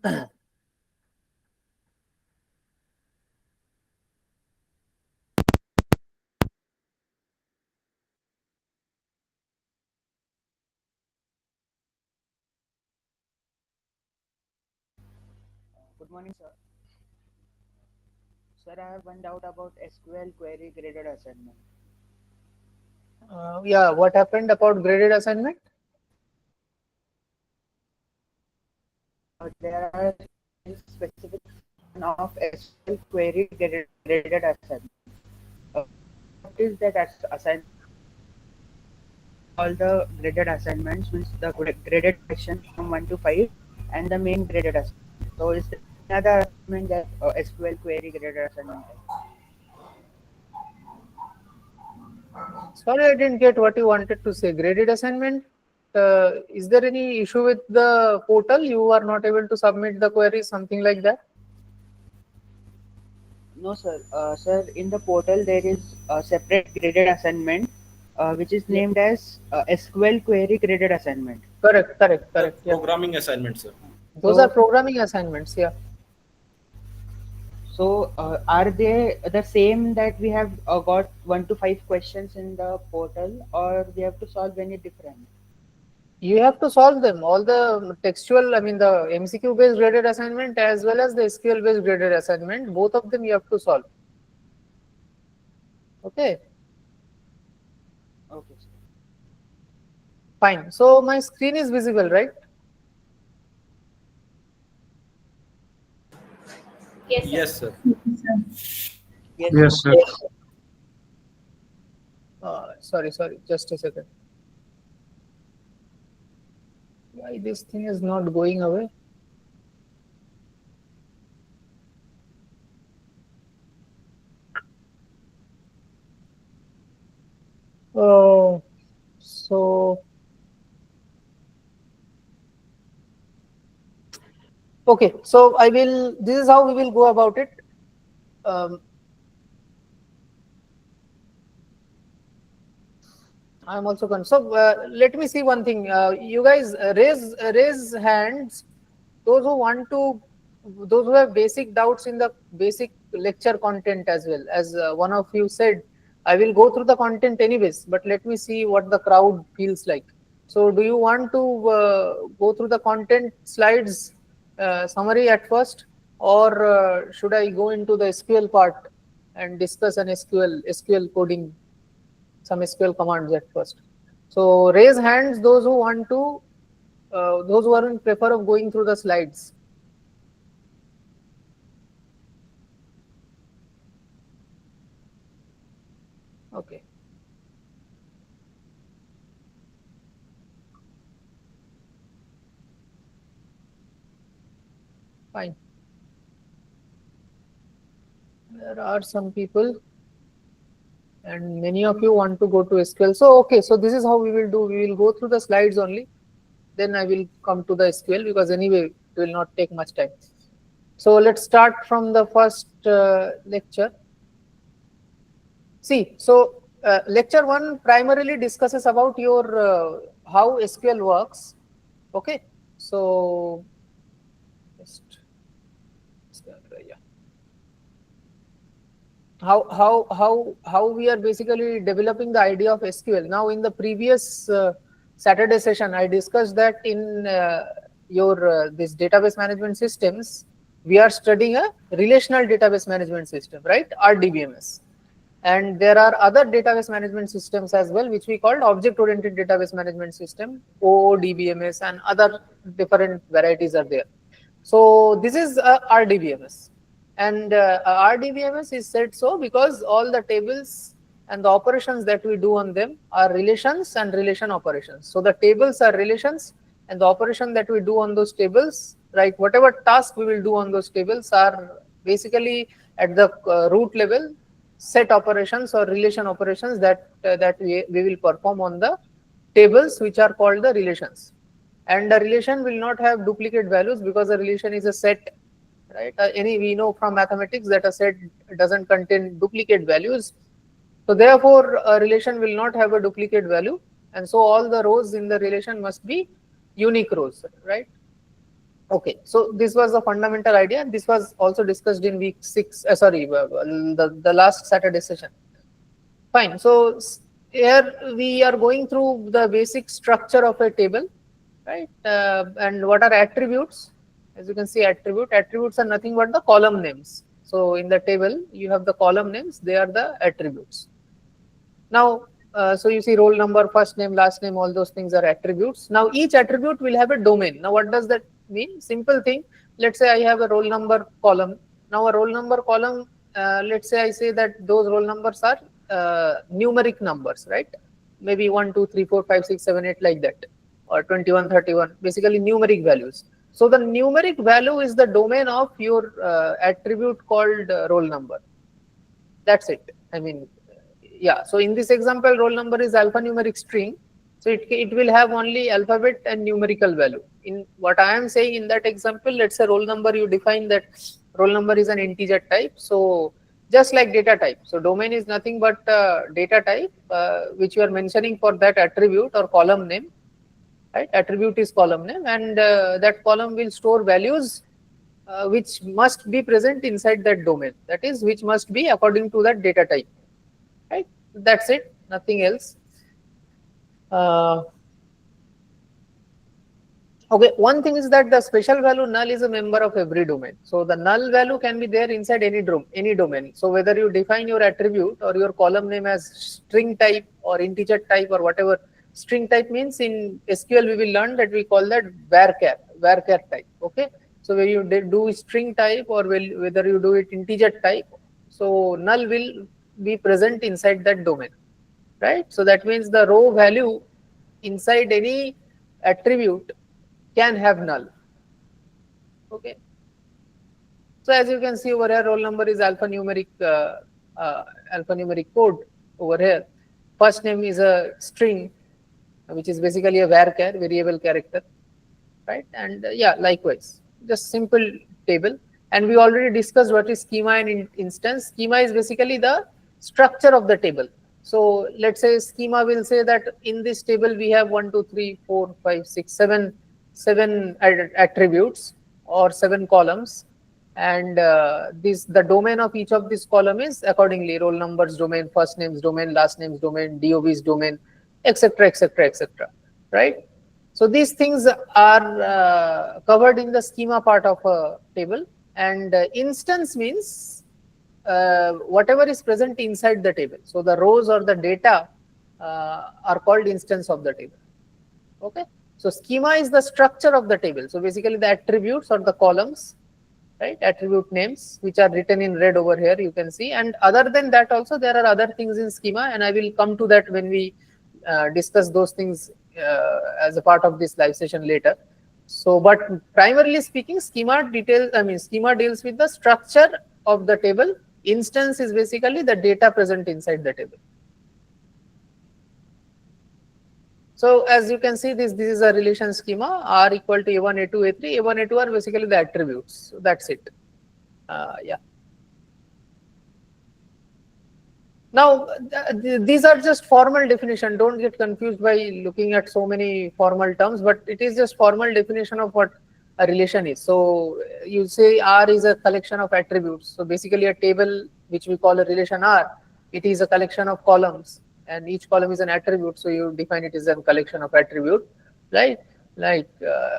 Good morning, sir. Sir, I have one doubt about SQL query graded assignment. Yeah, what happened about graded assignment? There are specific section of SQL query graded assignment. What is that assignment? All the graded assignments means the graded question from 1 to 5 and the main graded assignment. So is there any other assignment that SQL query graded assignment? Sorry, I didn't get what you wanted to say. Graded assignment. Is there any issue with the portal? You are not able to submit the query, something like that? No, sir. Sir, in the portal there is a separate graded assignment which is Yeah. named as SQL query graded assignment. Correct, correct, The correct. Yeah. programming assignment, sir. Those are So, programming assignments. Yeah. are they the same that we have got 1 to 5 questions in the portal, or we have to solve any different? You have to solve them. All the textual, I mean, the MCQ based graded assignment as well as the SQL based graded assignment, both of them you have to solve. Okay. Okay, sir. Fine. So my screen is visible, right? Yes, sir. Yes, sir. Yes, sir. Sorry, just a second. Why this thing is not going away? Oh, so okay. So I will. This is how we will go about it. Um, I'm also concerned. So let me see one thing. You guys raise hands. Those who want to, those who have basic doubts in the basic lecture content as well. As one of you said, I will go through the content anyways. But let me see what the crowd feels like. So do you want to go through the content slides summary at first, or should I go into the SQL part and discuss an SQL coding, some SQL commands at first? So raise hands those who want to, those who are in prefer of going through the slides. Okay, fine. There are some people, and many of you want to go to SQL. So okay, so this is how we will do. We will go through the slides only. Then I will come to the SQL because anyway it will not take much time. So let's start from the first lecture. See, so lecture 1 primarily discusses about your how SQL works. Okay, so just yeah. How we are basically developing the idea of SQL. Now, in the previous Saturday session, I discussed that in your this database management systems, we are studying a relational database management system, right? RDBMS. And there are other database management systems as well, which we called object-oriented database management system, OODBMS, and other different varieties are there. So this is RDBMS, and RDBMS is said so because all the tables and the operations that we do on them are relations and relation operations. So the tables are relations, and the operation that we do on those tables, right? Whatever task we will do on those tables are basically at the root level set operations or relation operations that we will perform on the tables, which are called the relations. And the relation will not have duplicate values because a relation is a set, right? Any we know from mathematics that a set doesn't contain duplicate values. So therefore, a relation will not have a duplicate value, and so all the rows in the relation must be unique rows, right? Okay, so this was the fundamental idea. This was also discussed in week 6, the last Saturday session. Fine. So here we are going through the basic structure of a table, right? And what are attributes? As you can see, attributes are nothing but the column names. So in the table, you have the column names. They are the attributes. Now, so you see roll number, first name, last name, all those things are attributes. Now, each attribute will have a domain. Now, what does that mean? Simple thing. Let's say I have a roll number column. Now, a roll number column, let's say I say that those roll numbers are numeric numbers, right? Maybe 1, 2, 3, 4, 5, 6, 7, 8, like that, or 21, 31, basically numeric values. So, the numeric value is the domain of your attribute called roll number. That's it. I mean, yeah. So in this example, roll number is alphanumeric string. So it will have only alphabet and numerical value. In what I am saying in that example, let's say roll number, you define that roll number is an integer type. So just like data type. So domain is nothing but data type, which you are mentioning for that attribute or column name. Right? Attribute is column name, and that column will store values which must be present inside that domain. That is, which must be according to that data type. Right? That's it. Nothing else. Uh, okay. One thing is that the special value null is a member of every domain. So the null value can be there inside any domain. So whether you define your attribute or your column name as string type or integer type or whatever. String type means in SQL we will learn that we call that varchar type. Okay. So when you do string type or whether you do it integer type, so null will be present inside that domain. Right? So that means the row value inside any attribute can have null. Okay. So as you can see over here, roll number is alphanumeric code over here. First name is a string, which is basically a varchar, variable character, right? And yeah, likewise, just simple table. And we already discussed what is schema and instance. Schema is basically the structure of the table. So let's say schema will say that in this table we have 1, 2, 3, 4, 5, 6, 7 attributes or 7 columns, and the domain of each of this column is accordingly roll numbers domain, first names domain, last names domain, DOBs domain, etc., etc., etc. Right? So these things are covered in the schema part of a table, and instance means whatever is present inside the table. So the rows or the data are called instance of the table. Okay. So schema is the structure of the table. So basically the attributes or the columns, right? Attribute names, which are written in red over here, you can see. And other than that also, there are other things in schema, and I will come to that when we discuss those things as a part of this live session later. So, but primarily speaking, schema deals with the structure of the table. Instance is basically the data present inside the table. So as you can see, this is a relation schema. R equal to A1, A2, A3. A1, A2 are basically the attributes. So that's it. Yeah. Now, these are just formal definition. Don't get confused by looking at so many formal terms, but it is just formal definition of what a relation is. So you say R is a collection of attributes. So basically a table which we call a relation R, it is a collection of columns, and each column is an attribute. So you define it as a collection of attribute, right? Like,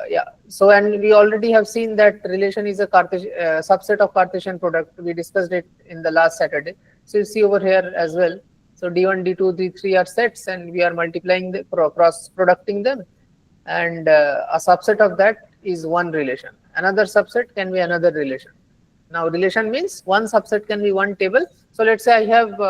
yeah. So, and we already have seen that relation is a Cartesian subset of Cartesian product. We discussed it in the last Saturday. So you see over here as well. So D1, D2, D3 are sets, and we are multiplying the cross producting them. And a subset of that is one relation. Another subset can be another relation. Now relation means one subset can be one table. So let's say I have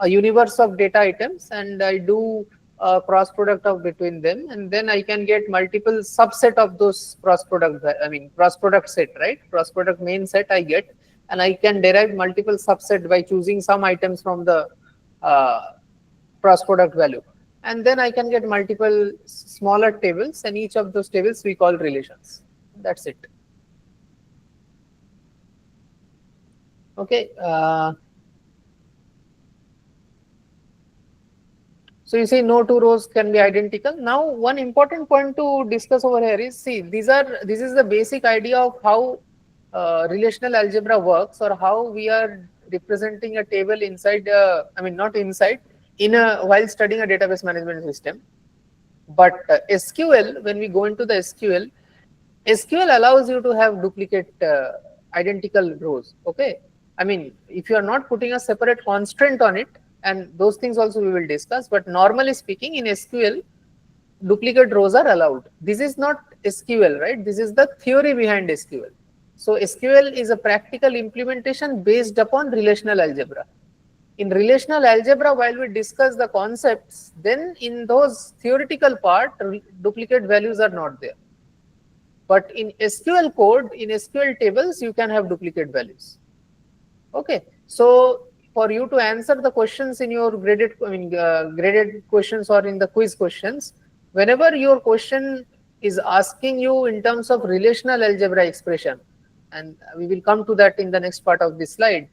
a universe of data items, and I do a cross product of between them, and then I can get multiple subset of those cross product. I mean cross product set, right? Cross product main set I get, and I can derive multiple subset by choosing some items from the cross product value, and then I can get multiple smaller tables, and each of those tables we call relations. That's it. Okay. So you see no two rows can be identical. Now one important point to discuss over here is, see, this is the basic idea of how relational algebra works, or how we are representing a table inside, I mean not inside, while studying a database management system. But SQL, when we go into the SQL allows you to have duplicate identical rows. Okay, I mean if you are not putting a separate constraint on it, and those things also we will discuss, but normally speaking in SQL duplicate rows are allowed. This is not SQL, right? This is the theory behind SQL. So SQL is a practical implementation based upon relational algebra. In relational algebra, while we discuss the concepts, then in those theoretical part, duplicate values are not there. But in SQL code, in SQL tables, you can have duplicate values. Okay, so for you to answer the questions in your graded, graded questions or in the quiz questions, whenever your question is asking you in terms of relational algebra expression, and we will come to that in the next part of this slide,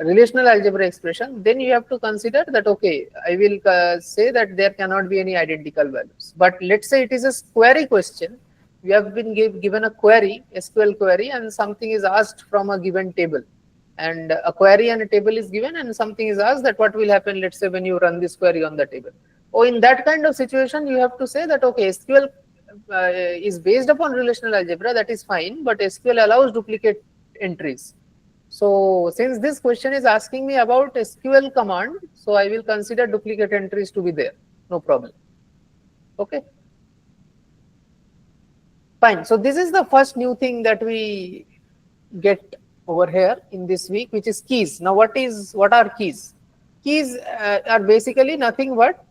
relational algebra expression, then you have to consider that, okay, I will say that there cannot be any identical values. But let's say it is a query question. We have been given a query, SQL query, and something is asked from a given table. And a query and a table is given, and something is asked that what will happen, let's say, when you run this query on the table. Oh, in that kind of situation, you have to say that, okay, SQL is based upon relational algebra, that is fine, but SQL allows duplicate entries. So since this question is asking me about SQL command, so I will consider duplicate entries to be there, no problem. Okay. Fine. So this is the first new thing that we get over here in this week, which is keys. Now what are keys? Keys are basically nothing but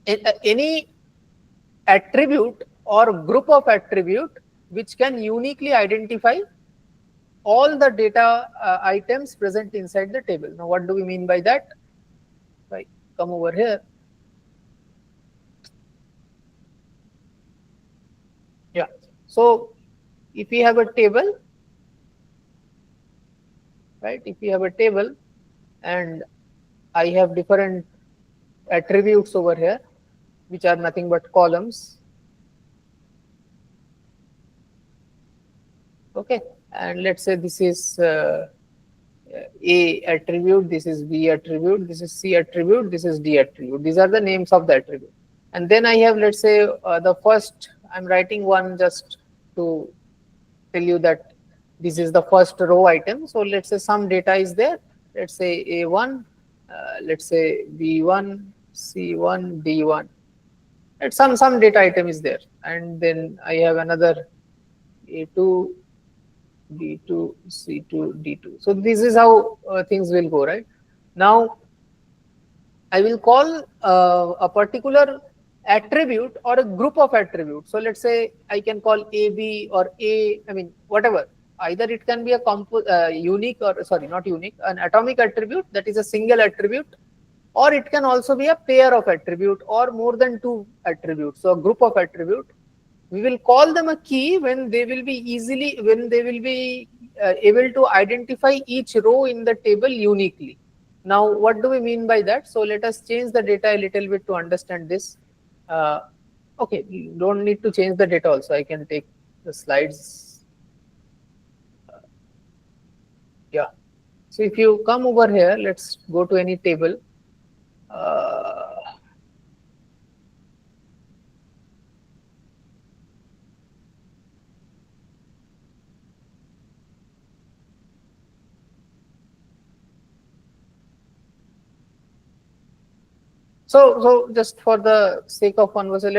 any attribute or group of attribute which can uniquely identify all the data items present inside the table. Now what do we mean by that? Right, come over here. Yeah, so if we have a table, right, if we have a table and I have different attributes over here which are nothing but columns, okay, and let's say this is A attribute, this is B attribute, this is C attribute, this is D attribute. These are the names of the attribute. And then I have, let's say, the first, I'm writing one just to tell you that this is the first row item. So let's say some data is there. Let's say A1, let's say B1, C1, D1. Some data item is there. And then I have another A2, B2, C2, D2. So this is how things will go, right? Now, I will call a particular attribute or a group of attributes. So let's say I can call AB or A, I mean, whatever. Either it can be a unique, or sorry, not unique, an atomic attribute, that is a single attribute, or it can also be a pair of attribute or more than two attributes. So a group of attribute. We will call them a key when they will be able to identify each row in the table uniquely. Now, what do we mean by that? So let us change the data a little bit to understand this. Okay, you don't need to change the data also. I can take the slides. Yeah. So if you come over here, let's go to any table. So just for the sake of conversation,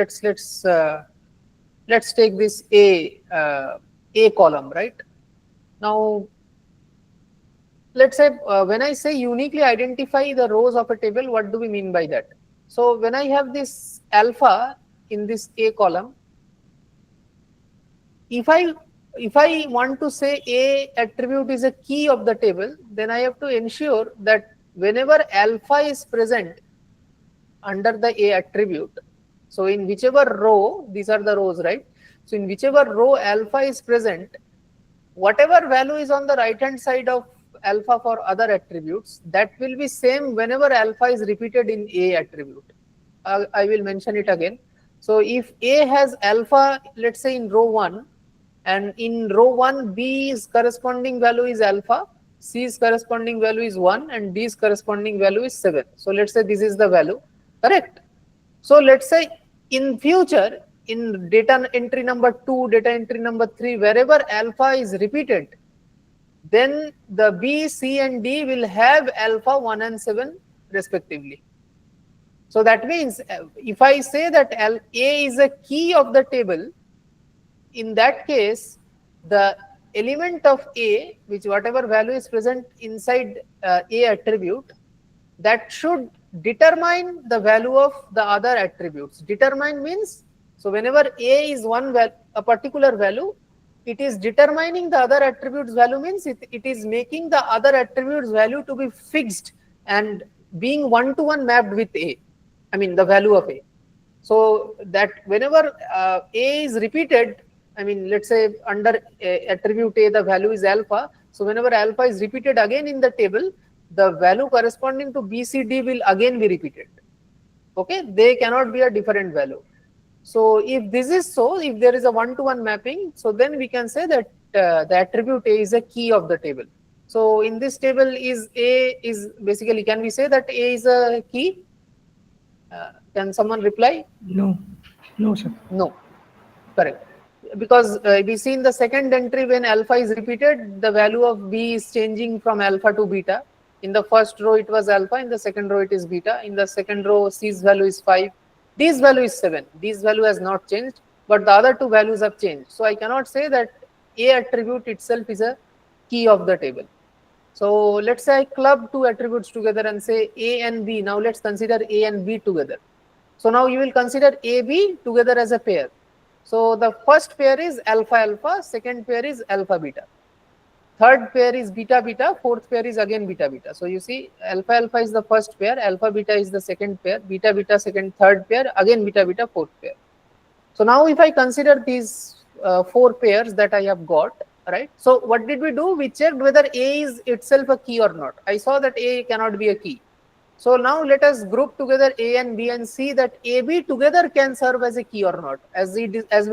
let's take this A column, right? Now, let's say when I say uniquely identify the rows of a table, what do we mean by that? So when I have this alpha in this A column, if I want to say A attribute is a key of the table, then I have to ensure that whenever alpha is present under the A attribute, so in whichever row, these are the rows, right? So in whichever row alpha is present, whatever value is on the right hand side of alpha for other attributes, that will be same whenever alpha is repeated in A attribute. I will mention it again. So if A has alpha, let's say in row 1, and in row 1 B's corresponding value is alpha, C's corresponding value is 1, and D's corresponding value is 7. So let's say this is the value, correct? So let's say in future, in data entry number 2, data entry number 3, wherever alpha is repeated, then the B, C and D will have alpha 1 and 7 respectively. So that means if I say that A is a key of the table, in that case, the element of A, which whatever value is present inside A attribute, that should determine the value of the other attributes. Determine means, so whenever A is a particular value, it is determining the other attributes value, means it is making the other attributes value to be fixed and being one-to-one mapped with A, I mean the value of A. So that whenever A is repeated, I mean, let's say under attribute A, the value is alpha. So whenever alpha is repeated again in the table, the value corresponding to B, C, D will again be repeated. Okay, they cannot be a different value. So if this is so, if there is a one-to-one mapping, so then we can say that the attribute A is a key of the table. So in this table, is A is basically, can we say that A is a key? Can someone reply? No, no, sir. No, correct. Because we see in the second entry, when alpha is repeated, the value of B is changing from alpha to beta. In the first row, it was alpha. In the second row, it is beta. In the second row, C's value is 5. D's value is 7. D's value has not changed, but the other two values have changed. So I cannot say that A attribute itself is a key of the table. So let's say I club two attributes together and say A and B. Now let's consider A and B together. So now you will consider AB together as a pair. So the first pair is alpha alpha, second pair is alpha beta. Third pair is beta beta, fourth pair is again beta beta. So you see alpha alpha is the first pair, alpha beta is the second pair, beta beta second, third pair, again beta beta, fourth pair. So now if I consider these 4 pairs that I have got, right? So what did we do? We checked whether A is itself a key or not. I saw that A cannot be a key. So now let us group together A and B and see that AB together can serve as a key or not. As we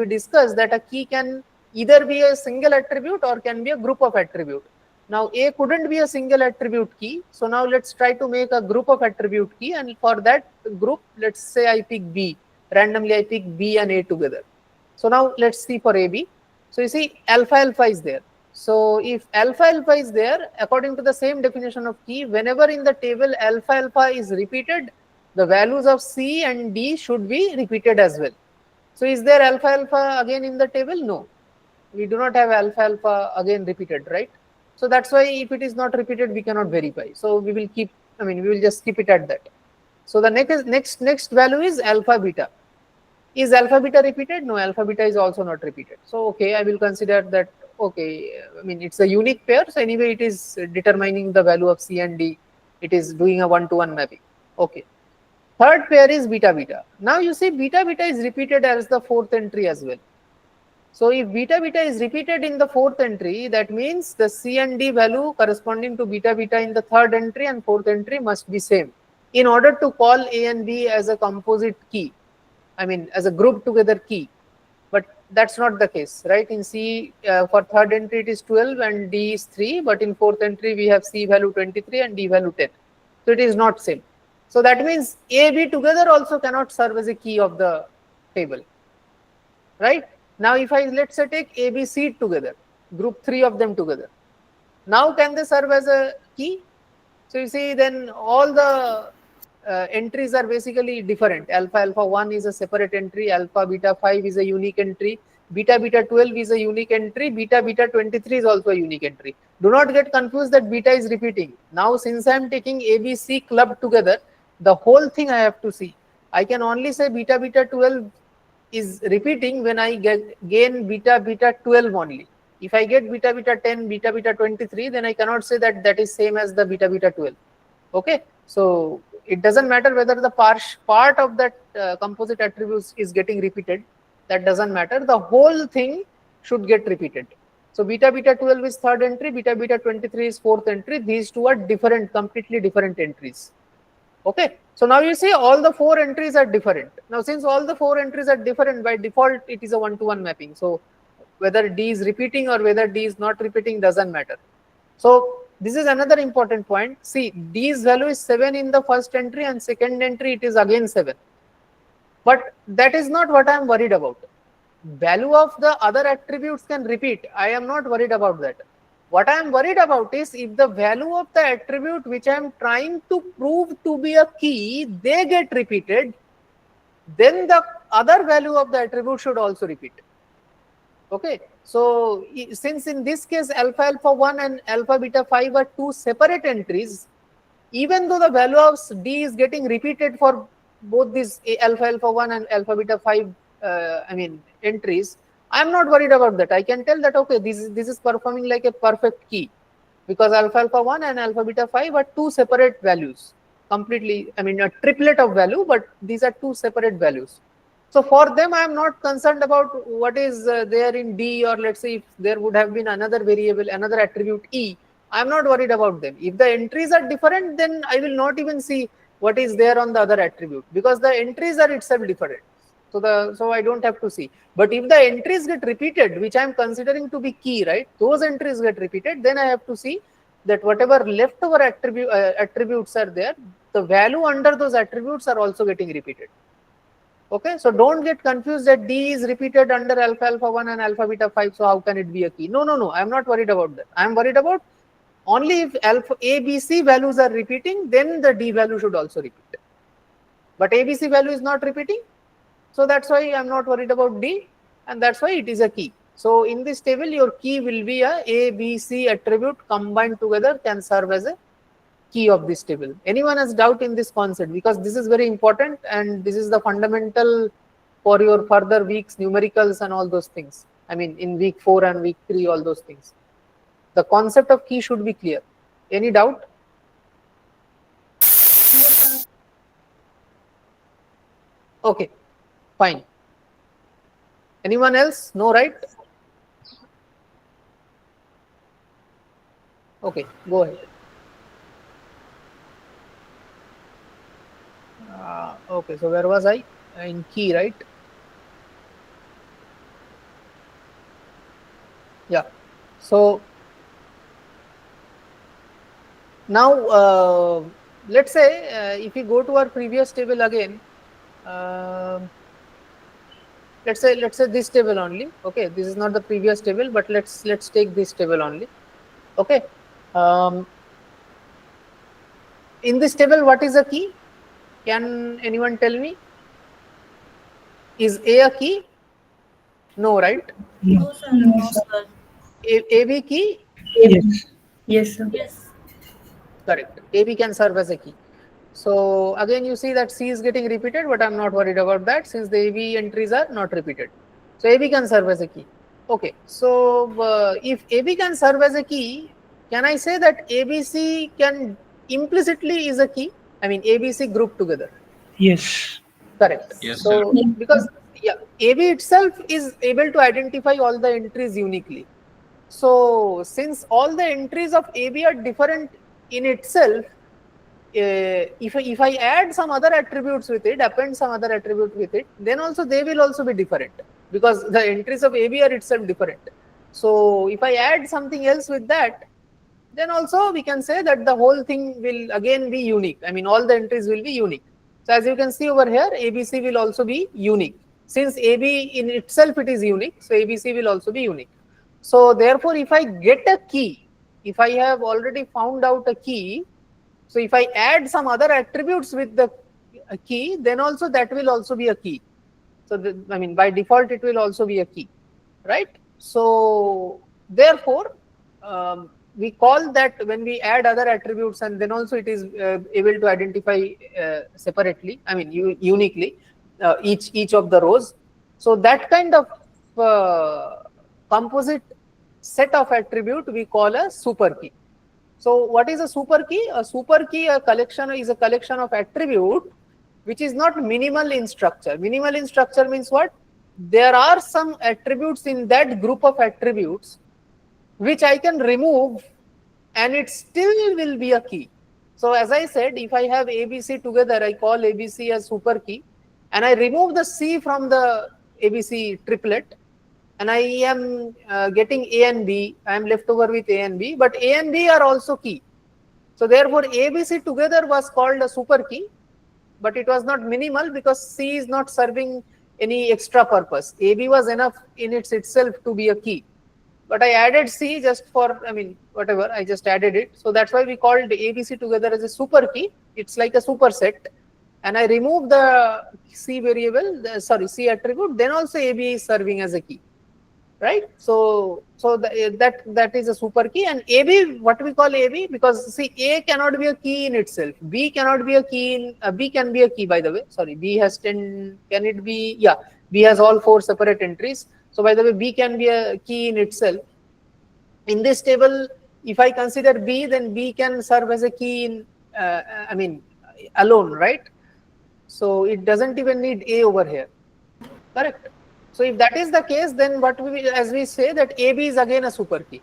discussed, that a key can either be a single attribute or can be a group of attribute. Now A couldn't be a single attribute key. So now let's try to make a group of attribute key, and for that group, let's say I pick B. Randomly I pick B and A together. So now let's see for AB. So you see alpha alpha is there. So if alpha alpha is there, according to the same definition of key, whenever in the table alpha alpha is repeated, the values of C and D should be repeated as well. So is there alpha alpha again in the table? No. We do not have alpha alpha again repeated, right? So that's why if it is not repeated, we cannot verify. So we will keep, we will just keep it at that. So the next value is alpha beta. Is alpha beta repeated? No, alpha beta is also not repeated. So okay, I will consider that, okay, it's a unique pair. So anyway, it is determining the value of C and D. It is doing a one-to-one mapping. Okay. Third pair is beta beta. Now you see beta beta is repeated as the fourth entry as well. So if beta beta is repeated in the fourth entry, that means the C and D value corresponding to beta beta in the third entry and fourth entry must be same in order to call A and B as a composite key. As a group together key. But that's not the case, right? In C, for third entry, it is 12 and D is 3. But in fourth entry, we have C value 23 and D value 10. So it is not same. So that means A, B together also cannot serve as a key of the table, right? Now, if let's say take A, B, C together, group 3 of them together. Now, can they serve as a key? So you see, then all the entries are basically different. Alpha alpha 1 is a separate entry, alpha beta 5 is a unique entry, beta beta 12 is a unique entry, beta beta 23 is also a unique entry. Do not get confused that beta is repeating. Now since I am taking ABC clubbed together, the whole thing I have to see. I can only say beta beta 12 is repeating when I gain beta beta 12 only. If I get beta beta 10, beta beta 23, then I cannot say that that is same as the beta beta 12. Okay, so it doesn't matter whether the part of that composite attributes is getting repeated. That doesn't matter. The whole thing should get repeated. So beta beta 12 is third entry, beta beta 23 is fourth entry. These two are different, completely different entries. Okay, so now you see all the four entries are different. Now since all the four entries are different, by default it is a one-to-one mapping. So whether D is repeating or whether D is not repeating doesn't matter. So this is another important point. See, D's value is 7 in the first entry and second entry it is again 7. But that is not what I am worried about. Value of the other attributes can repeat. I am not worried about that. What I am worried about is if the value of the attribute which I am trying to prove to be a key, they get repeated, then the other value of the attribute should also repeat. Okay, so since in this case alpha alpha 1 and alpha beta 5 are two separate entries, even though the value of D is getting repeated for both these alpha alpha 1 and alpha beta 5 entries, I am not worried about that. I can tell that okay, this is performing like a perfect key, because alpha alpha 1 and alpha beta 5 are two separate values, completely, I mean a triplet of value, but these are two separate values. So for them I am not concerned about what is there in D, or let's say if there would have been another variable, another attribute E, I am not worried about them. If the entries are different, then I will not even see what is there on the other attribute, because the entries are itself different. So I don't have to see. But if the entries get repeated, which I am considering to be key, right? Those entries get repeated, then I have to see that whatever leftover attributes are there, the value under those attributes are also getting repeated. Okay, so don't get confused that D is repeated under alpha alpha 1 and alpha beta 5, so how can it be a key? No, I am not worried about that. I am worried about only if alpha A, B, C values are repeating, then the D value should also repeat. But A, B, C value is not repeating, so that's why I am not worried about D, and that's why it is a key. So in this table, your key will be a B, C attribute combined together can serve as a key of this table. Anyone has doubt in this concept? Because this is very important and this is the fundamental for your further weeks, numericals and all those things. I mean in week 4 and week 3, all those things. The concept of key should be clear. Any doubt? Okay, fine. Anyone else? No, right? Okay, go ahead. Okay, so where was I? In key, right? Yeah. So now let's say if we go to our previous table again, let's say this table only. Okay, this is not the previous table, but let's take this table only. Okay. In this table, what is a key? Can anyone tell me? Is A a key? No, right? No. No, sir. AB key? Yes. Yes, sir. Yes. Correct. AB can serve as a key. So again, you see that C is getting repeated, but I'm not worried about that since the AB entries are not repeated. So AB can serve as a key. Okay. So if AB can serve as a key, can I say that ABC can implicitly is a key? I mean ABC grouped together. Yes. Correct. Yes, So sir. because yeah, AB itself is able to identify all the entries uniquely. So since all the entries of AB are different in itself, if I add some other attributes with it, append some other attribute with it, then also they will also be different because the entries of AB are itself different. So if I add something else with that, then also we can say that the whole thing will again be unique. I mean, all the entries will be unique. So as you can see over here, ABC will also be unique. Since AB in itself it is unique, so ABC will also be unique. So therefore, if I get a key, if I have already found out a key, so if I add some other attributes with the key, then also that will also be a key. So I mean, by default, it will also be a key, right? So therefore, we call that when we add other attributes and then also it is able to identify separately, I mean uniquely, each of the rows. So that kind of composite set of attribute we call a super key. So what is a super key? A super key, a collection is a collection of attribute which is not minimal in structure. Minimal in structure means what? There are some attributes in that group of attributes which I can remove and it still will be a key. So as I said, if I have ABC together, I call ABC as super key, and I remove the C from the ABC triplet, and I am getting A and B. I am left over with A and B, but A and B are also key. So therefore, ABC together was called a super key, but it was not minimal because C is not serving any extra purpose. AB was enough in itself to be a key. But I added C just for, I mean, whatever, I just added it. So that's why we called ABC together as a super key. It's like a superset. And I remove the C variable, C attribute, then also AB is serving as a key. Right? So that is a super key, and AB, what we call AB, because see, A cannot be a key in itself. B cannot be a key in, B can be a key, by the way. Sorry, B has 10, can it be? Yeah, B has all 4 separate entries. So by the way, B can be a key in itself. In this table, if I consider B, then B can serve as a key in, I mean, alone, right? So it doesn't even need A over here, correct? So if that is the case, then what we, as we say, that AB is again a super key.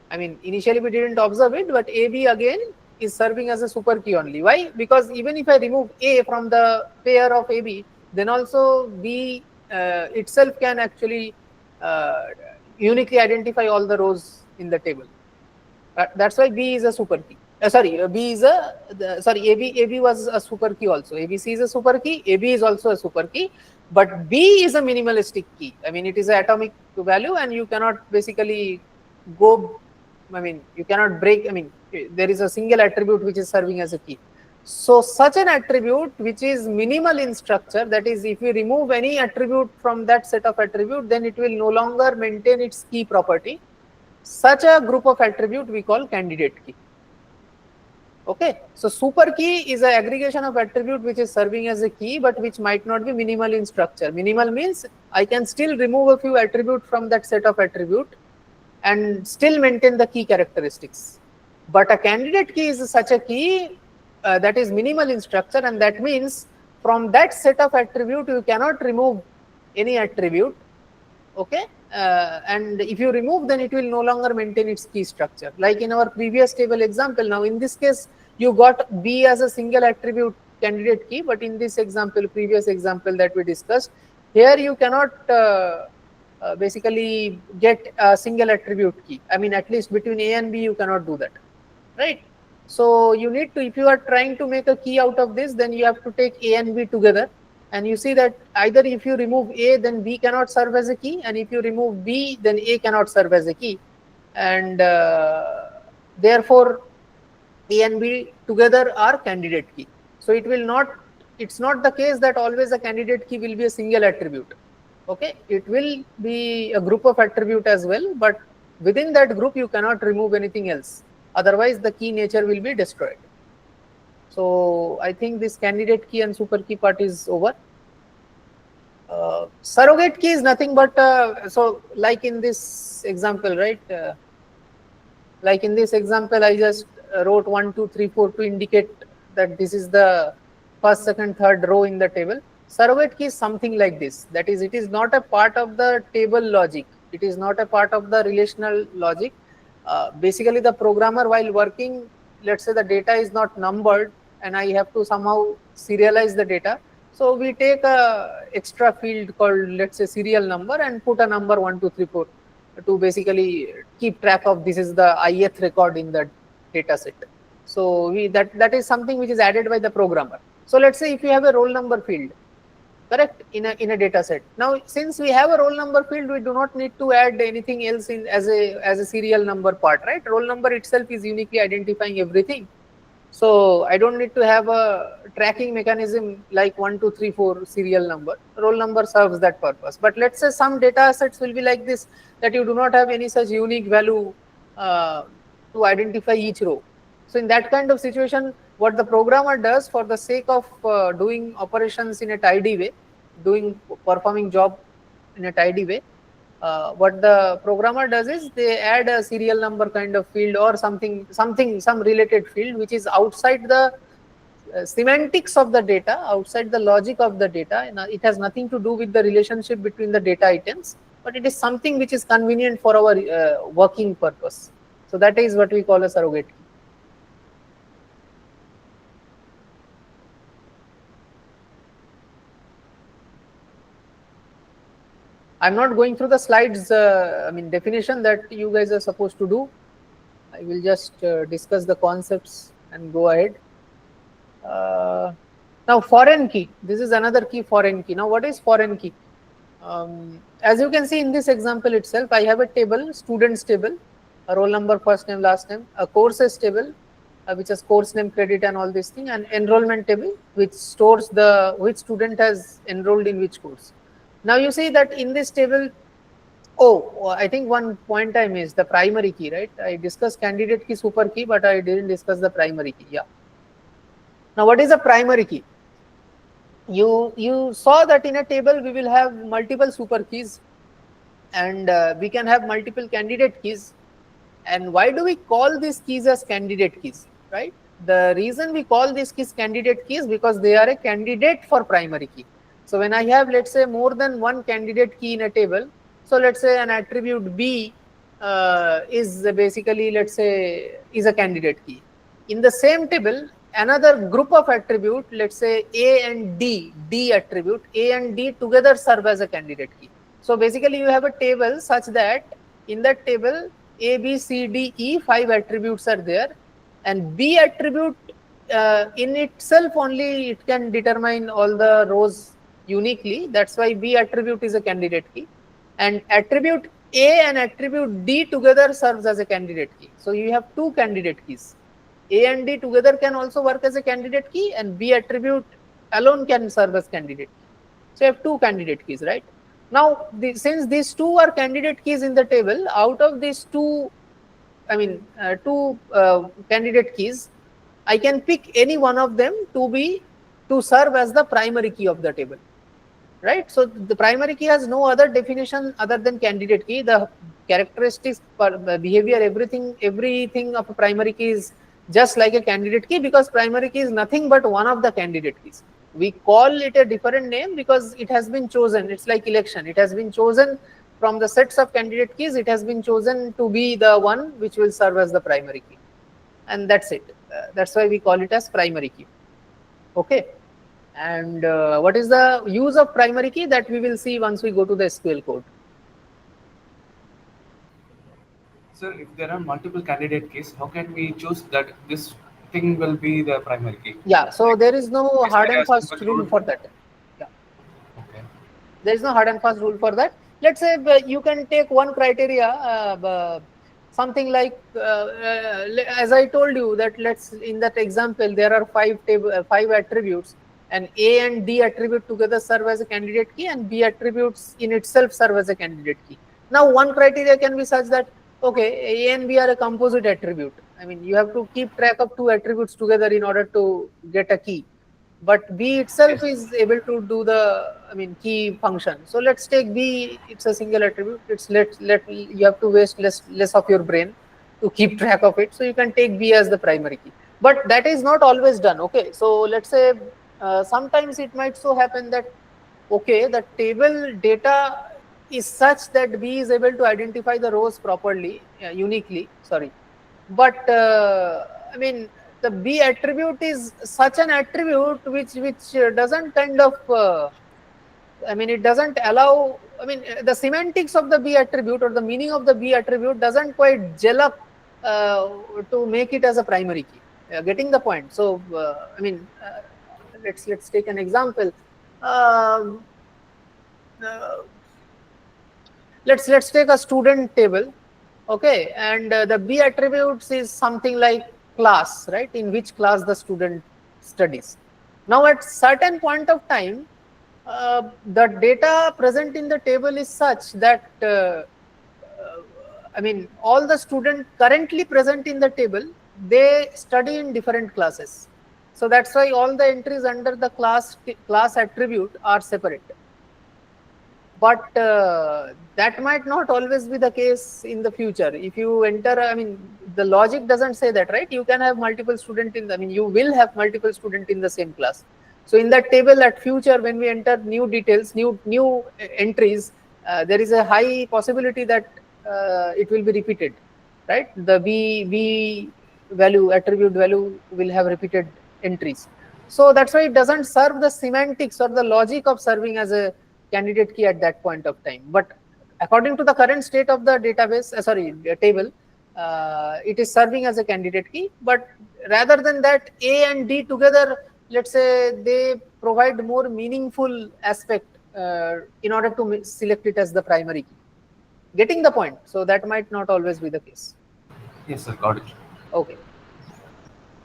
I mean, initially we didn't observe it, but AB again is serving as a super key only. Why? Because even if I remove A from the pair of AB, then also B itself can actually uniquely identify all the rows in the table. That's why B is a super key. B is AB was a super key also. ABC is a super key. AB is also a super key. But B is a minimalistic key. I mean, it is an atomic value, and you cannot basically go. I mean, you cannot break. I mean, there is a single attribute which is serving as a key. So such an attribute which is minimal in structure, that is, if you remove any attribute from that set of attribute, then it will no longer maintain its key property. Such a group of attribute we call candidate key. Okay, so super key is an aggregation of attribute which is serving as a key, but which might not be minimal in structure. Minimal means I can still remove a few attribute from that set of attribute and still maintain the key characteristics. But a candidate key is such a key that is minimal in structure, and that means from that set of attribute you cannot remove any attribute. Okay, and if you remove, then it will no longer maintain its key structure. Like in our previous table example, now in this case you got B as a single attribute candidate key, but in this example, previous example that we discussed, here you cannot basically get a single attribute key. I mean, at least between A and B you cannot do that, right? So you need to, if you are trying to make a key out of this, then you have to take A and B together. And you see that either if you remove A, then B cannot serve as a key, and if you remove B, then A cannot serve as a key. And therefore, A and B together are candidate key. So it will not, it's not the case that always a candidate key will be a single attribute. Okay, it will be a group of attribute as well, but within that group you cannot remove anything else. Otherwise, the key nature will be destroyed. So I think this candidate key and super key part is over. Surrogate key is nothing but, so like in this example, right? Like in this example, I just wrote 1, 2, 3, 4 to indicate that this is the first, second, third row in the table. Surrogate key is something like this. That is, it is not a part of the table logic. It is not a part of the relational logic. Basically, the programmer, while working, let's say the data is not numbered, and I have to somehow serialize the data. So we take a extra field called, let's say, serial number, and put a number 1, 2, 3, 4 to basically keep track of this is the ith record in the data set. So that is something which is added by the programmer. So let's say if you have a roll number field, correct, in a data set. Now, since we have a roll number field, we do not need to add anything else in as a serial number part, right? Roll number itself is uniquely identifying everything. So I don't need to have a tracking mechanism like 1, 2, 3, 4 serial number. Roll number serves that purpose. But let's say some data sets will be like this, that you do not have any such unique value to identify each row. So in that kind of situation, what the programmer does for the sake of doing operations in a tidy way, performing job in a tidy way, what the programmer does is they add a serial number kind of field or some related field which is outside the semantics of the data, outside the logic of the data. It has nothing to do with the relationship between the data items. but it is something which is convenient for our working purpose. So that is what we call a surrogate key. I'm not going through the slides, definition that you guys are supposed to do. I will just discuss the concepts and go ahead. Now, foreign key. This is another key, foreign key. Now, what is foreign key? As you can see in this example itself, I have a table, students table, a roll number, first name, last name, a courses table, which has course name, credit, and all these things, and enrollment table, which stores which student has enrolled in which course. Now, you see that in this table, I think one point I missed, the primary key, right? I discussed candidate key, super key, but I didn't discuss the primary key. Yeah. Now, what is a primary key? You saw that in a table we will have multiple super keys, and we can have multiple candidate keys. And why do we call these keys as candidate keys, right? The reason we call these keys candidate keys because they are a candidate for primary key. So when I have, let's say, more than one candidate key in a table, so let's say an attribute B is basically, let's say, is a candidate key. In the same table, another group of attribute, let's say A and D attribute, A and D together serve as a candidate key. So basically you have a table such that in that table, A, B, C, D, E, 5 attributes are there, and B attribute in itself only it can determine all the rows uniquely. That's why B attribute is a candidate key, and attribute A and attribute D together serves as a candidate key. So you have two candidate keys. A and D together can also work as a candidate key, and B attribute alone can serve as candidate key. So you have two candidate keys, right? Now, since these two are candidate keys in the table, out of these two, candidate keys, I can pick any one of them to serve as the primary key of the table, right? So the primary key has no other definition other than candidate key. The characteristics, behavior, everything of a primary key is just like a candidate key, because primary key is nothing but one of the candidate keys. We call it a different name because it has been chosen. It's like election. It has been chosen from the sets of candidate keys. It has been chosen to be the one which will serve as the primary key. And that's it. That's why we call it as primary key. Okay. And what is the use of primary key, that we will see once we go to the SQL code. Sir, if there are multiple candidate keys, how can we choose that this thing will be the primary key? Yeah, so there is no hard and fast rule for that. Yeah. Okay. There is no hard and fast rule for that. Let's say you can take one criteria, something like, as I told you, that in that example, there are five attributes, and A and D attribute together serve as a candidate key, and B attributes in itself serve as a candidate key. Now, one criteria can be such that, okay, A and B are a composite attribute. I mean, you have to keep track of two attributes together in order to get a key. But B itself is able to do the, key function. So let's take B. It's a single attribute. It's you have to waste less of your brain to keep track of it. So you can take B as the primary key. But that is not always done. Okay. So let's say sometimes it might so happen that, okay, the table data is such that B is able to identify the rows properly, uniquely. Sorry, but the B attribute is such an attribute which doesn't kind of, it doesn't allow. The semantics of the B attribute or the meaning of the B attribute doesn't quite gel up to make it as a primary key. Getting the point? So, let's take an example. Let's take a student table, okay, and the B attributes is something like class, right? In which class the student studies. Now, at certain point of time, the data present in the table is such that all the students currently present in the table, they study in different classes. So that's why all the entries under the class attribute are separate. But that might not always be the case in the future. If you enter, the logic doesn't say that, right? You can have multiple students you will have multiple students in the same class. So in that table at future, when we enter new details, new entries, there is a high possibility that it will be repeated, right? The b value, attribute value, will have repeated entries. So that's why it doesn't serve the semantics or the logic of serving as a candidate key at that point of time. But according to the current state of the database, the table, it is serving as a candidate key. But rather than that, A and D together, let's say, they provide more meaningful aspect in order to select it as the primary key. Getting the point? So that might not always be the case. Yes, sir, got it. Okay.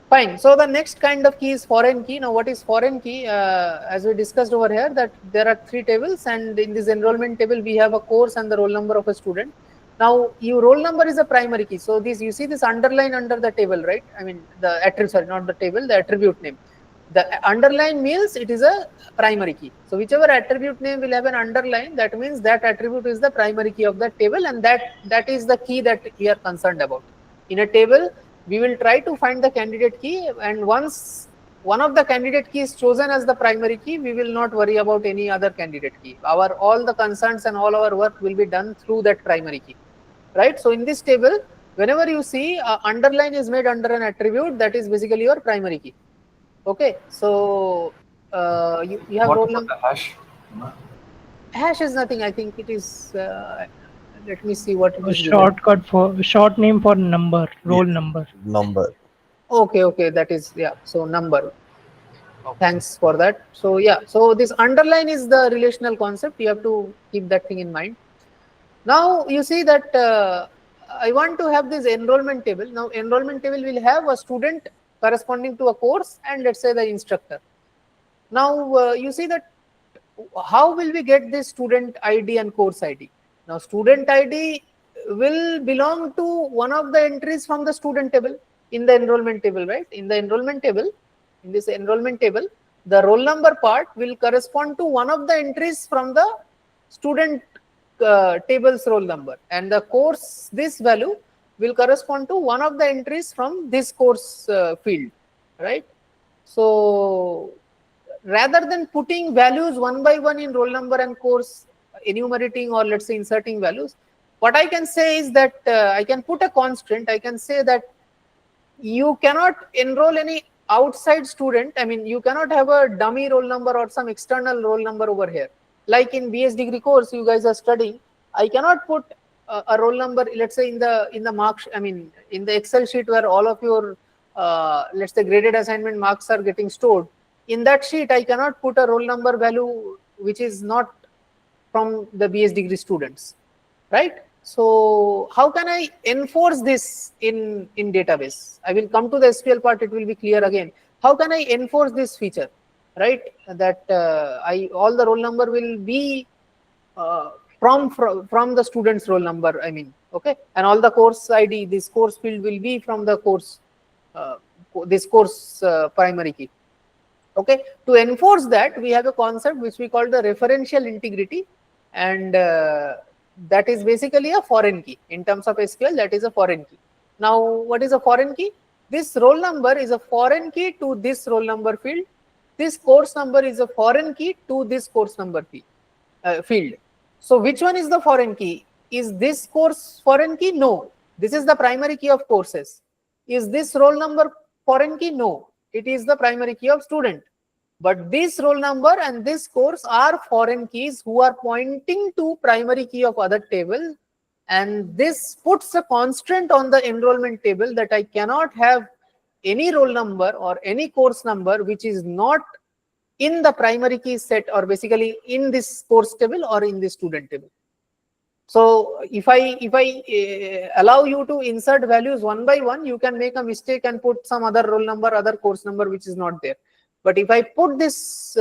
Fine. So the next kind of key is foreign key. Now, what is foreign key? As we discussed over here, that there are 3 tables, and in this enrollment table, we have a course and the roll number of a student. Now, your roll number is a primary key. So this, you see this underline under the table, right? I mean, the attribute, sorry, not the table, the attribute name. The underline means it is a primary key. So whichever attribute name will have an underline, that means that attribute is the primary key of that table, and that is the key that we are concerned about. In a table, we will try to find the candidate key, and once one of the candidate key is chosen as the primary key, we will not worry about any other candidate key. All the concerns and all our work will be done through that primary key, right? So in this table, whenever you see underline is made under an attribute, that is basically your primary key. Okay, so you have What roll about number. the hash? Hash is nothing. I think it is. Let me see what it A is. shortcut for short name for number, roll number. Number. Okay, that is, yeah. So number. Okay. Thanks for that. So yeah, so this underline is the relational concept. You have to keep that thing in mind. Now you see that I want to have this enrollment table. Now enrollment table will have a student corresponding to a course and let's say the instructor. Now you see that how will we get this student ID and course ID? Now student ID will belong to one of the entries from the student table in the enrollment table, right? In the enrollment table, in this enrollment table, the roll number part will correspond to one of the entries from the student table's roll number, and the course, this value, will correspond to one of the entries from this course field, right? So rather than putting values one by one in roll number and course, enumerating or let's say inserting values, what I can say is that I can put a constraint. I can say that you cannot enroll any outside student. I mean, you cannot have a dummy roll number or some external roll number over here. Like in BS degree course you guys are studying, I cannot put a roll number, let's say in the marks, I mean in the Excel sheet where all of your let's say graded assignment marks are getting stored. In that sheet, I cannot put a roll number value which is not from the BS degree students, right? So how can I enforce this in database? I will come to the SQL part, it will be clear again. How can I enforce this feature, right? That all the roll number will be from the student's roll number, I mean, okay? And all the course ID, this course field will be from the course, this course primary key. Okay, to enforce that, we have a concept which we call the referential integrity, and that is basically a foreign key. In terms of SQL, that is a foreign key. Now, what is a foreign key? This roll number is a foreign key to this roll number field. This course number is a foreign key to this course number field. So, which one is the foreign key? Is this course foreign key? No. This is the primary key of courses. Is this roll number foreign key? No. It is the primary key of student. But this roll number and this course are foreign keys who are pointing to primary key of other table, and this puts a constraint on the enrollment table that I cannot have any roll number or any course number which is not in the primary key set, or basically in this course table or in this student table. So if I allow you to insert values one by one, you can make a mistake and put some other roll number, other course number which is not there. But if I put this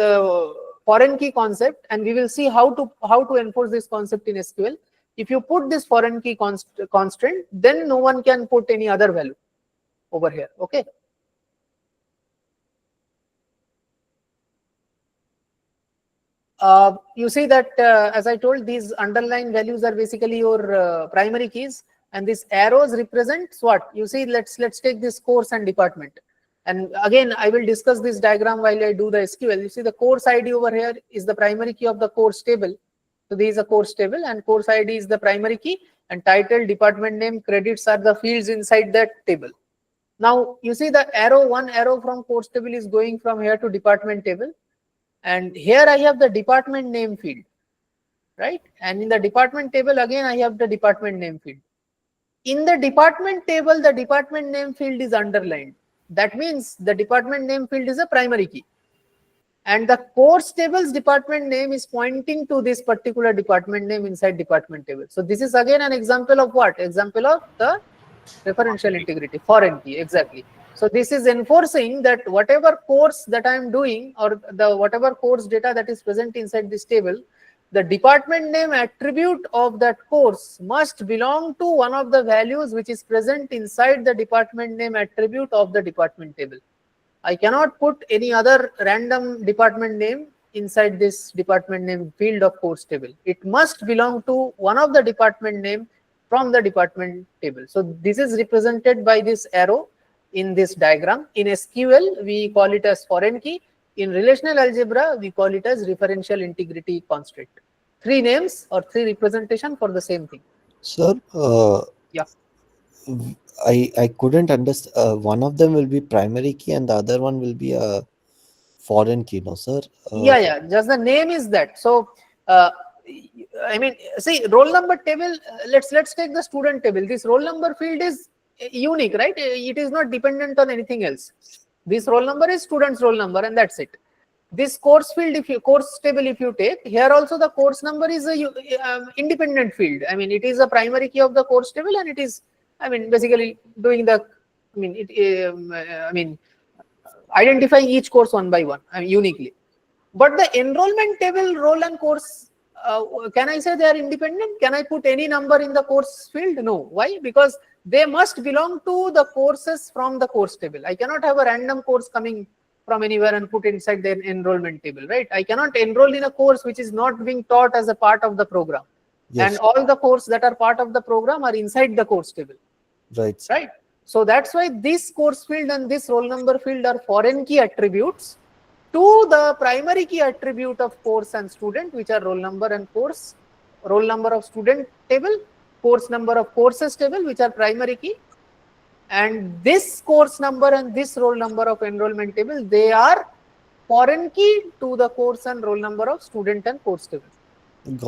foreign key concept, and we will see how to enforce this concept in SQL. If you put this foreign key constraint, then no one can put any other value over here. Okay. You see that as I told, these underline values are basically your primary keys, and these arrows represents what you see. Let's take this course and department, and again I will discuss this diagram while I do the SQL. You see the course ID over here is the primary key of the course table, So this is a course table, and course ID is the primary key, and title, department name, credits are the fields inside that table. Now you see the arrow, one arrow from course table is going from here to department table, and here I have the department name field, right? And in the department table again I have the department name field. In the department table, the department name field is underlined. That means the department name field is a primary key. And the course table's department name is pointing to this particular department name inside department table. So this is again an example of what? Example of the referential integrity, foreign key, exactly. So this is enforcing that whatever course that I am doing, or the whatever course data that is present inside this table, the department name attribute of that course must belong to one of the values which is present inside the department name attribute of the department table. I cannot put any other random department name inside this department name field of course table. It must belong to one of the department name from the department table. So this is represented by this arrow in this diagram. In SQL, we call it as foreign key. In relational algebra, we call it as referential integrity constraint. Three names or three representation for the same thing. Sir, Yeah. I couldn't understand. One of them will be primary key and the other one will be a foreign key, no, sir? Yeah. Just the name is that. So, I mean, see, roll number table. Let's take the student table. This roll number field is unique, right? It is not dependent on anything else. This roll number is student's roll number, and that's it. This course field, if you course table, if you take here, also the course number is a independent field. I mean, it is a primary key of the course table, and it is, I mean, basically doing the, I mean, identifying each course one by one, uniquely. But the enrollment table, roll and course, can I say they are independent? Can I put any number in the course field? No. Why? Because they must belong to the courses from the course table. I cannot have a random course coming from anywhere and put inside the enrollment table, right? I cannot enroll in a course which is not being taught as a part of the program. Yes. And all the courses that are part of the program are inside the course table. Right. Right. So that's why this course field and this roll number field are foreign key attributes to the primary key attribute of course and student, which are roll number and course, roll number of student table, course number of courses table, which are primary key. And this course number and this roll number of enrollment table, they are foreign key to the course and roll number of student and course table.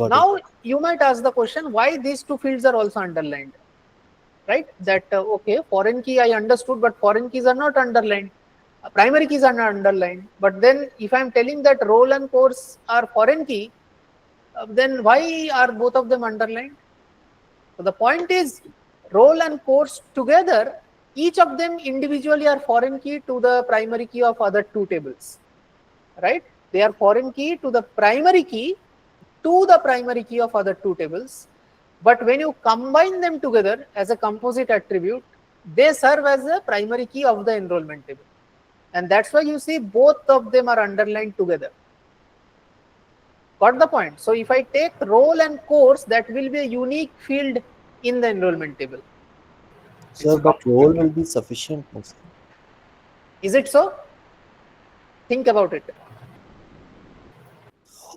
Now, you might ask the question, why these two fields are also underlined, right? That, okay, foreign key I understood, but foreign keys are not underlined. Primary keys are not underlined. But then if I'm telling that roll and course are foreign key, then why are both of them underlined? So the point is, roll and course together, each of them individually are foreign key to the primary key of other two tables, right? They are foreign key to the primary key of other two tables. But when you combine them together as a composite attribute, they serve as a primary key of the enrollment table. And that's why you see both of them are underlined together. Got the point? So if I take roll and course, that will be a unique field in the enrollment table. Sir, but roll will be sufficient. Is it so? Think about it.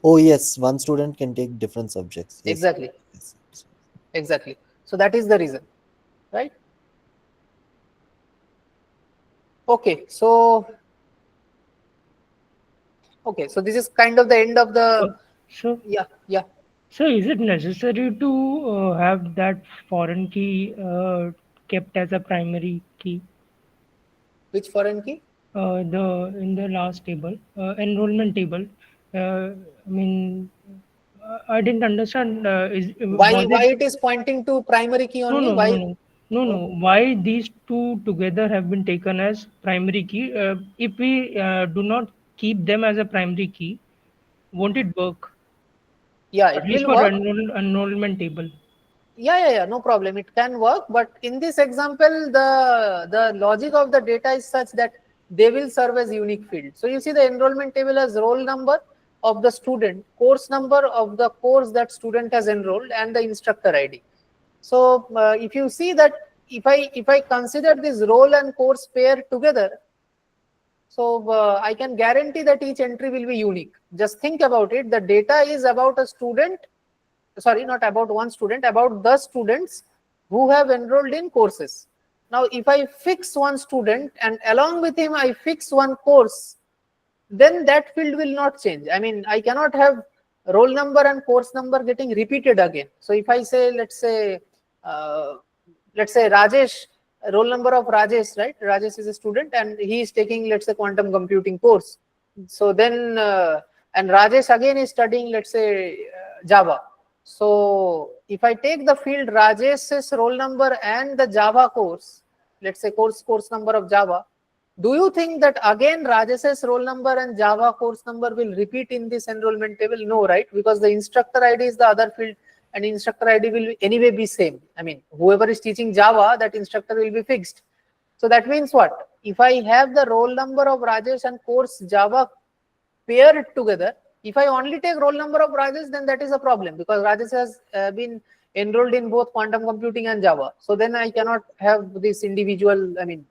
Oh yes, one student can take different subjects. Yes. Exactly. Yes. Exactly. So that is the reason, right? Okay, so this is kind of the end of the. So Yeah. So is it necessary to have that foreign key kept as a primary key? Which foreign key? In the last table, enrollment table. I mean, I didn't understand. Why it is pointing to primary key only? No. Why these two together have been taken as primary key? If we do not keep them as a primary key, won't it work? Yeah, At it least will for work. enrollment table. Yeah, no problem. It can work, but in this example, the logic of the data is such that they will serve as unique field. So you see the enrollment table as roll number of the student, course number of the course that student has enrolled, and the instructor ID. So if you see that, if I consider this roll and course pair together, so I can guarantee that each entry will be unique. Just think about it. The data is about a student sorry, not about one student, about the students who have enrolled in courses. Now, if I fix one student and along with him I fix one course, then that field will not change. I mean, I cannot have roll number and course number getting repeated again. So if I say, uh, let's say Rajesh, roll number of Rajesh, right? Rajesh is a student and he is taking, let's say, quantum computing course. So then, and Rajesh again is studying, let's say, Java. So if I take the field Rajesh's roll number and the Java course, let's say course number of Java, do you think that again Rajesh's roll number and Java course number will repeat in this enrollment table? No, right? Because the instructor ID is the other field and instructor ID will anyway be same. I mean, whoever is teaching Java, that instructor will be fixed. So that means what? If I have the roll number of Rajesh and course Java paired together, if I only take roll number of Rajesh, then that is a problem because Rajesh has been enrolled in both quantum computing and Java. So then I cannot have this individual, I mean,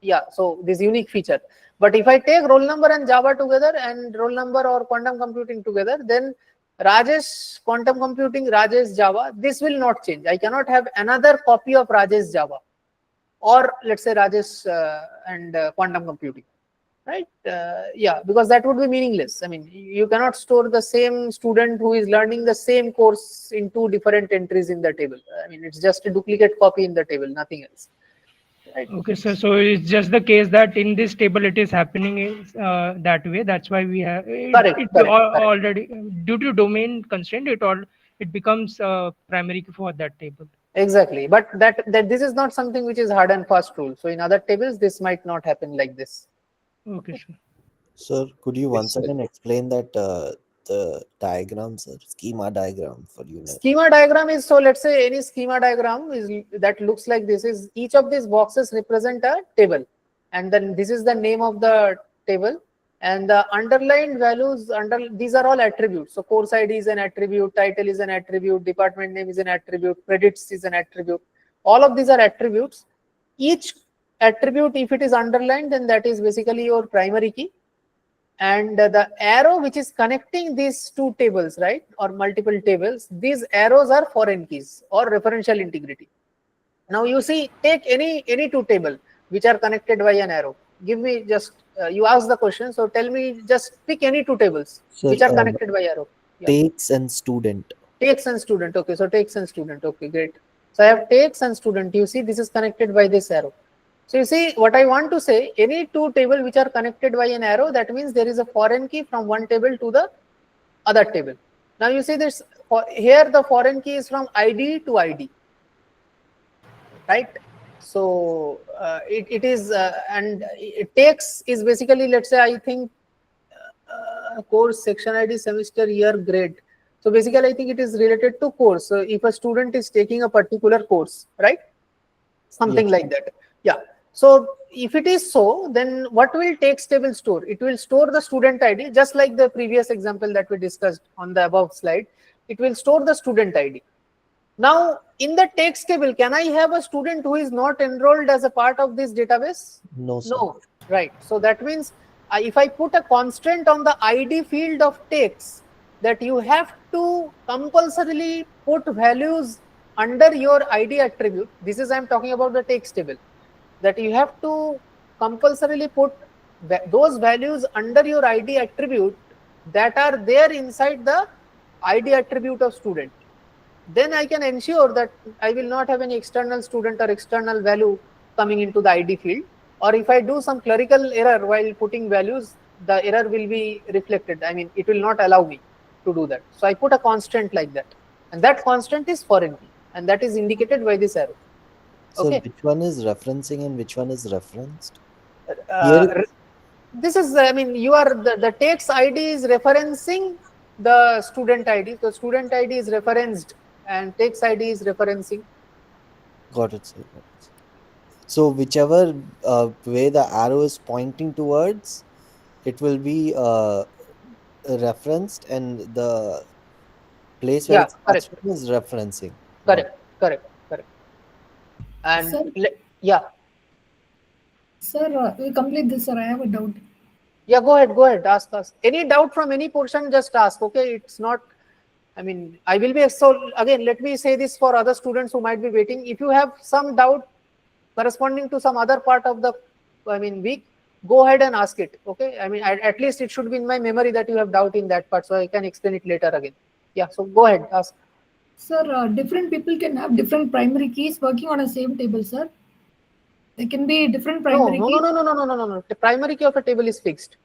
yeah, so this unique feature. But if I take roll number and Java together and roll number or quantum computing together, then Rajesh quantum computing, Rajesh Java, this will not change. I cannot have another copy of Rajesh Java or let's say Rajesh and quantum computing, right? Yeah, because that would be meaningless. I mean, you cannot store the same student who is learning the same course in two different entries in the table. I mean, it's just a duplicate copy in the table, nothing else. Right. Okay, so it's just the case that in this table it is happening is that way. That's why we have Correct, correct. already due to domain constraint. It becomes primary key for that table. Exactly, but that this is not something which is hard and fast rule. So in other tables, this might not happen like this. Okay, sure. Sir, could you once Yes, again explain that the diagram, sir, schema diagram for unit? Schema diagram is, so let's say any schema diagram is that looks like this. Is each of these boxes represent a table, and then this is the name of the table, and the underlined values under these are all attributes. So course ID is an attribute, title is an attribute, department name is an attribute, credits is an attribute. All of these are attributes. Each attribute, if it is underlined, then that is basically your primary key. And the arrow which is connecting these two tables, right, or multiple tables, these arrows are foreign keys or referential integrity. Now you see, take any two table which are connected by an arrow. Give me just, you ask the question, so tell me, just pick any two tables which are connected by arrow. Yeah. Takes and student. Takes and student, okay, so takes and student, okay, great. So I have takes and student, you see this is connected by this arrow. So you see what I want to say, any two table which are connected by an arrow, that means there is a foreign key from one table to the other table. Now you see this, here the foreign key is from ID to ID, right? So it is, and it takes is basically, let's say, I think course, section ID, semester, year, grade. So basically I think it is related to course. So if a student is taking a particular course, right? Something like that. Yeah. So if it is so, then what will takes table store? It will store the student ID, just like the previous example that we discussed on the above slide. It will store the student ID. Now, in the takes table, can I have a student who is not enrolled as a part of this database? No, sir. No, right. So that means if I put a constraint on the ID field of takes, that you have to compulsorily put values under your ID attribute. This is, I'm talking about the takes table, that you have to compulsorily put those values under your ID attribute that are there inside the ID attribute of student. Then I can ensure that I will not have any external student or external value coming into the ID field. Or if I do some clerical error while putting values, the error will be reflected. I mean, it will not allow me to do that. So I put a constant like that. And that constant is foreign key. And that is indicated by this arrow. So okay. Which one is referencing and which one is referenced? This is, I mean, you are, the takes ID is referencing the student ID. The student ID is referenced and takes ID is referencing. Got it, sir. So whichever way the arrow is pointing towards, it will be referenced, and the place where it's is referencing. Correct. And sir, yeah. Sir, we complete this, sir. I have a doubt. Yeah, go ahead. Ask us. Any doubt from any portion, just ask. Okay, it's not I mean, I will be, so again, let me say this for other students who might be waiting. If you have some doubt corresponding to some other part of the, I mean, week, go ahead and ask it. Okay. I mean, at least it should be in my memory that you have doubt in that part, so I can explain it later again. Yeah. So go ahead, ask. Sir, different people can have different primary keys working on a same table, sir. There can be different No, primary no, keys. no, no, no, no, no, no, no. The primary key of a table is fixed.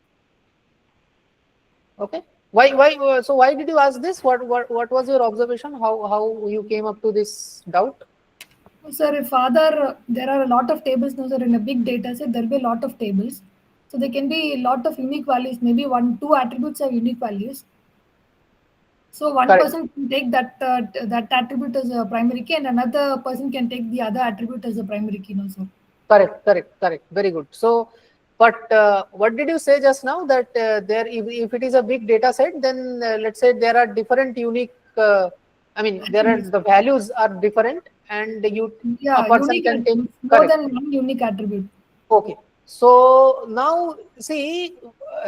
Okay. Why? So why did you ask this? What was your observation? How you came up to this doubt? Sir, if there are a lot of tables now, sir, in a big data set, there will be a lot of tables. So there can be a lot of unique values. Maybe two attributes have unique values. So one Correct. person can take that attribute as a primary key, and another person can take the other attribute as a primary key, no, sir. Correct. Very good. So, but what did you say just now, that if it is a big data set, then let's say there are different unique, I mean, there are, the values are different, and a Yeah, person unique can take, attributes, more correct. than one unique attribute. Okay. So now see,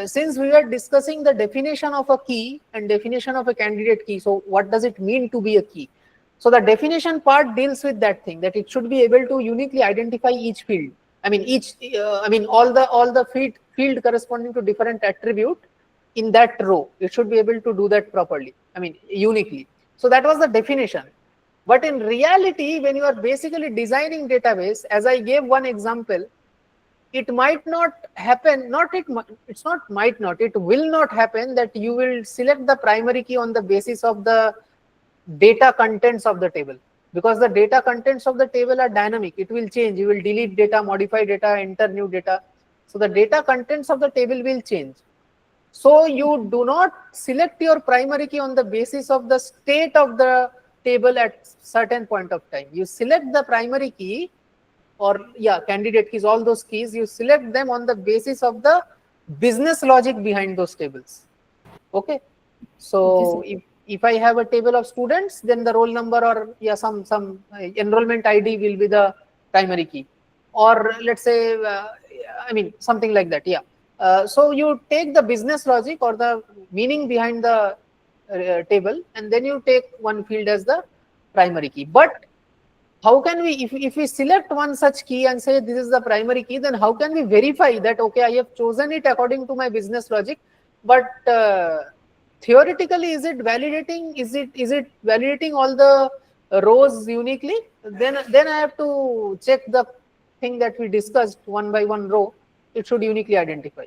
since we are discussing the definition of a key and definition of a candidate key, so what does it mean to be a key? So the definition part deals with that thing, that it should be able to uniquely identify each field. I mean, all the field corresponding to different attribute in that row. It should be able to do that properly. I mean, uniquely. So that was the definition. But in reality, when you are basically designing database, as I gave one example, it might not happen, it's not might not, it will not happen that you will select the primary key on the basis of the data contents of the table, because the data contents of the table are dynamic. It will change. You will delete data, modify data, enter new data. So the data contents of the table will change. So you do not select your primary key on the basis of the state of the table at certain point of time. You select the primary key, or candidate keys, all those keys, you select them on the basis of the business logic behind those tables. Okay. So if I have a table of students, then the roll number or some enrollment ID will be the primary key, or let's say I mean something like that. So you take the business logic or the meaning behind the table, and then you take one field as the primary key. But how can we, if we select one such key and say this is the primary key, then how can we verify that, okay, I have chosen it according to my business logic, but theoretically, is it validating? Is it validating all the rows uniquely? Then I have to check the thing that we discussed, one by one row. It should uniquely identify,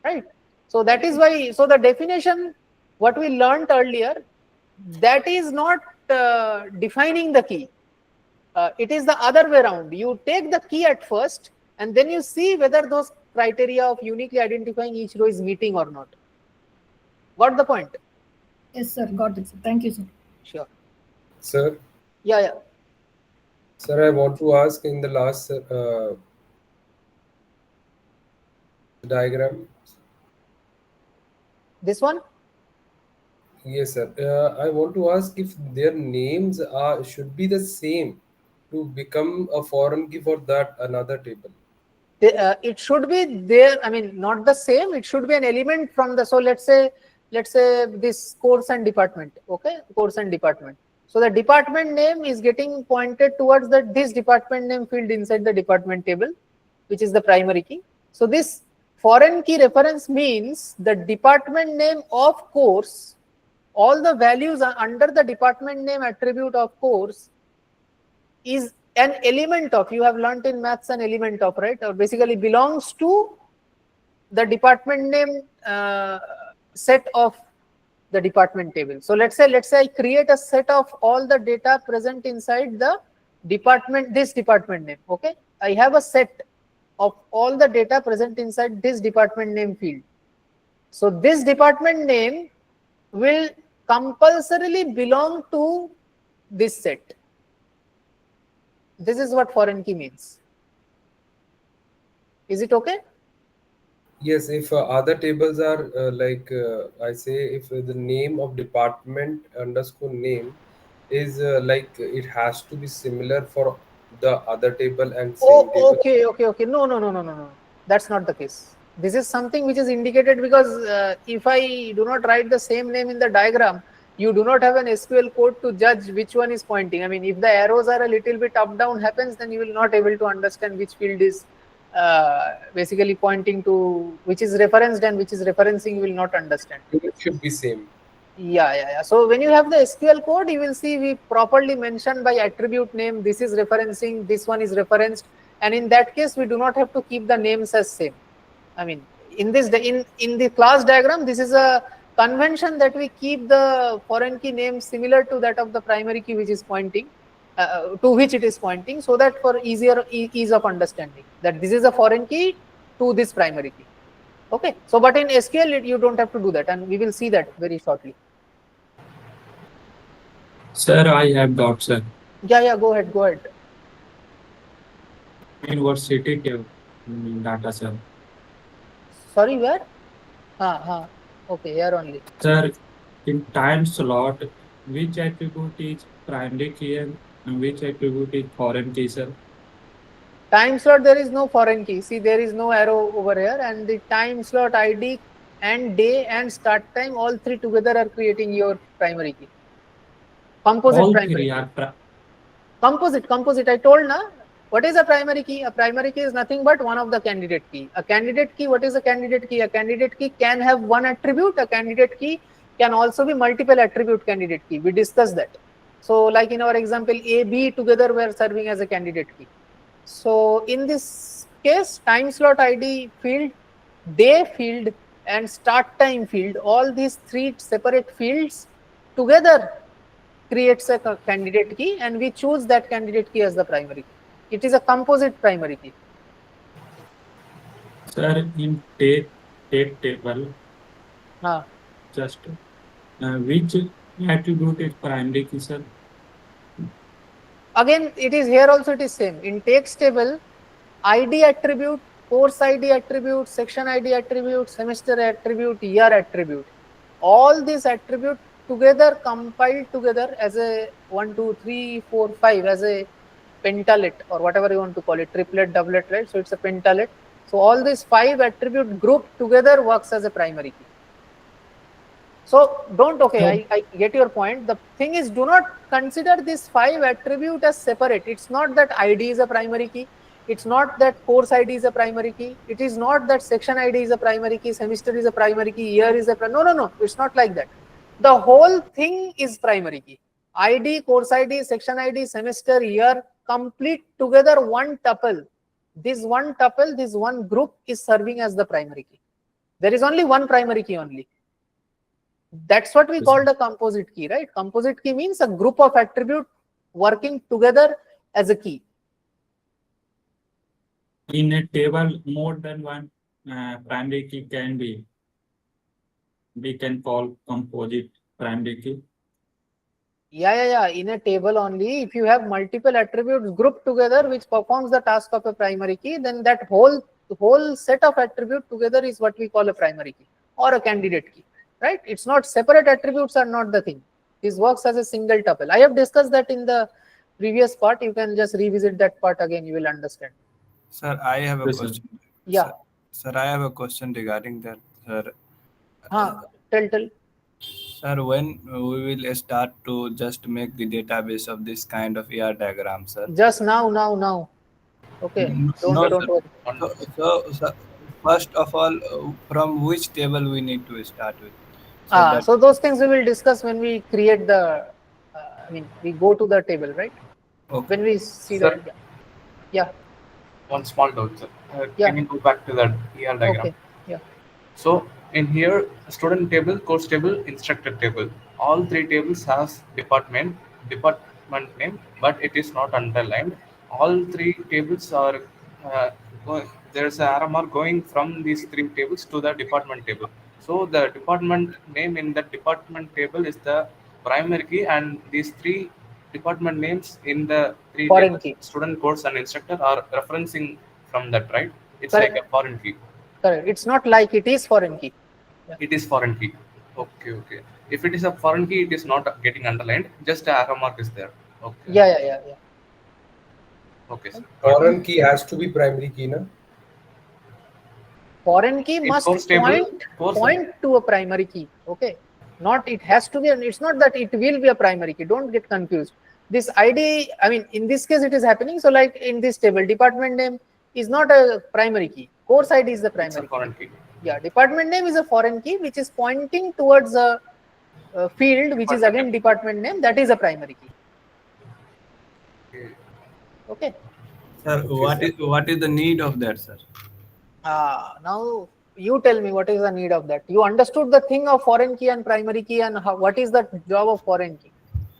right? So that is why. So the definition, what we learned earlier, that is not defining the key. It is the other way around. You take the key at first, and then you see whether those criteria of uniquely identifying each row is meeting or not. Got the point? Yes, sir. Got it, sir. Thank you, sir. Sure. Sir? Yeah. Sir, I want to ask in the last diagram. This one? Yes, sir. I want to ask if their names should be the same to become a foreign key for that another table. It should be there. I mean, not the same. It should be an element from the. So let's say this course and department. Okay, course and department. So the department name is getting pointed towards this department name field inside the department table, which is the primary key. So this foreign key reference means the department name of course, all the values are under the department name attribute of course is an element of, you have learnt in maths an element of, right, or basically belongs to the department name set of the department table. So let's say I create a set of all the data present inside the department, this department name. Okay, I have a set of all the data present inside this department name field. So this department name will compulsorily belong to this set. This is what foreign key means. Is it okay? Yes, if other tables are I say, if the name of department underscore name is like it has to be similar for the other table and same table. Okay. No. That's not the case. This is something which is indicated because if I do not write the same name in the diagram, You do not have an SQL code to judge which one is pointing. I mean, if the arrows are a little bit up down happens, then you will not able to understand which field is basically pointing to, which is referenced and which is referencing, you will not understand. It should be same. Yeah. So when you have the SQL code, you will see we properly mentioned by attribute name, this is referencing, this one is referenced, and in that case we do not have to keep the names as same. I mean, in this in the class diagram, this is a convention that we keep the foreign key name similar to that of the primary key which is pointing, to which it is pointing, so that for ease of understanding that this is a foreign key to this primary key. Okay, so but in SQL you don't have to do that, and we will see that very shortly. Sir, I have doubt, sir. Yeah, go ahead. University data, sir. Sorry, where? Okay, here only. Sir, in time slot, which attribute is primary key and which attribute is foreign key, sir? Time slot, there is no foreign key. See, there is no arrow over here, and the time slot ID and day and start time, all three together are creating your primary key. Composite All primary three key. are Composite. I told na. What is a primary key? A primary key is nothing but one of the candidate key. A candidate key, what is a candidate key? A candidate key can have one attribute. A candidate key can also be multiple attribute candidate key. We discussed that. So like in our example, A, B together were serving as a candidate key. So in this case, time slot ID field, day field and start time field, all these three separate fields together creates a candidate key, and we choose that candidate key as the primary key. It is a composite primary key. Sir, in date table, just which attribute is primary key, sir? Again, it is here also it is same. In text table, ID attribute, course ID attribute, section ID attribute, semester attribute, year attribute. All these attributes together compiled together as a 1, 2, 3, 4, 5 as a pentalet or whatever you want to call it, triplet, doublet, right? So it's a pentalet. So all these 5 attribute grouped together works as a primary key. So don't, I get your point. The thing is, do not consider this 5 attribute as separate. It's not that ID is a primary key. It's not that course ID is a primary key. It is not that section ID is a primary key, semester is a primary key, year is a primary. No. It's not like that. The whole thing is primary key. ID, course ID, section ID, semester, year, complete together one tuple. This one tuple, this one group is serving as the primary key. There is only one primary key only. That's what we call the composite key, right? Composite key means a group of attributes working together as a key. In a table, more than one primary key can be. We can call composite primary key. Yeah. In a table only, if you have multiple attributes grouped together which performs the task of a primary key, then that whole set of attributes together is what we call a primary key or a candidate key, right? It's not separate attributes are not the thing. This works as a single tuple. I have discussed that in the previous part. You can just revisit that part again. You will understand. Sir, I have a question. Yeah. Sir, I have a question regarding that, sir. Tell. Sir, when we will start to just make the database of this kind of ER diagram, sir? Just now. Okay. Don't worry. So, first of all, from which table we need to start with? So those things we will discuss when we create the, we go to the table, right? Okay. When we see Sir, that. Yeah. One small doubt, sir. Can you go back to that ER diagram? Okay. Yeah. So in here, student table, course table, instructor table. All three tables has department name, but it is not underlined. All three tables are there's an arrow mark going from these three tables to the department table. So the department name in that department table is the primary key, and these three department names in the three Foreign tables, key. student, course, and instructor, are referencing from that, right? It's Correct. like a foreign key. Correct. It's not like it is foreign key. Yeah. It is foreign key. Okay. If it is a foreign key, it is not getting underlined. Just a arrow mark is there. Okay. Yeah. Okay, sir. Foreign key has to be primary key, na? Foreign key must point to a primary key. Okay. Not it has to be, and it's not that it will be a primary key. Don't get confused. This ID, I mean, in this case it is happening. So like in this table, department name is not a primary key. Course ID is the It's a primary key. foreign key. Yeah, department name is a foreign key which is pointing towards a field which is again department name. That is a primary key. Okay. Sir, what is the need of that, sir? Now you tell me what is the need of that. You understood the thing of foreign key and primary key and how, what is the job of foreign key,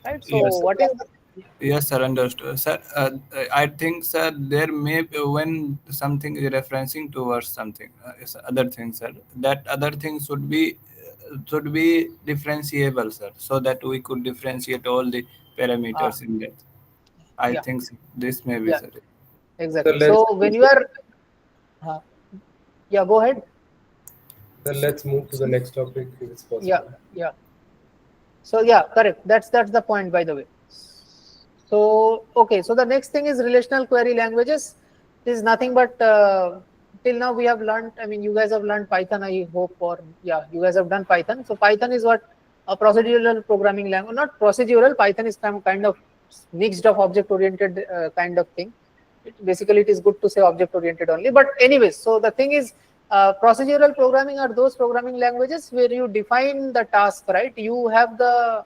right? So Yes, what is the, yes, sir, understood. Sir, I think, sir, there may be when something is referencing towards something, other things, sir, that other thing should be differentiable, sir, so that we could differentiate all the parameters in that. I yeah. think this may be, Yeah. sir. Exactly. let's So when you are, yeah, go ahead. let's move to the next topic if it's possible. Yeah, yeah. So yeah, correct. That's the point, by the way. So okay, so the next thing is relational query languages. This is nothing but till now we have learned. I mean, you guys have learned Python, I hope, or yeah, you guys have done Python. So Python is what a procedural programming language. Not procedural. Python is some kind of mixed of object-oriented kind of thing. Basically, it is good to say object-oriented only. But anyways, so the thing is, procedural programming are those programming languages where you define the task, right? You have the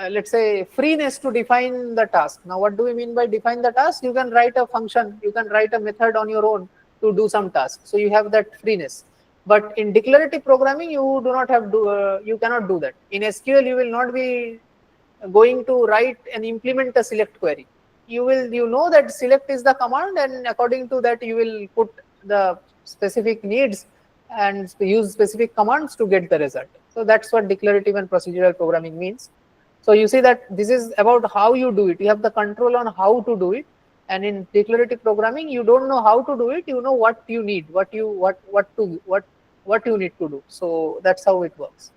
let's say freeness to define the task. Now what do we mean by define the task? You can write a function, you can write a method on your own to do some task, so you have that freeness. But in declarative programming you do not have you cannot do that. In SQL you will not be going to write and implement a select query. You know that select is the command, and according to that you will put the specific needs and use specific commands to get the result. So that's what declarative and procedural programming means. So you see that this is about how you do it. You have the control on how to do it. And in declarative programming, you don't know how to do it. You know what you need, what you need to do. So that's how it works.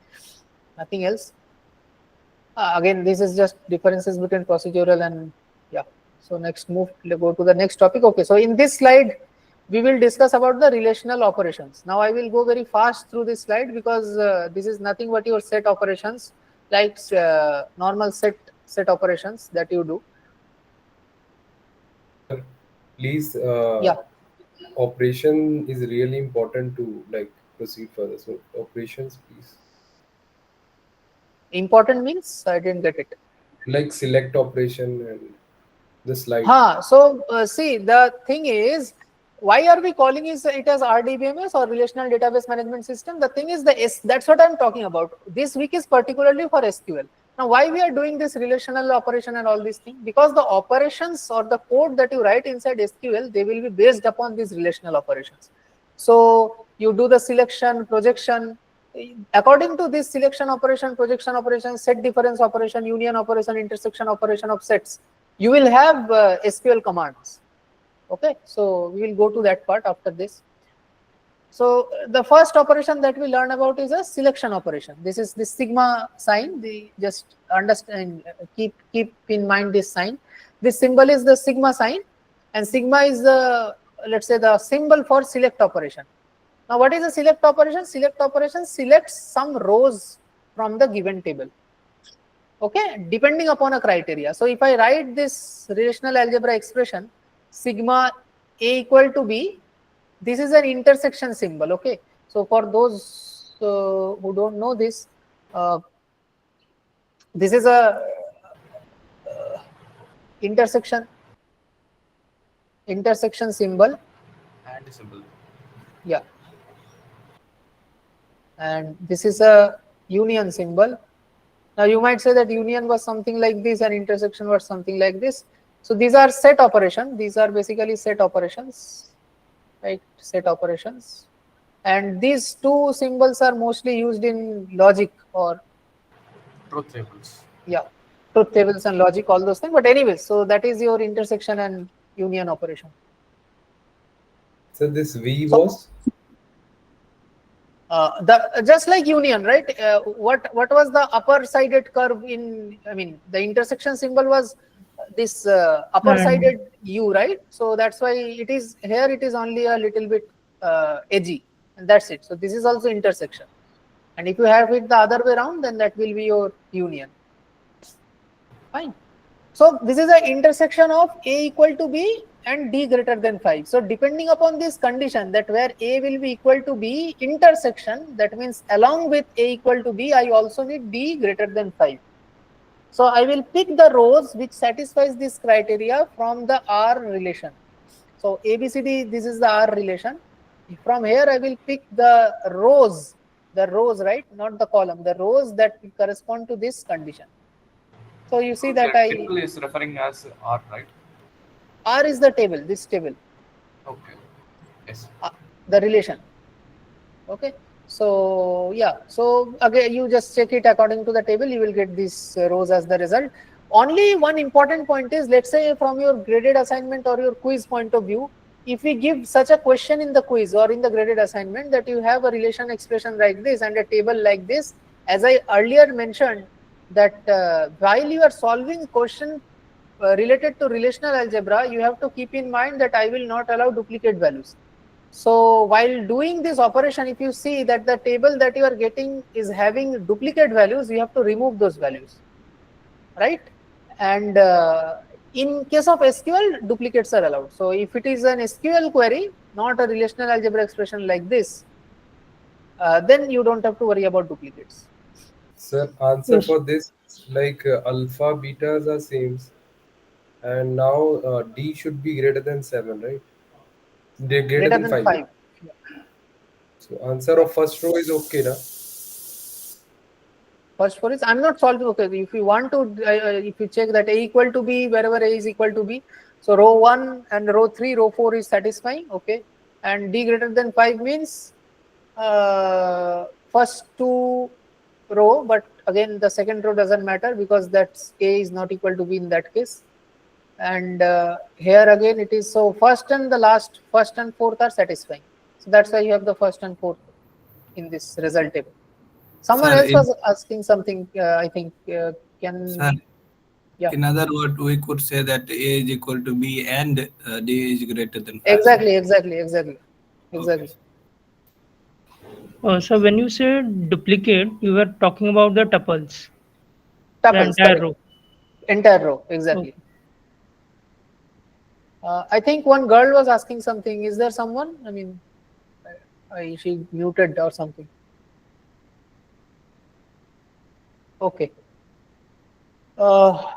Nothing else. Again, this is just differences between procedural and yeah. So next move, go to the next topic. Okay. So in this slide, we will discuss about the relational operations. Now I will go very fast through this slide because this is nothing but your set operations, like normal set operations that you do. Please, yeah, operation is really important to like proceed further. So operations, please. Important means I didn't get it. Like select operation and the slide. So see, the thing is, why are we calling it as RDBMS or Relational Database Management System? The thing is, that's what I'm talking about. This week is particularly for SQL. Now, why we are doing this relational operation and all these things? Because the operations or the code that you write inside SQL, they will be based upon these relational operations. So you do the selection, projection. According to this selection operation, projection operation, set difference operation, union operation, intersection operation of sets, you will have SQL commands. Okay, so we will go to that part after this. So the first operation that we learn about is a selection operation. This is the sigma sign. Just understand, keep in mind this sign. This symbol is the sigma sign, and sigma is the, let's say, the symbol for select operation. Now what is a select operation? Select operation selects some rows from the given table. Okay, depending upon a criteria. So if I write this relational algebra expression, sigma A equal to B, this is an intersection symbol. Okay, so for those who don't know this, this is a intersection symbol. And symbol. Yeah, and this is a union symbol. Now you might say that union was something like this and intersection was something like this. So these are set operations. These are basically set operations, right? Set operations. And these two symbols are mostly used in logic or Truth tables. yeah, truth tables and logic, all those things. But anyways, so that is your intersection and union operation. So this V was? Just like union, right? What was the upper sided curve in? I mean, the intersection symbol was this upper sided U, right? So that's why it is here. It is only a little bit edgy, and that's it. So this is also intersection. And if you have it the other way around, then that will be your union. Fine. So this is an intersection of A equal to B and D greater than 5. So depending upon this condition, that where A will be equal to B intersection, that means along with A equal to B, I also need D greater than 5. So I will pick the rows which satisfies this criteria from the R relation. So ABCD, this is the R relation. From here I will pick the rows, right, not the column, the rows that correspond to this condition. So you see that Table is referring as R, right? R is the table, this table. Okay. Yes. The relation. Okay. So yeah. So again, you just check it according to the table. You will get these rows as the result. Only one important point is, let's say from your graded assignment or your quiz point of view, if we give such a question in the quiz or in the graded assignment that you have a relation expression like this and a table like this, as I earlier mentioned, that while you are solving question related to relational algebra, you have to keep in mind that I will not allow duplicate values. So while doing this operation, if you see that the table that you are getting is having duplicate values, you have to remove those values, right? And in case of SQL, duplicates are allowed. So if it is an SQL query, not a relational algebra expression like this, then you don't have to worry about duplicates. Sir, answer Yes. for this, like alpha, betas are same, and now D should be greater than 7, right? They greater Greater than than 5. 5. So answer of first row is okay, na? First for is, I'm not solving. Okay, if you want to, if you check that A equal to B, wherever A is equal to B, so row 1 and row 3, row 4 is satisfying. Okay, and D greater than 5 means first two row, but again the second row doesn't matter because that's A is not equal to B in that case. And here again it is, so first and the last, first and fourth are satisfying. So that's why you have the first and fourth in this result table. Someone Sir, else was asking something, I think, sir, yeah. in other words, we could say that A is equal to B and D is greater than 5. Exactly. Okay. So when you say duplicate, you were talking about the tuples, the Tuples, entire correct. row. Entire row, exactly. Okay. I think one girl was asking something. Is there someone? I mean, she muted or something. Okay. So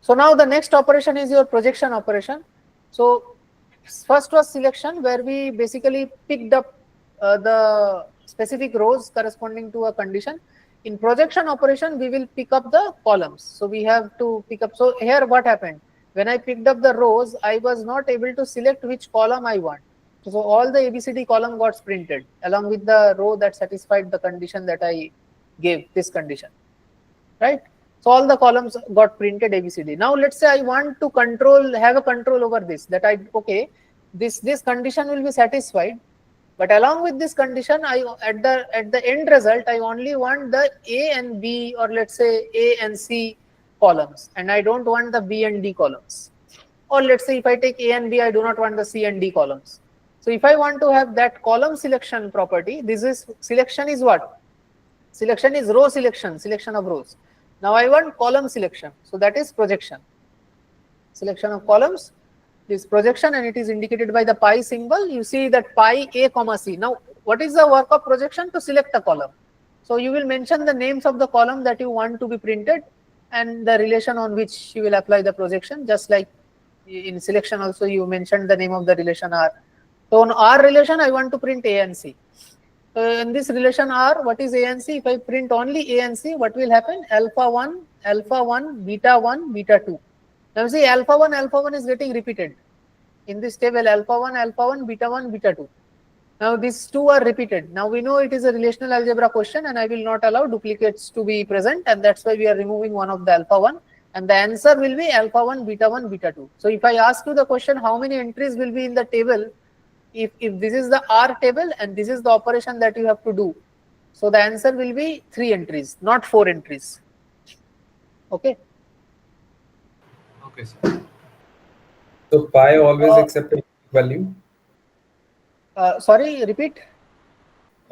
now the next operation is your projection operation. So first was selection, where we basically picked up the specific rows corresponding to a condition. In projection operation, we will pick up the columns. So we have to pick up. So here what happened? When I picked up the rows, I was not able to select which column I want. So all the ABCD column got printed along with the row that satisfied the condition that I gave, this condition, right? So all the columns got printed ABCD. Now let's say I want to have a control over this, that okay, this condition will be satisfied, but along with this condition, I at the end result, I only want the A and B, or let's say A and C columns, and I don't want the B and D columns. Or let's say if I take A and B, I do not want the C and D columns. So if I want to have that column selection property, selection is what? Selection is row selection of rows. Now I want column selection. So that is projection. Selection of columns is projection, and it is indicated by the pi symbol. You see that pi A comma C. Now what is the work of projection? To select a column. So you will mention the names of the column that you want to be printed and the relation on which you will apply the projection. Just like in selection also, you mentioned the name of the relation R. So on R relation, I want to print A and C. In this relation R, what is A and C? If I print only A and C, what will happen? Alpha 1, beta 1, beta 2. Now see, alpha 1 is getting repeated. In this table, alpha 1, beta 1, beta 2. Now these two are repeated. Now we know it is a relational algebra question, and I will not allow duplicates to be present, and that's why we are removing one of the alpha 1. And the answer will be alpha 1, beta 2. So if I ask you the question, how many entries will be in the table? If this is the R table and this is the operation that you have to do, so the answer will be 3 entries, not 4 entries. Okay. Okay, sir. So pi always accept a value. Sorry, repeat.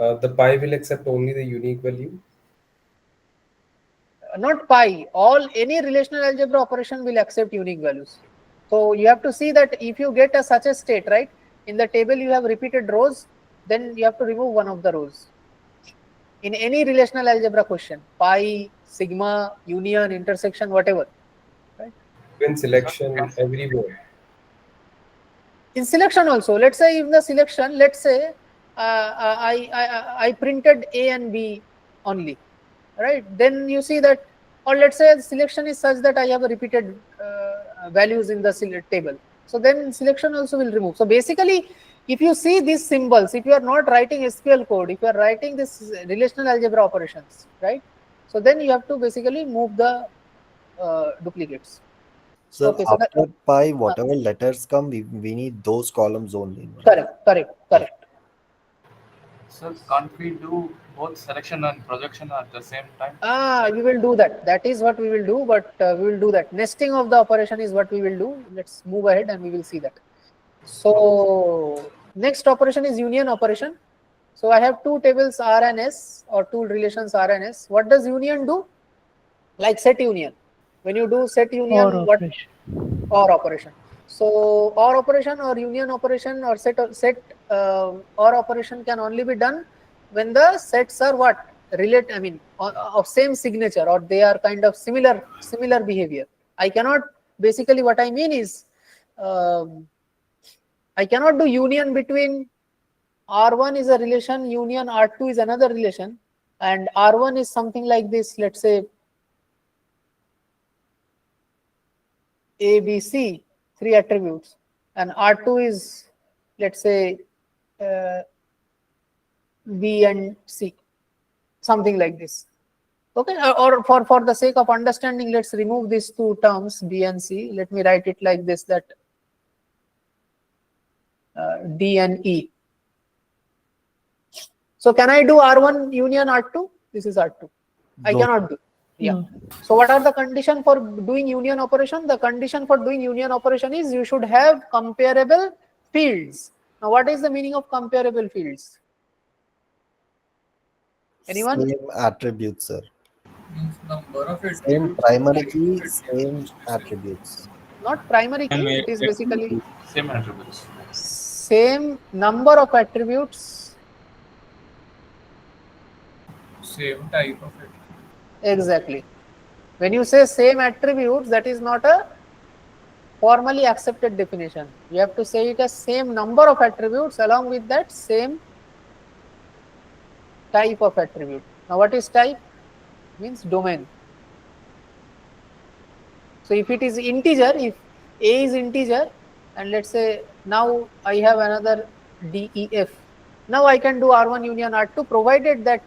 The pi will accept only the unique value. Not pi, any relational algebra operation will accept unique values. So you have to see that if you get such a state, right, in the table you have repeated rows, then you have to remove one of the rows. In any relational algebra question, pi, sigma, union, intersection, whatever, right? Even selection, everywhere. In selection also, let's say in the selection, let's say I printed A and B only, right? Then you see that, or let's say selection is such that I have a repeated values in the table. So then selection also will remove. So basically, if you see these symbols, if you are not writing SQL code, if you are writing this relational algebra operations, right? So then you have to basically move the duplicates. Sir, Okay, so that, after pi, whatever letters come, we need those columns only. No? correct. So can't we do both selection and projection at the same time? We will do that. That is what we will do, but we will do that. Nesting of the operation is what we will do. Let's move ahead and we will see that. So next operation is union operation. So I have two tables R and S, or two relations R and S. What does union do? Like set union. When you do set union, Or what? operation. Or operation. So or operation or union operation or set or operation can only be done when the sets are what? Relate, I mean, of same signature, or they are kind of similar behavior. I cannot, basically what I mean is, I cannot do union between R1 is a relation, union R2 is another relation, and R1 is something like this, let's say A, B, C, three attributes, and R2 is, let's say, B and C, something like this. Okay, or for the sake of understanding, let's remove these two terms, B and C. Let me write it like this, that D and E. So can I do R1 union R2? This is R2. I cannot do. Yeah. No. So what are the condition for doing union operation? The condition for doing union operation is you should have comparable fields. Now what is the meaning of comparable fields? Anyone? Same attributes, sir. Means number of Same attributes. primary key, same attributes. Not primary key, And it is basically Same attributes. same number of attributes. same type of it. Exactly. When you say same attributes, that is not a formally accepted definition. You have to say it as same number of attributes along with that same type of attribute. Now what is type? Means domain. So if it is integer, if A is integer, and let's say now I have another DEF. Now I can do R1 union R2 provided that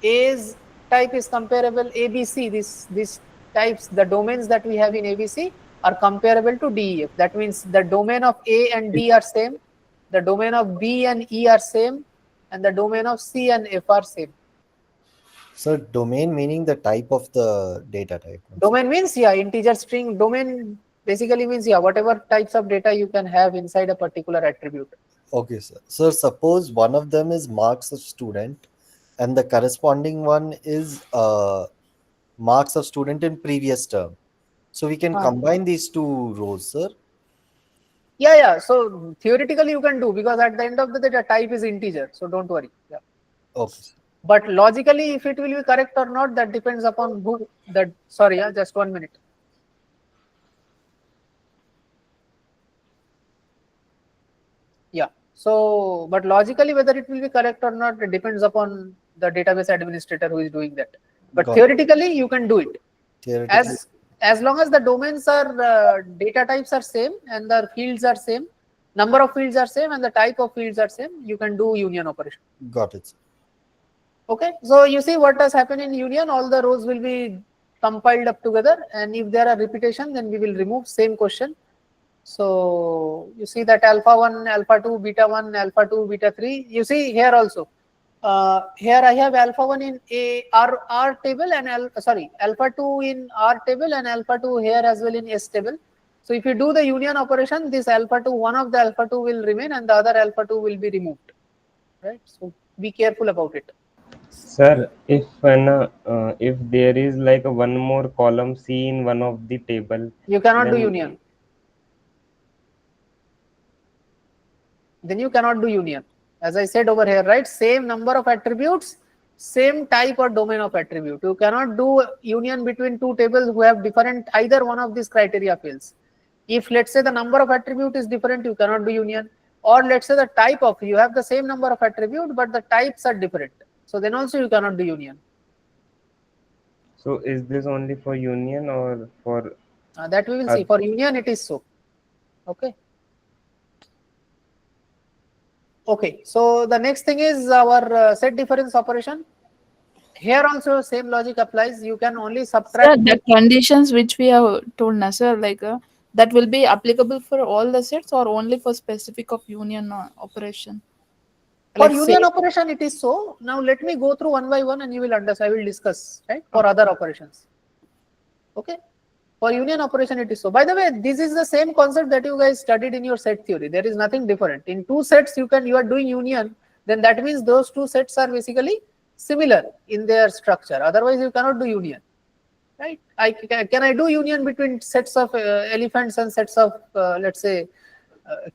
A's type is comparable ABC. These types, the domains that we have in ABC are comparable to DEF. That means the domain of A and D are same, the domain of B and E are same, and the domain of C and F are same. So domain meaning the type of the data type. Domain means, yeah, integer string. Domain basically means, yeah, whatever types of data you can have inside a particular attribute. Okay, sir. So suppose one of them is marks of student and the corresponding one is marks of student in previous term. So we can combine these two rows, sir. Yeah. So theoretically you can do, because at the end of the day the type is integer. So don't worry. Yeah. Okay, sir. But logically, if it will be correct or not, that depends upon who that. Sorry, yeah, just 1 minute. Yeah. So, but logically, whether it will be correct or not, it depends upon the database administrator who is doing that. But theoretically, you can do it. As long as the domains are data types are same and the fields are same, number of fields are same and the type of fields are same, you can do union operation. Got it, sir. Okay, so you see what has happened in union, all the rows will be compiled up together, and if there are repetition, then we will remove same question. So you see that alpha 1, alpha 2, beta 1, alpha 2, beta 3. You see here also. Here I have alpha 1 in R table and alpha 2 in R table and alpha 2 here as well in S table. So if you do the union operation, this alpha 2, one of the alpha 2 will remain and the other alpha 2 will be removed. Right. So be careful about it. Sir, if there is like a one more column C in one of the table, You cannot do then union. Then you cannot do union. As I said over here, right? Same number of attributes, same type or domain of attribute. You cannot do union between two tables who have different, either one of these criteria fails. If let's say the number of attribute is different, you cannot do union. Or let's say the type of, you have the same number of attribute, but the types are different. So then also you cannot do union. so is this only for union or for That we will see. For union, it is so. Okay. Okay. So the next thing is our set difference operation. Here also same logic applies. You can only subtract. Sir, the conditions which we have told now, sir, like that will be applicable for all the sets or only for specific of union operation? For Like union say, operation, it is so. Now let me go through one by one and you will understand. I will discuss, right, for other operations. Okay. For union operation, it is so. By the way, this is the same concept that you guys studied in your set theory. There is nothing different. In two sets, you are doing union. Then that means those two sets are basically similar in their structure. Otherwise, you cannot do union, right? Can I do union between sets of elephants and sets of let's say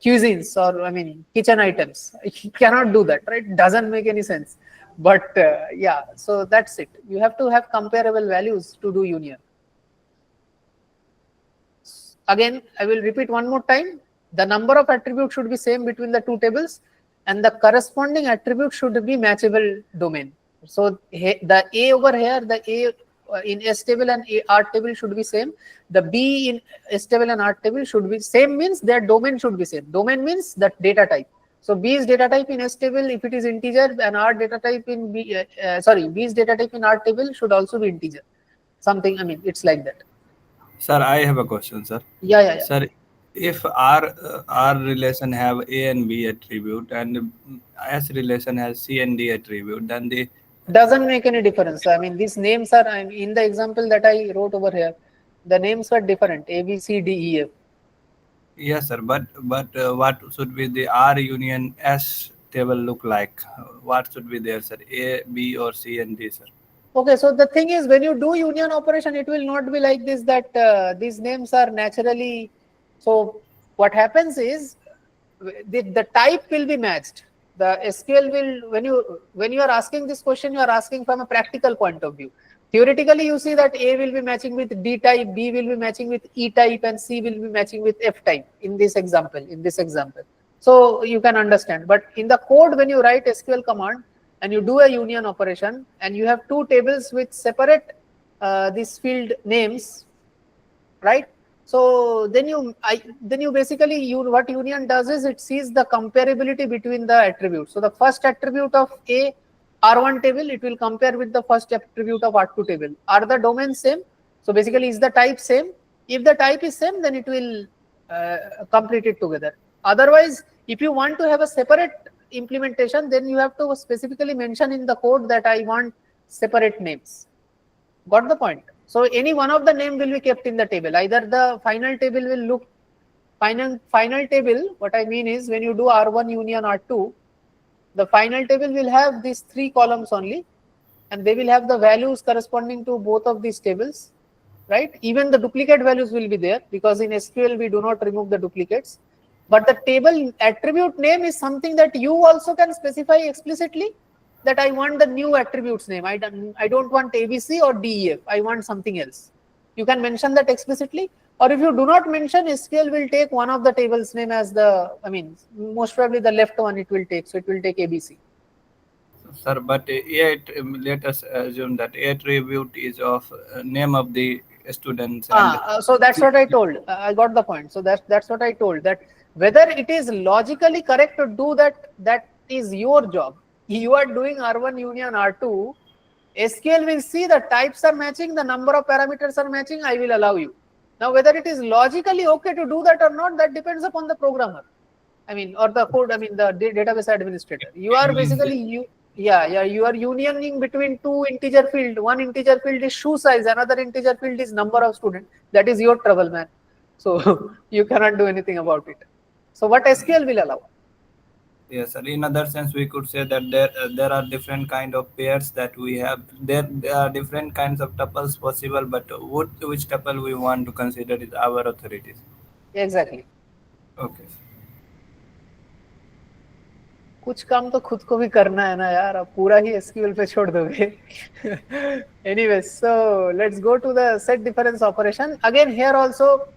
cuisines, or I mean kitchen items? You cannot do that, right? Doesn't make any sense. But yeah, so that's it. You have to have comparable values to do union. Again, I will repeat one more time. The number of attributes should be same between the two tables, and the corresponding attribute should be matchable domain. So the A over here, the A in S table and R table should be same. The B in S table and R table should be same, means their domain should be same. Domain means that data type. So B is data type in S table if it is integer, and R data type in B is data type in R table should also be integer. Something, I mean, it's like that. Sir, I have a question, sir. Yeah. Sir, if R relation have A and B attribute and S relation has C and D attribute, then the Doesn't make any difference. I mean, these names are, I mean, in the example that I wrote over here, the names were different: A, B, C, D, E, F. yes, sir. But what should be the R union S table look like? What should be there, sir? A, B, or C and D, sir? Okay, so the thing is, when you do union operation, it will not be like this, that these names are naturally. So what happens is the type will be matched. The SQL will, when you are asking this question, you are asking from a practical point of view. Theoretically, you see that A will be matching with D type, B will be matching with E type, and C will be matching with F type in this example. So you can understand. But in the code, when you write SQL command and you do a union operation, and you have two tables with separate these field names, right? So then what union does is it sees the comparability between the attributes. So the first attribute of A R1 table, it will compare with the first attribute of R2 table. Are the domains same? So basically, is the type same? If the type is same, then it will complete it together. Otherwise, if you want to have a separate implementation, then you have to specifically mention in the code that I want separate names. Got the point? So any one of the name will be kept in the table. Either the final table will look final table. What I mean is, when you do R1 union R2, the final table will have these three columns only, and they will have the values corresponding to both of these tables, right? Even the duplicate values will be there, because in SQL we do not remove the duplicates. But the table attribute name is something that you also can specify explicitly, that I want the new attributes name. I don't want ABC or DEF. I want something else. You can mention that explicitly. Or if you do not mention, SQL will take one of the tables name as the, I mean, most probably the left one it will take. So it will take ABC. Sir, but let us assume that A attribute is of name of the students. So that's what I told. I got the point. So that's what I told, that whether it is logically correct to do that, that is your job. You are doing R1 union R2. SQL will see the types are matching, the number of parameters are matching, I will allow you. Now, whether it is logically okay to do that or not, that depends upon the programmer. I mean, or the code, I mean, the database administrator. You are basically, you are unioning between two integer field. One integer field is shoe size, another integer field is number of students. That is your trouble, man. So you cannot do anything about it. So what SQL will allow? Yes, sir. In other sense, we could say that there are different kind of pairs that we have. There are different kinds of tuples possible, but which tuple we want to consider is our authorities. Exactly. Okay. कुछ काम तो खुद को भी करना है ना यार, अब पूरा ही एसक्यूएल पे छोड़ दोगे. Anyway, so let's go to the set difference operation. Again, here also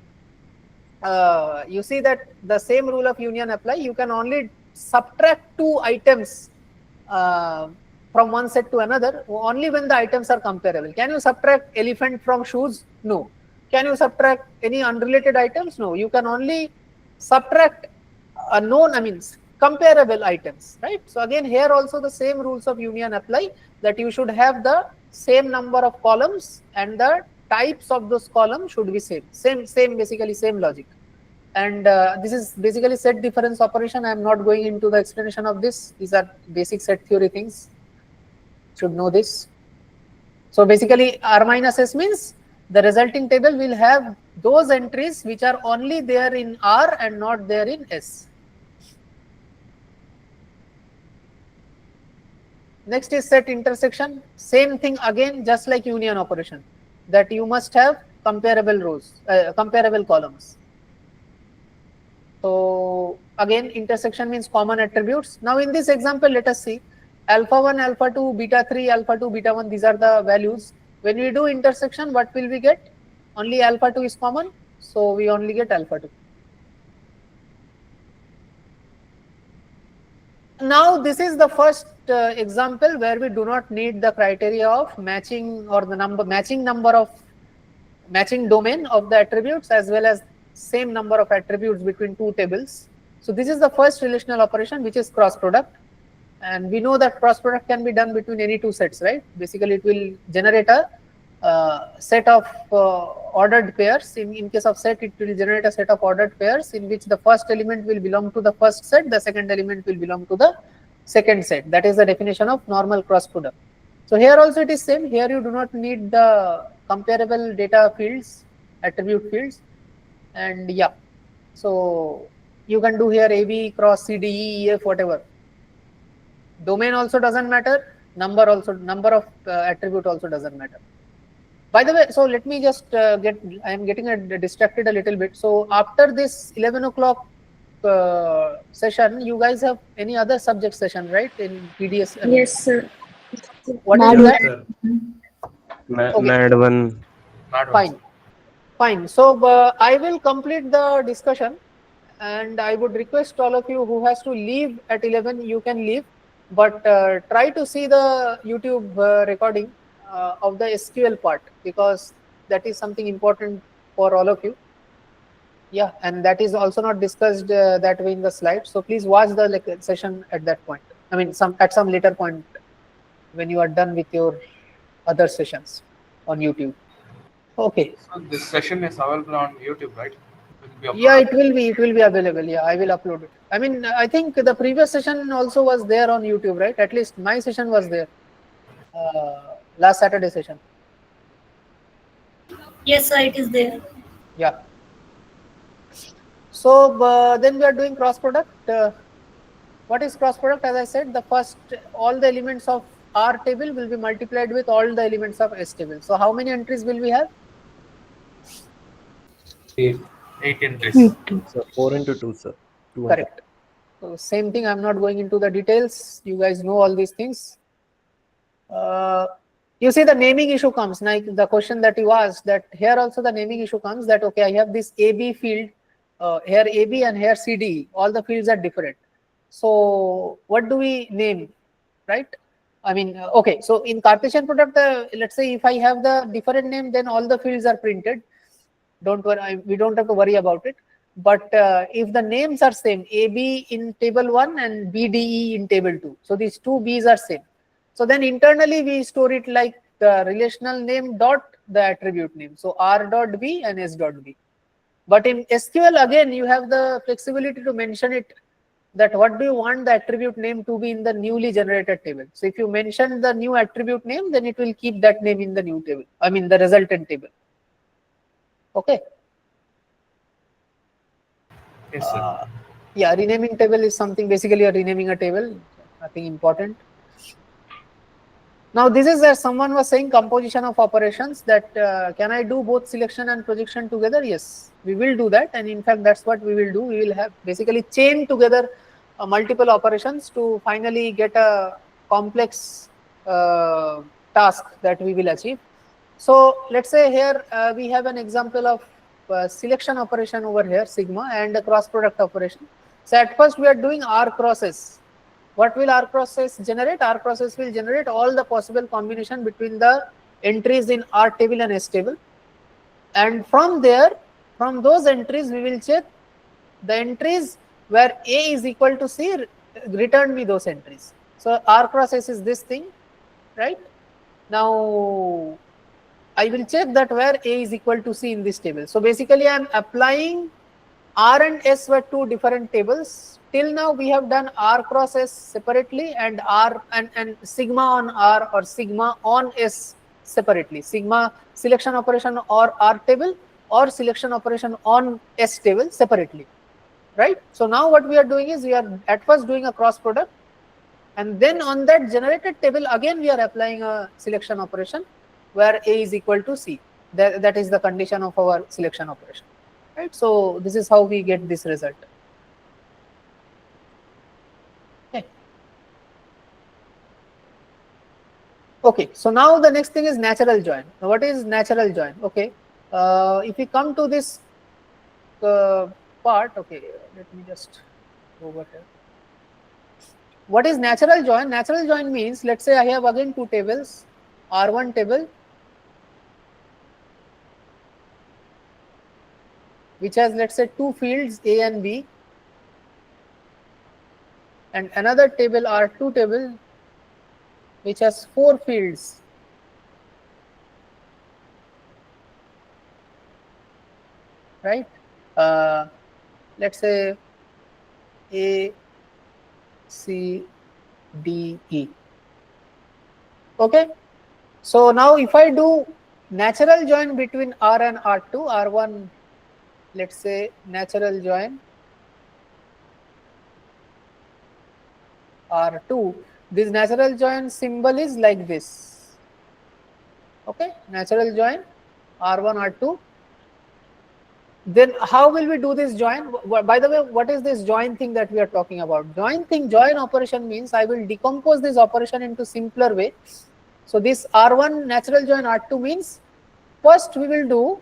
you see that the same rule of union apply. You can only subtract two items from one set to another only when the items are comparable. Can you subtract elephant from shoes? No. Can you subtract any unrelated items? No. You can only subtract comparable items, right? So again, here also the same rules of union apply, that you should have the same number of columns and the types of those columns should be same, basically same logic. And this is basically set difference operation. I am not going into the explanation of this. These are basic set theory things. Should know this. So basically R minus S means the resulting table will have those entries which are only there in R and not there in S. Next is set intersection. Same thing again, just like union operation, that you must have comparable rows, comparable columns. So again, intersection means common attributes. Now in this example, let us see alpha 1, alpha 2, beta 3, alpha 2, beta 1. These are the values. When we do intersection, what will we get? Only alpha 2 is common, so we only get alpha 2. Now this is the first example where we do not need the criteria of matching or the matching domain of the attributes as well as same number of attributes between two tables. So this is the first relational operation, which is cross product, and we know that cross product can be done between any two sets, right? Basically it will generate a set of ordered pairs. In case of set, it will generate a set of ordered pairs in which the first element will belong to the first set, the second element will belong to the second set. That is the definition of normal cross product. So here also it is same. Here you do not need the comparable data fields, attribute fields, and yeah. So you can do here AB cross CDE, EF, whatever. Domain also doesn't matter. Number of attribute also doesn't matter. By the way, so let me just I am getting distracted a little bit. So after this 11 o'clock session, you guys have any other subject session, right? In PDS? Yes, sir. What is Yes, that? sir. Okay. Mad one. Fine. So I will complete the discussion, and I would request all of you who has to leave at 11, you can leave, but try to see the YouTube recording of the SQL part, because that is something important for all of you. Yeah, and that is also not discussed that way in the slide. So please watch the session at that point. I mean, at some later point when you are done with your other sessions on YouTube. Okay. So this session is available on YouTube, right? Yeah, it will be available. Yeah, I will upload it. I mean, I think the previous session also was there on YouTube, right? At least my session was there. Last Saturday session. Yes, sir, it is there. Yeah. So then we are doing cross product. What is cross product? As I said, all the elements of R table will be multiplied with all the elements of S table. So how many entries will we have? 8 entries. So 4 into 2, sir. 200. Correct. So same thing. I'm not going into the details. You guys know all these things. You see the naming issue comes, like the question that you asked, that here also the naming issue comes, that okay, I have this AB field, here AB and here CD, all the fields are different. So what do we name, right? I mean, okay, so in Cartesian product, let's say if I have the different name, then all the fields are printed. Don't worry, we don't have to worry about it. But if the names are same, AB in table 1 and BDE in table 2, so these two B's are same. So then internally we store it like the relational name dot the attribute name. So R dot B and S dot B. But in SQL, again, you have the flexibility to mention it, that what do you want the attribute name to be in the newly generated table. So if you mention the new attribute name, then it will keep that name in the new table. I mean the resultant table. Okay. Yes, sir. Yeah, renaming table is something basically you're renaming a table, nothing important. Now this is where someone was saying composition of operations, that can I do both selection and projection together? Yes, we will do that, and in fact that's what we will do. We will have basically chain together multiple operations to finally get a complex task that we will achieve. So let's say here we have an example of selection operation over here, sigma, and a cross product operation. So at first we are doing R cross S. What will R cross S generate? R cross S will generate all the possible combination between the entries in R table and S table. And from there, from those entries, we will check the entries where A is equal to C, return me those entries. So R cross S is this thing, right? Now I will check that where A is equal to C in this table. So basically I am applying R and S were two different tables. Till now we have done R cross S separately and R and sigma on R or sigma on S separately. Sigma selection operation or R table or selection operation on S table separately, right? So now what we are doing is we are at first doing a cross product, and then on that generated table again we are applying a selection operation where A is equal to C. That is the condition of our selection operation, right? So this is how we get this result. Okay, so now the next thing is natural join. Now what is natural join? Okay, if we come to this part, okay, let me just go over here. What is natural join? Natural join means, let's say I have again two tables, R1 table which has, let's say, two fields A and B, and another table R2 table which has four fields, right? Let's say A, C, D, E. Okay, so now if I do natural join between R and R2, R1, let's say natural join R2, this natural join symbol is like this. Okay, natural join R1, R2. Then how will we do this join? By the way, what is this join thing that we are talking about? Join operation means I will decompose this operation into simpler way. So this R1 natural join R2 means first we will do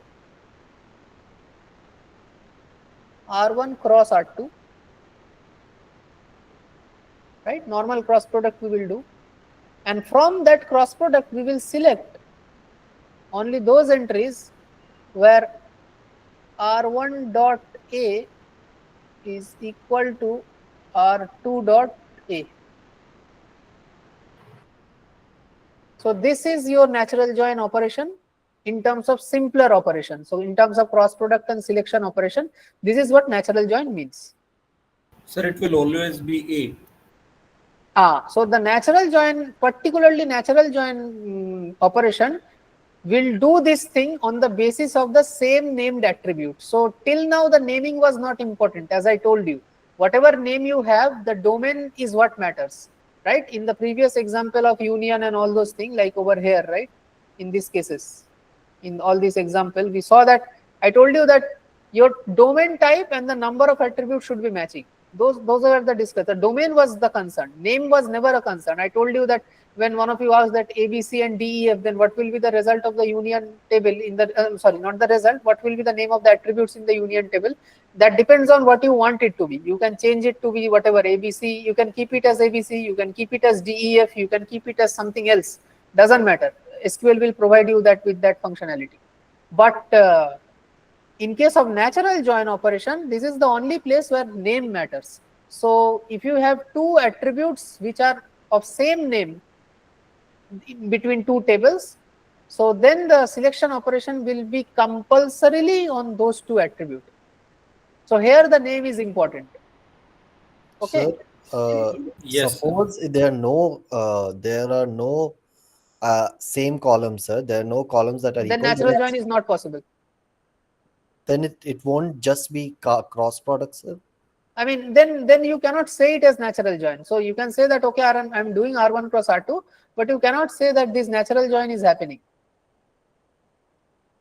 R1 cross R2, right? Normal cross product we will do, and from that cross product we will select only those entries where R1 dot A is equal to R2 dot A. So this is your natural join operation in terms of simpler operation. So in terms of cross product and selection operation, this is what natural join means. Sir, it will always be A. So the natural join, particularly natural join operation, will do this thing on the basis of the same named attribute. So till now the naming was not important, as I told you. Whatever name you have, the domain is what matters, right? In the previous example of union and all those things, like over here, right? In these cases, in all these example, we saw that I told you that your domain type and the number of attributes should be matching. Those are the discuss. The domain was the concern. Name was never a concern. I told you that when one of you asked that A, B, C, and D, E, F, then what will be the result of the union table in the, sorry, not the result, what will be the name of the attributes in the union table? That depends on what you want it to be. You can change it to be whatever, A, B, C, you can keep it as A, B, C, you can keep it as D, E, F, you can keep it as something else. Doesn't matter. SQL will provide you that with that functionality. But in case of natural join operation, this is the only place where name matters. So if you have two attributes which are of same name between two tables, so then the selection operation will be compulsorily on those two attributes. So here the name is important. Okay. Sir, Yes, sir. suppose there are no same columns, sir. There are no columns that are Then equal. natural join is not possible. Then it won't just be cross product, sir. I mean, then you cannot say it as natural join. So you can say that, okay, I'm doing R1 cross R2, but you cannot say that this natural join is happening,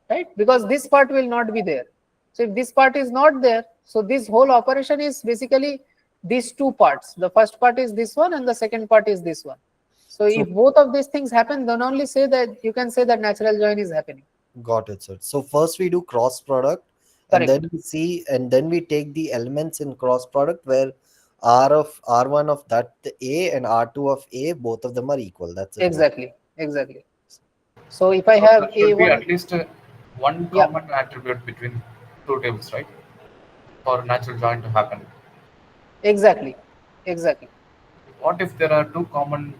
right? Because this part will not be there. So if this part is not there, so this whole operation is basically these two parts. The first part is this one and the second part is this one. So if both of these things happen, then only say that you can say that natural join is happening. Got it, sir. So first we do cross product, and Correct. then we see, and then we take the elements in cross product where R1 of that A and R2 of A, both of them are equal. That's it. Exactly. Exactly. So if I So have there should be A1, at least one yeah, common attribute between two tables, right? For natural join to happen. exactly. Exactly. What if there are two common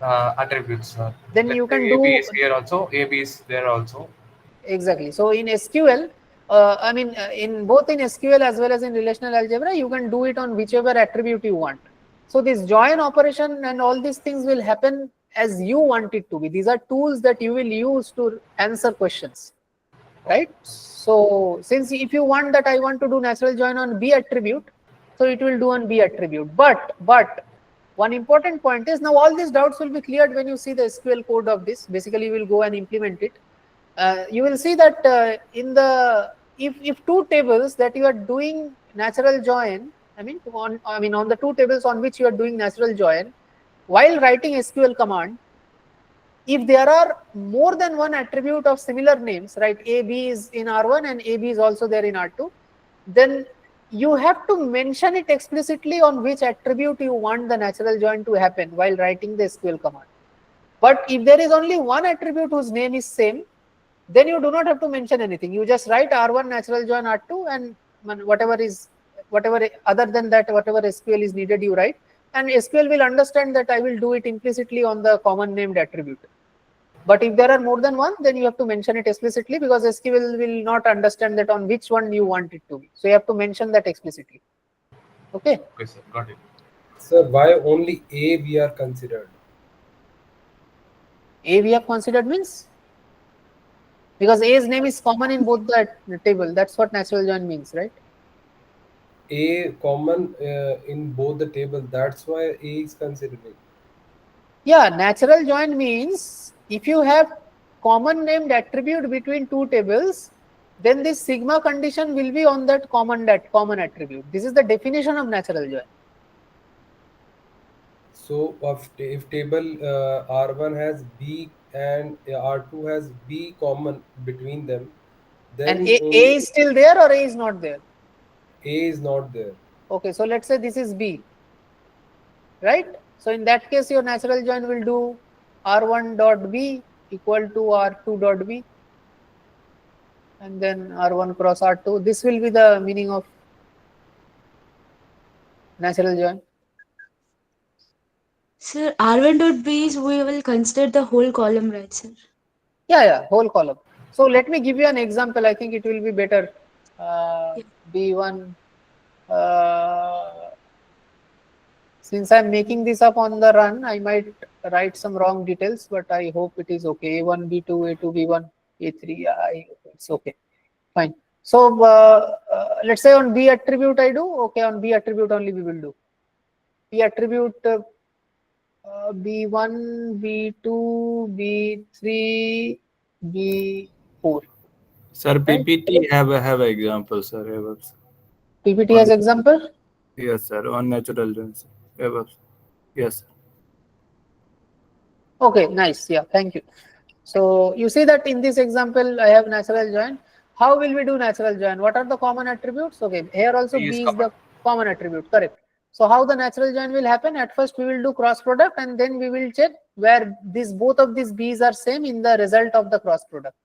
attributes? Then Let's you say can AB do is here also, AB is there also. exactly. So in SQL, I mean, in both in SQL as well as in relational algebra, you can do it on whichever attribute you want. So this join operation and all these things will happen as you want it to be. These are tools that you will use to answer questions, right? So since if you want that I want to do natural join on B attribute, so it will do on B attribute. But one important point is now all these doubts will be cleared when you see the SQL code of this. Basically, you will go and implement it. You will see that in the if two tables that you are doing natural join, I mean on the two tables on which you are doing natural join, while writing SQL command, if there are more than one attribute of similar names, right? AB is in R1 and AB is also there in R2, then you have to mention it explicitly on which attribute you want the natural join to happen while writing the SQL command. But if there is only one attribute whose name is same, then you do not have to mention anything. You just write R1 natural join R2 and whatever other than that, whatever SQL is needed, you write. And SQL will understand that I will do it implicitly on the common named attribute. But if there are more than one, then you have to mention it explicitly because SQL will not understand that on which one you want it to be. So you have to mention that explicitly. Okay. Okay, sir, got it. Sir, why only A we are considered? A we have considered means because A's name is common in both the table. That's what natural join means, right? A common in both the table. That's why A is considered. Yeah, natural join means if you have common named attribute between two tables, then this sigma condition will be on that common attribute. This is the definition of natural join. So if table R1 has B and R2 has B common between them, And then A only is still there or A is not there? A is not there. Okay, so let's say this is B, right? So in that case, your natural join will do R1 dot B equal to R2 dot B and then R1 cross R2. This will be the meaning of natural join. Sir, R1 dot B is we will consider the whole column, right, sir? Yeah, whole column. So let me give you an example. I think it will be better. Yeah. B1. Since I'm making this up on the run, I might write some wrong details, but I hope it is okay. A1, B2, A2, B1, A3. It's okay. Fine. So let's say on B attribute I do. Okay, on B attribute only we will do. B attribute B1, B2, B3, B4. Sir, Right? PPT have example, sir. PPT has example? Yes, sir. On natural joins. Yes. Okay, nice. Yeah, thank you. So you see that in this example, I have natural join. How will we do natural join? What are the common attributes? Okay, here also B is B is common. the common attribute, correct. So how the natural join will happen? At first we will do cross product and then we will check where both of these B's are same in the result of the cross product.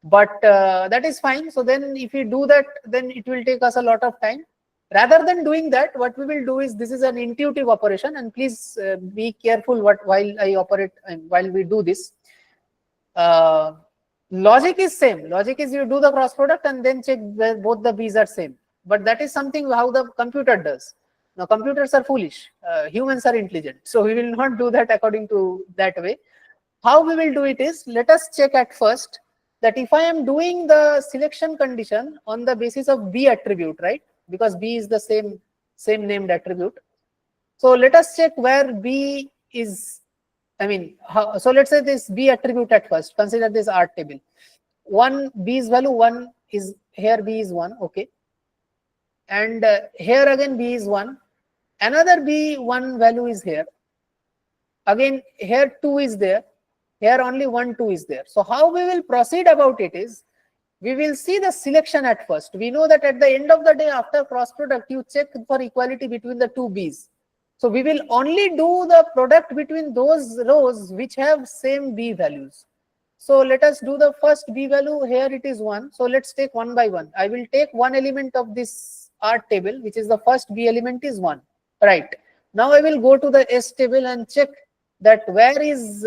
But that is fine. So then if we do that, then it will take us a lot of time. Rather than doing that, what we will do is this is an intuitive operation, and please be careful while I operate and while we do this. Logic is same. Logic is you do the cross product and then check where both the B's are same. But that is something how the computer does. Now computers are foolish. Humans are intelligent. So we will not do that according to that way. How we will do it is, let us check at first that if I am doing the selection condition on the basis of B attribute, right? Because B is the same same named attribute. So let us check where B is, so let's say this B attribute at first, consider this R table. B's value 1 is here, B is 1, okay. And here again B is 1. Another B1 value is here. Again here 2 is there. Here only 1, 2 is there. So how we will proceed about it is, we will see the selection at first. We know that at the end of the day, after cross product, you check for equality between the two B's. So we will only do the product between those rows which have same B values. So let us do the first B value. Here it is 1. So let's take one by one. I will take one element of this R table, which is the first B element is 1. Right. Now I will go to the S table and check that where is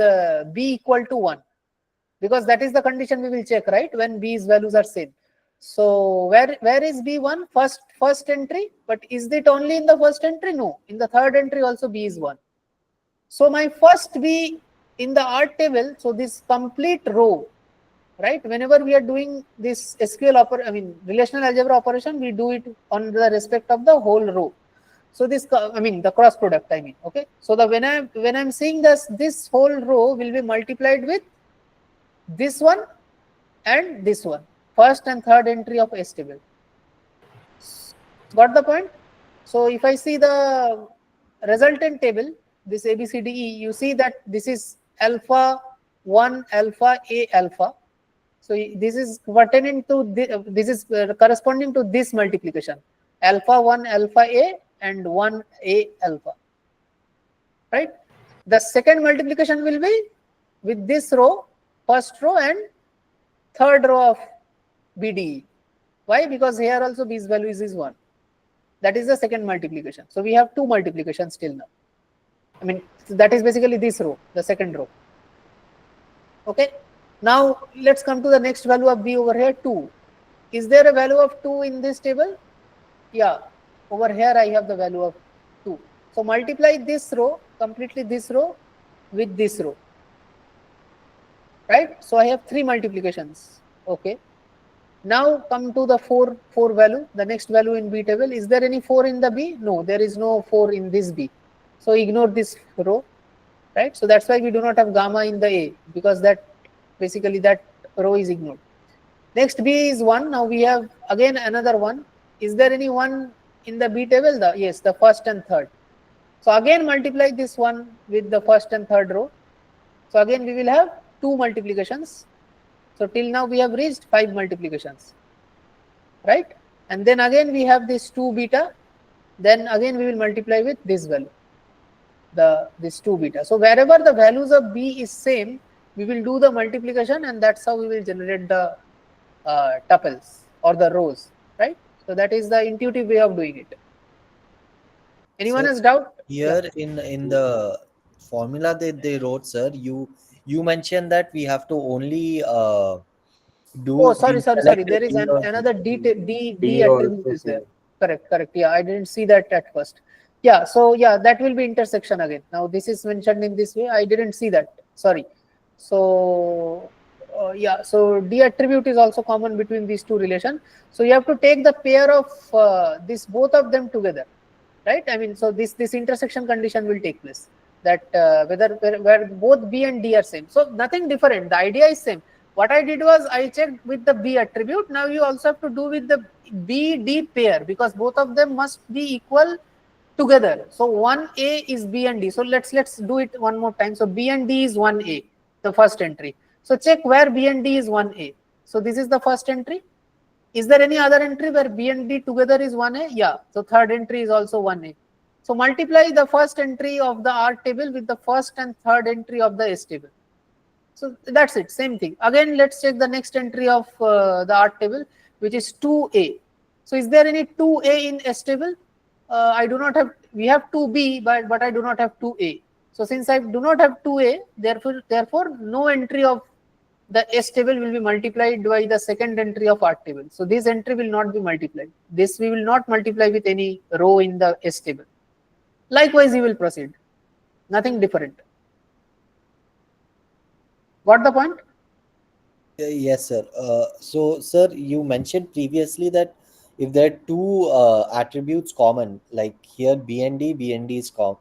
B equal to 1. Because that is the condition we will check, right, when B's values are same. So where is B1? First entry, but is it only in the first entry? No, in the third entry also B is 1. So my first B in the R table, so this complete row, right, whenever we are doing this relational algebra operation, we do it on the respect of the whole row. So this, the cross product, okay. So the when I'm seeing this whole row will be multiplied with this one and this one, first and third entry of S table. Got the point? So if I see the resultant table, this ABCDE, you see that this is alpha 1 alpha A alpha. So this is pertaining to this is corresponding to this multiplication, alpha 1 alpha A and 1 A alpha. Right? The second multiplication will be with this row, first row and third row of BDE. Why? Because here also B's value is 1. That is the second multiplication. So we have two multiplications till now. That is basically this row, the second row. Okay. Now let's come to the next value of B over here, 2. Is there a value of 2 in this table? Yeah. Over here I have the value of 2. So multiply this row, completely this row with this row. Right? So I have 3 multiplications. Okay. Now come to the 4 value, the next value in B table. Is there any 4 in the B? No, there is no 4 in this B. So ignore this row. Right? So that's why we do not have gamma in the A, because that basically that row is ignored. Next B is 1. Now we have again another 1. Is there any 1 in the B table? Yes, the first and third. So again multiply this one with the first and third row. So again we will have 2 multiplications. So till now we have reached 5 multiplications, right? And then again we have this 2 beta. Then again we will multiply with this value, this 2 beta. So wherever the values of B is same, we will do the multiplication, and that's how we will generate the tuples or the rows, right? So that is the intuitive way of doing it. Anyone has doubt? Here in the formula that they wrote, sir, you mentioned that we have to only do. Oh, sorry. There is another D attribute is there. Correct. Yeah, I didn't see that at first. Yeah, so yeah, that will be intersection again. Now this is mentioned in this way. I didn't see that. Sorry. So yeah, so D attribute is also common between these two relations. So you have to take the pair of this both of them together, right? So this intersection condition will take place, that where both B and D are same. So nothing different. The idea is same. What I did was I checked with the B attribute. Now you also have to do with the B-D pair, because both of them must be equal together. So 1A is B and D. So let's do it one more time. So B and D is 1A, the first entry. So check where B and D is 1A. So this is the first entry. Is there any other entry where B and D together is 1A? Yeah. So third entry is also 1A. So multiply the first entry of the R table with the first and third entry of the S table. So that's it, same thing. Again, let's check the next entry of the R table, which is 2A. So is there any 2A in S table? I do not have, we have 2B, but I do not have 2A. So since I do not have 2A, therefore no entry of the S table will be multiplied by the second entry of R table. So this entry will not be multiplied. This we will not multiply with any row in the S table. Likewise, you will proceed. Nothing different. Got the point? Yes, sir. So, sir, you mentioned previously that if there are two attributes common, like here B and D is common.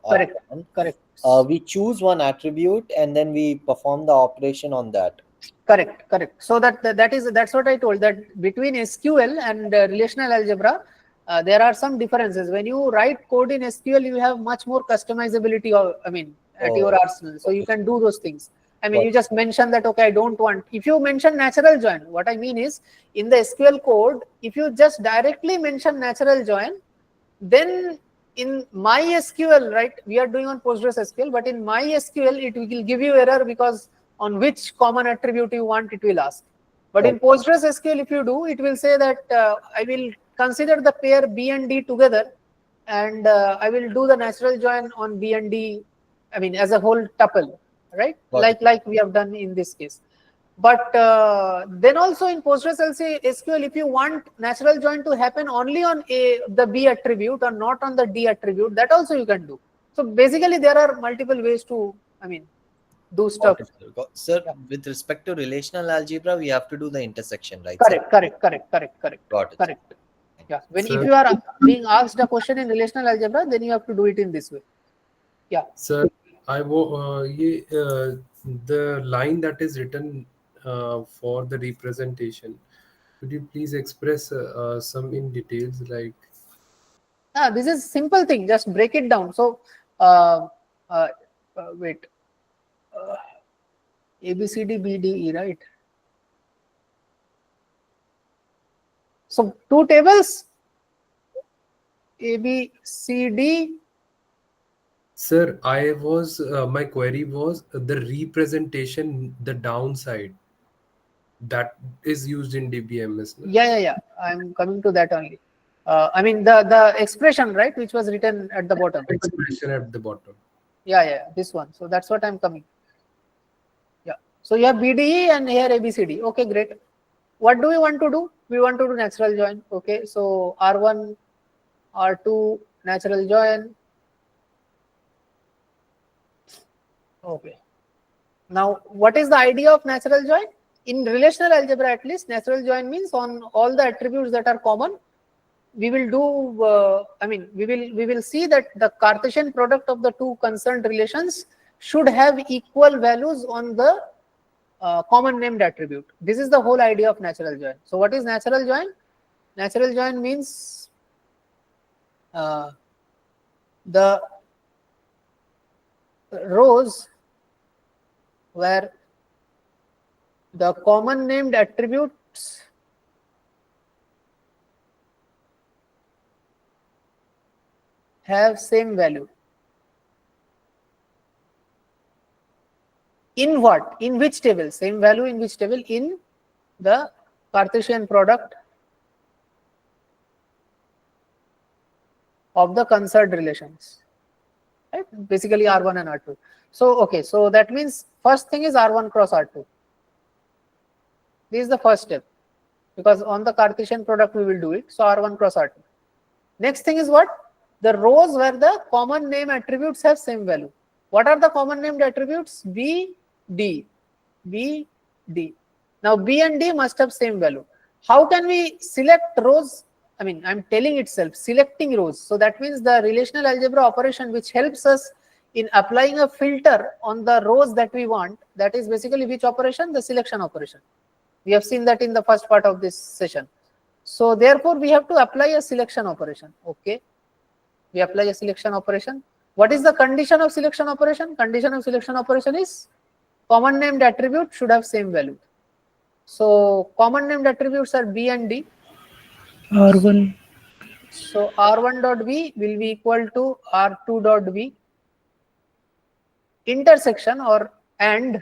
Correct. We choose one attribute and then we perform the operation on that. Correct. So that's what I told, that between SQL and relational algebra, there are some differences. When you write code in SQL, you have much more customizability, at your arsenal. So you can do those things. You just mention that, okay, I don't want. If you mention natural join, what I mean is, in the SQL code, if you just directly mention natural join, then in MySQL, right, we are doing on PostgreSQL, but in MySQL, it will give you error because on which common attribute you want, it will ask. But in PostgreSQL, if you do, it will say that I will consider the pair B and D together, and I will do the natural join on B and D, as a whole tuple, right? Like we have done in this case. But then also in PostgreSQL, if you want natural join to happen only on the B attribute or not on the D attribute, that also you can do. So basically, there are multiple ways to, do stuff. Sir, with respect to relational algebra, we have to do the intersection, right? Correct. Got it. Correct. Yeah. If you are being asked a question in relational algebra, then you have to do it in this way. Yeah. Sir, the line that is written for the representation, could you please express some in details, like? This is simple thing. Just break it down. So, wait. A, B, C, D, B, D, E, right? So, two tables, A, B, C, D. Sir, my query was the representation, the downside that is used in DBMS. Yeah. I'm coming to that only. The expression, right, which was written at the bottom. Expression at the bottom. Yeah, this one. So that's what I'm coming. Yeah. So you have BDE and here ABCD. Okay, great. What do we want to do? We want to do natural join. Okay, so R1, R2, natural join. Okay. Now, what is the idea of natural join? In relational algebra, at least, natural join means on all the attributes that are common, we will do, we will see that the Cartesian product of the two concerned relations should have equal values on the common named attribute. This is the whole idea of natural join. So what is natural join? Natural join means the rows where the common named attributes have same value. In what? In which table? Same value in which table? In the Cartesian product of the concerned relations. Right? Basically R1 and R2. So, okay, so that means first thing is R1 cross R2. This is the first step, because on the Cartesian product we will do it. So R1 cross R2. Next thing is what? The rows where the common name attributes have same value. What are the common named attributes? B, D. B, D. Now B and D must have same value. How can we select rows? I'm telling itself, selecting rows. So that means the relational algebra operation which helps us in applying a filter on the rows that we want, that is basically which operation? The selection operation. We have seen that in the first part of this session. So therefore, we have to apply a selection operation. Okay. We apply a selection operation. What is the condition of selection operation? Condition of selection operation is common named attribute should have same value. So common named attributes are B and D. R1. So R1 dot B will be equal to R2 dot B. Intersection or and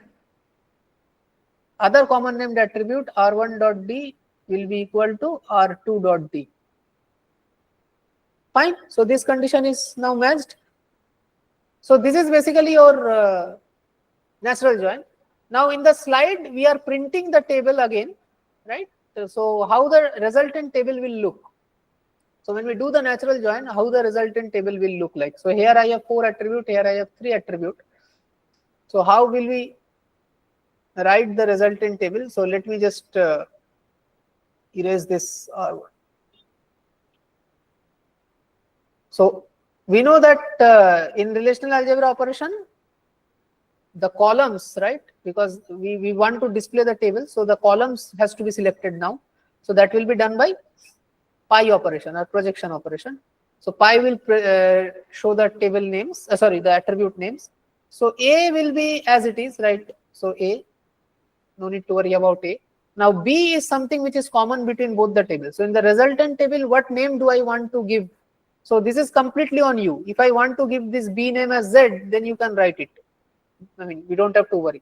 other common named attribute R1 dot D will be equal to R2 dot D. Fine. So this condition is now matched. So this is basically your natural join. Now in the slide, we are printing the table again, right? So how the resultant table will look. So when we do the natural join, how the resultant table will look like. So here I have 4 attribute, here I have 3 attribute. So how will we write the resultant table? So let me just erase this R1. So we know that in relational algebra operation, the columns, right? Because we want to display the table, so the columns has to be selected now. So that will be done by pi operation or projection operation. So pi will show the table names, sorry, the attribute names. So A will be as it is, right? So A, no need to worry about A. Now B is something which is common between both the tables. So in the resultant table, what name do I want to give? So this is completely on you. If I want to give this B name as Z, then you can write it. I mean, we don't have to worry.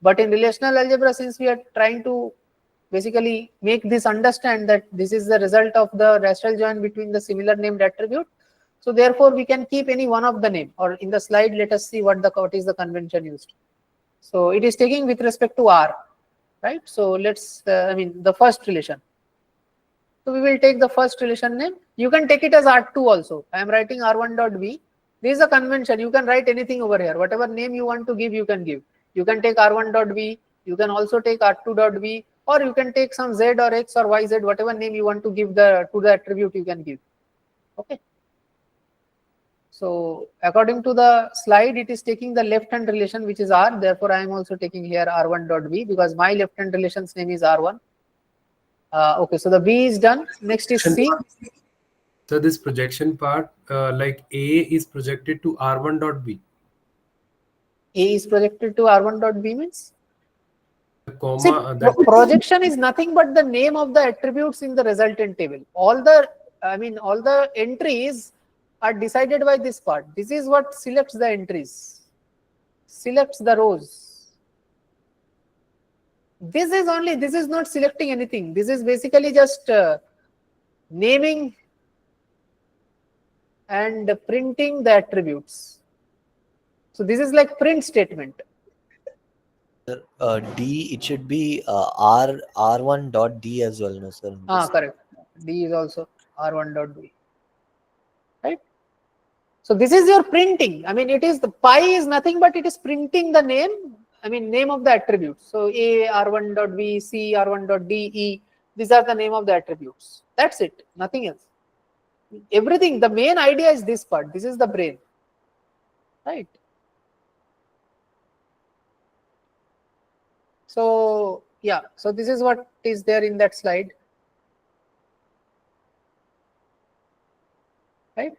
But in relational algebra, since we are trying to basically make this understand that this is the result of the rational join between the similar named attribute, so therefore we can keep any one of the name. Or in the slide, let us see what is the convention used. So it is taking with respect to R, right? So let's I mean the first relation. So we will take the first relation name. You can take it as R2 also. I am writing R1.v. This is a convention. You can write anything over here. Whatever name you want to give, you can give. You can take R1.v. You can also take R2.v, or you can take some Z or X or YZ, whatever name you want to give to the attribute, you can give. Okay. So according to the slide, it is taking the left-hand relation, which is R. Therefore, I am also taking here R1.v because my left-hand relation's name is R1. Okay, so the B is done. Next is C. So this projection part, like A is projected to R1.b. A is projected to R1.b means? The comma, see, projection is nothing but the name of the attributes in the resultant table. All the entries are decided by this part. This is what selects the entries, selects the rows. This is not selecting anything. This is basically just naming and printing the attributes. So this is like print statement. D, it should be R1.d as well, no sir? Correct. D is also R1.d. Right? So this is your printing. I mean, it is the pi is nothing but it is printing the name. I mean, name of the attributes. So A, R1.v, C, R1.d, E. These are the name of the attributes. That's it. Nothing else. Everything. The main idea is this part. This is the brain. Right? So yeah. So this is what is there in that slide. Right?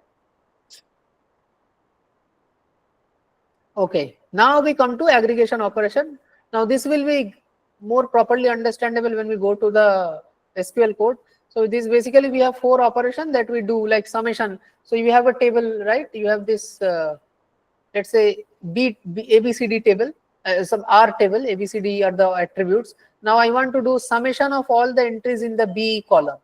Okay, now we come to aggregation operation. Now this will be more properly understandable when we go to the SQL code. So this basically we have 4 operations that we do like summation. So you have a table, right? You have this, let's say ABCD table, some R table, ABCD are the attributes. Now I want to do summation of all the entries in the B column.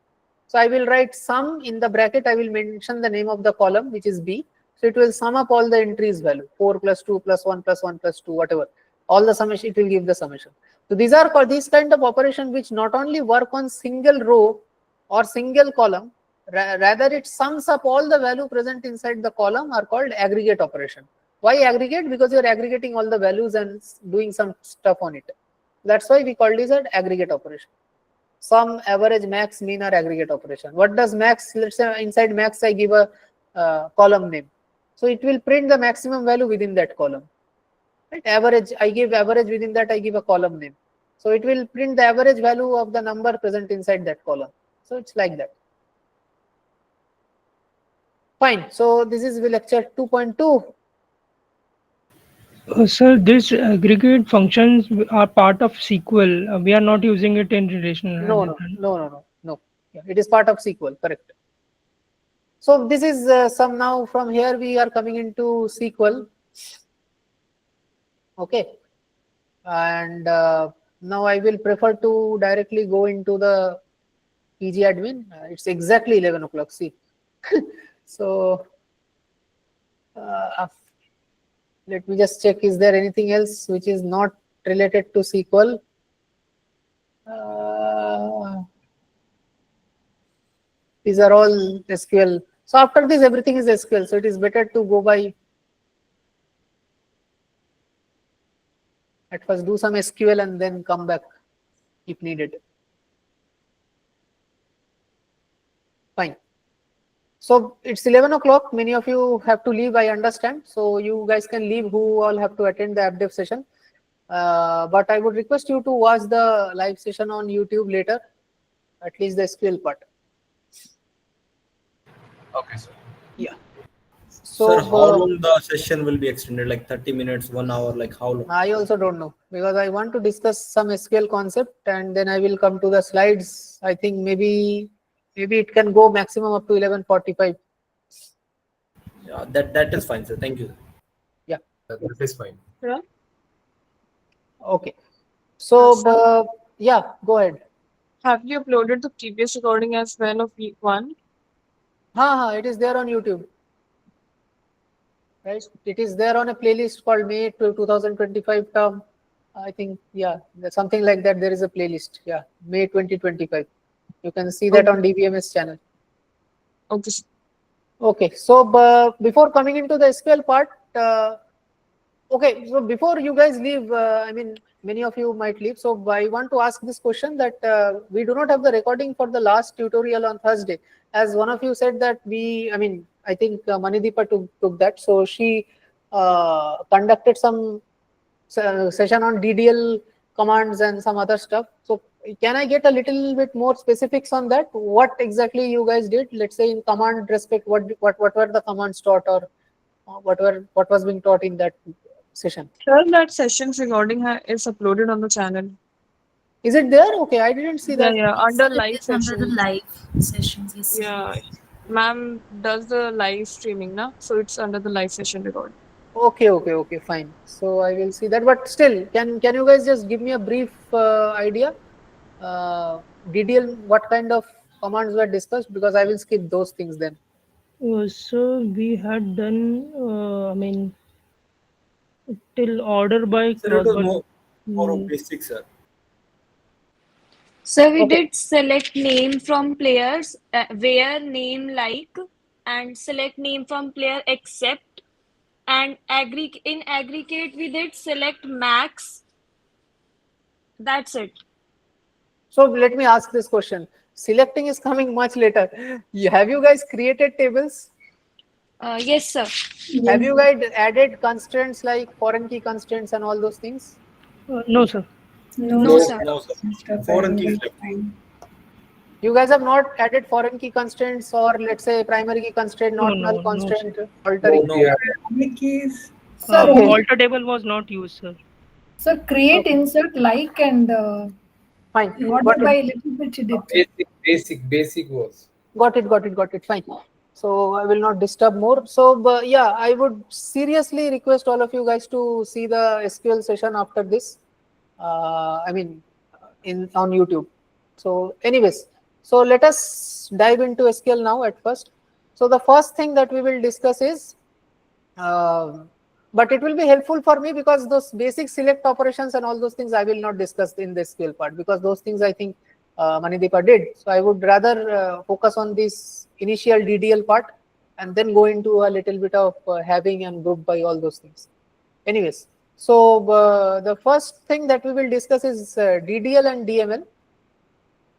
So I will write sum in the bracket. I will mention the name of the column, which is B. So it will sum up all the entries value, 4 plus 2 plus 1 plus 1 plus 2, whatever. All the summation, it will give the summation. So these are called these kind of operations which not only work on single row or single column, rather it sums up all the value present inside the column are called aggregate operation. Why aggregate? Because you are aggregating all the values and doing some stuff on it. That's why we call this an aggregate operation. Sum, average, max, mean are aggregate operation. What does max? Let's say inside max I give a column name. So it will print the maximum value within that column. Right? Average, I give average, within that I give a column name. So it will print the average value of the number present inside that column. So it's like that. Fine. So this is lecture 2.2. Sir, these aggregate functions are part of SQL. We are not using it in relational algebra. No. Yeah, it is part of SQL, correct. So this is some now from here we are coming into SQL. Okay. And now I will prefer to directly go into the PG admin. It's exactly 11 o'clock. See. So let me just check, is there anything else which is not related to SQL? These are all SQL. So after this, everything is SQL. So it is better to go by, at first do some SQL and then come back if needed. Fine. So it's 11 o'clock. Many of you have to leave, I understand. So you guys can leave who all have to attend the AppDev session. But I would request you to watch the live session on YouTube later, at least the SQL part. Okay, sir. Yeah. Sir, So how long the session will be extended? Like 30 minutes, 1 hour, like how long? I also don't know, because I want to discuss some SQL concept and then I will come to the slides. I think maybe it can go maximum up to 11:45. Yeah, that is fine, sir. Thank you. Yeah. That is fine. Sure. Okay. So Sir, yeah, go ahead. have you uploaded the previous recording as well of week 1? It is there on YouTube. Right? It is there on a playlist called May 2025 term. I think, yeah, something like that. There is a playlist. Yeah, May 2025. You can see that on DBMS channel. Okay. Okay, so before coming into the SQL part, okay, so before you guys leave, I mean, many of you might leave. So I want to ask this question that we do not have the recording for the last tutorial on Thursday. As one of you said that I think Manideepa took that. So she conducted some session on DDL commands and some other stuff. So can I get a little bit more specifics on that? What exactly you guys did? Let's say in command respect, what were the commands taught, or what was being taught in that session? Sir, that session's recording is uploaded on the channel. Is it there? Okay, I didn't see that. Yeah, under Sir, it live is under the sessions. live sessions. Yes. Yeah, ma'am does the live streaming now, so it's under the live session recording. Okay, fine. So I will see that. But still, can you guys just give me a brief idea? DDL, what kind of commands were discussed? Because I will skip those things then. So we had done, till order by Sir, clause, it was but more of basic, sir. So we did select name from players, where name like, and select name from player except, and in aggregate we did select max. That's it. So let me ask this question. Selecting is coming much later. Have you guys created tables? Yes, sir. Have you guys added constraints like foreign key constraints and all those things? no, sir. No, sir. No, sir. Foreign key is left. You guys have not added foreign key constraints, or let's say primary key constraint, not null constraint, altering. Keys. Alter table was not used, sir. So create, insert, like, and fine. order by a little bit she did. Basic was. Got it. Fine. So I will not disturb more. So yeah, I would seriously request all of you guys to see the SQL session after this. On YouTube. So anyways, so let us dive into SQL now at first. So the first thing that we will discuss is, but it will be helpful for me because those basic select operations and all those things I will not discuss in the SQL part, because those things I think Manideepa did. So I would rather focus on this initial DDL part and then go into a little bit of having and group by, all those things. Anyways, so the first thing that we will discuss is DDL and DML.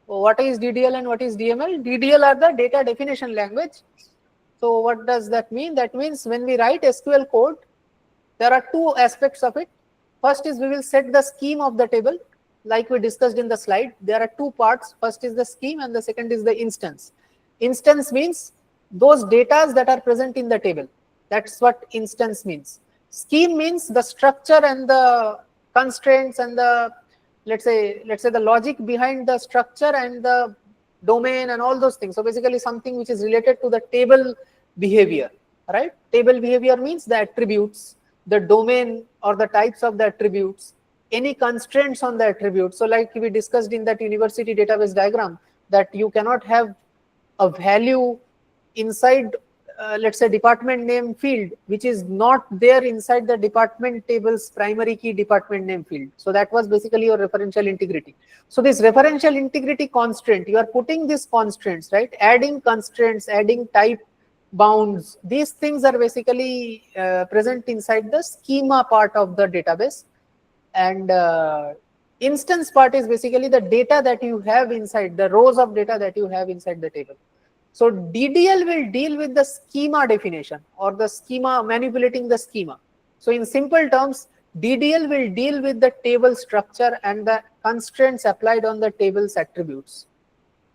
What is DDL and what is DML? DDL are the data definition language. So what does that mean? That means when we write SQL code, there are two aspects of it. First is we will set the scheme of the table, like we discussed in the slide. There are two parts. First is the scheme and the second is the instance. Instance means those data that are present in the table. That's what instance means. Scheme means the structure and the constraints and the, let's say the logic behind the structure and the domain and all those things. So basically something which is related to the table behavior, right? Table behavior means the attributes, the domain or the types of the attributes, any constraints on the attributes. So like we discussed in that university database diagram, that you cannot have a value inside let's say department name field which is not there inside the department table's primary key department name field. So that was basically your referential integrity. So this referential integrity constraint, you are putting these constraints, right? Adding constraints, adding type bounds, these things are basically present inside the schema part of the database. And instance part is basically the data that you have inside, the rows of data that you have inside the table. So DDL will deal with the schema definition or the schema, manipulating the schema. So in simple terms, DDL will deal with the table structure and the constraints applied on the table's attributes.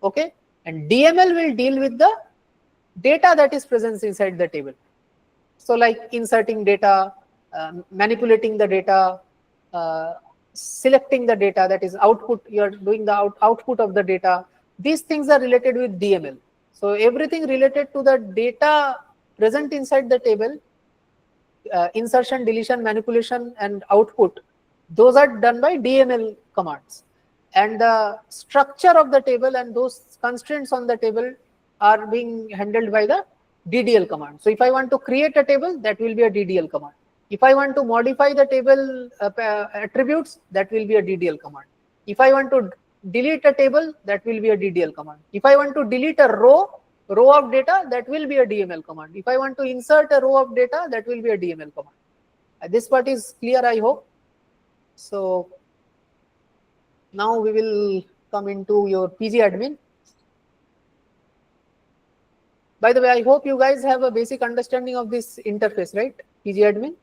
Okay, and DML will deal with the data that is present inside the table. So like inserting data, manipulating the data, selecting the data, that is output, you're doing the output of the data. These things are related with DML. So everything related to the data present inside the table, insertion, deletion, manipulation, and output, those are done by DML commands. And the structure of the table and those constraints on the table are being handled by the DDL command. So if I want to create a table, that will be a DDL command. If I want to modify the table attributes, that will be a DDL command. If I want to delete a table, that will be a DDL command. If I want to delete a row of data, that will be a DML command. If I want to insert a row of data, that will be a DML command. This part is clear, I hope. So now we will come into your PG admin. By the way, I hope you guys have a basic understanding of this interface, right? PG admin.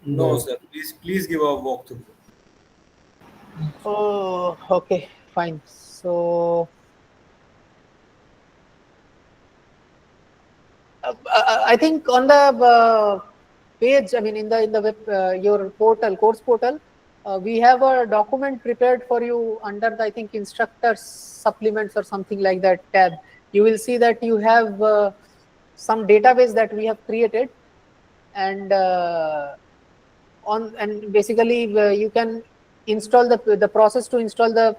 No, sir. Please give a walkthrough. Oh, okay, fine. So I think on the page, I mean in the web, your portal, course portal, we have a document prepared for you under the, I think, instructors supplements or something like that tab. You will see that you have some database that we have created, and basically you can install the process to install the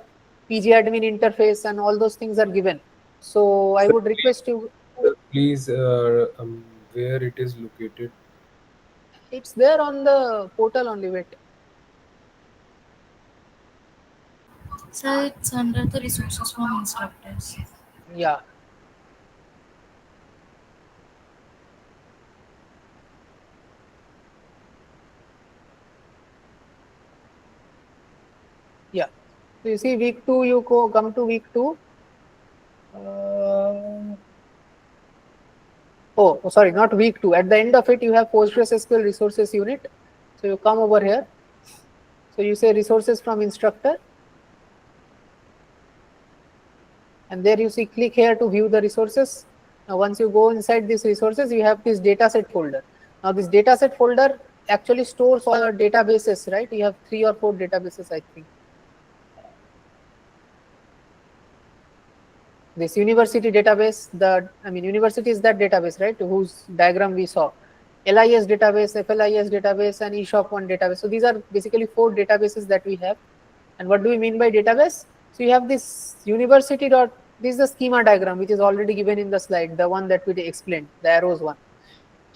PG admin interface, and all those things are given. So I would request you. Please, where it is located? It's there on the portal only. Wait. So it's under the resources from instructors. Yeah. Yeah. So you see week 2, you come to week 2. Oh, sorry, not week 2. At the end of it, you have PostgreSQL resources unit. So you come over here. So you say resources from instructor. And there you see click here to view the resources. Now once you go inside these resources, you have this dataset folder. Now this dataset folder actually stores all your databases, right? You have 3 or 4 databases, I think. This university database, university is that database, right? Whose diagram we saw. LIS database, FLIS database, and eShop1 database. So these are basically 4 databases that we have. And what do we mean by database? So you have this university dot, this is the schema diagram, which is already given in the slide, the one that we explained, the arrows one.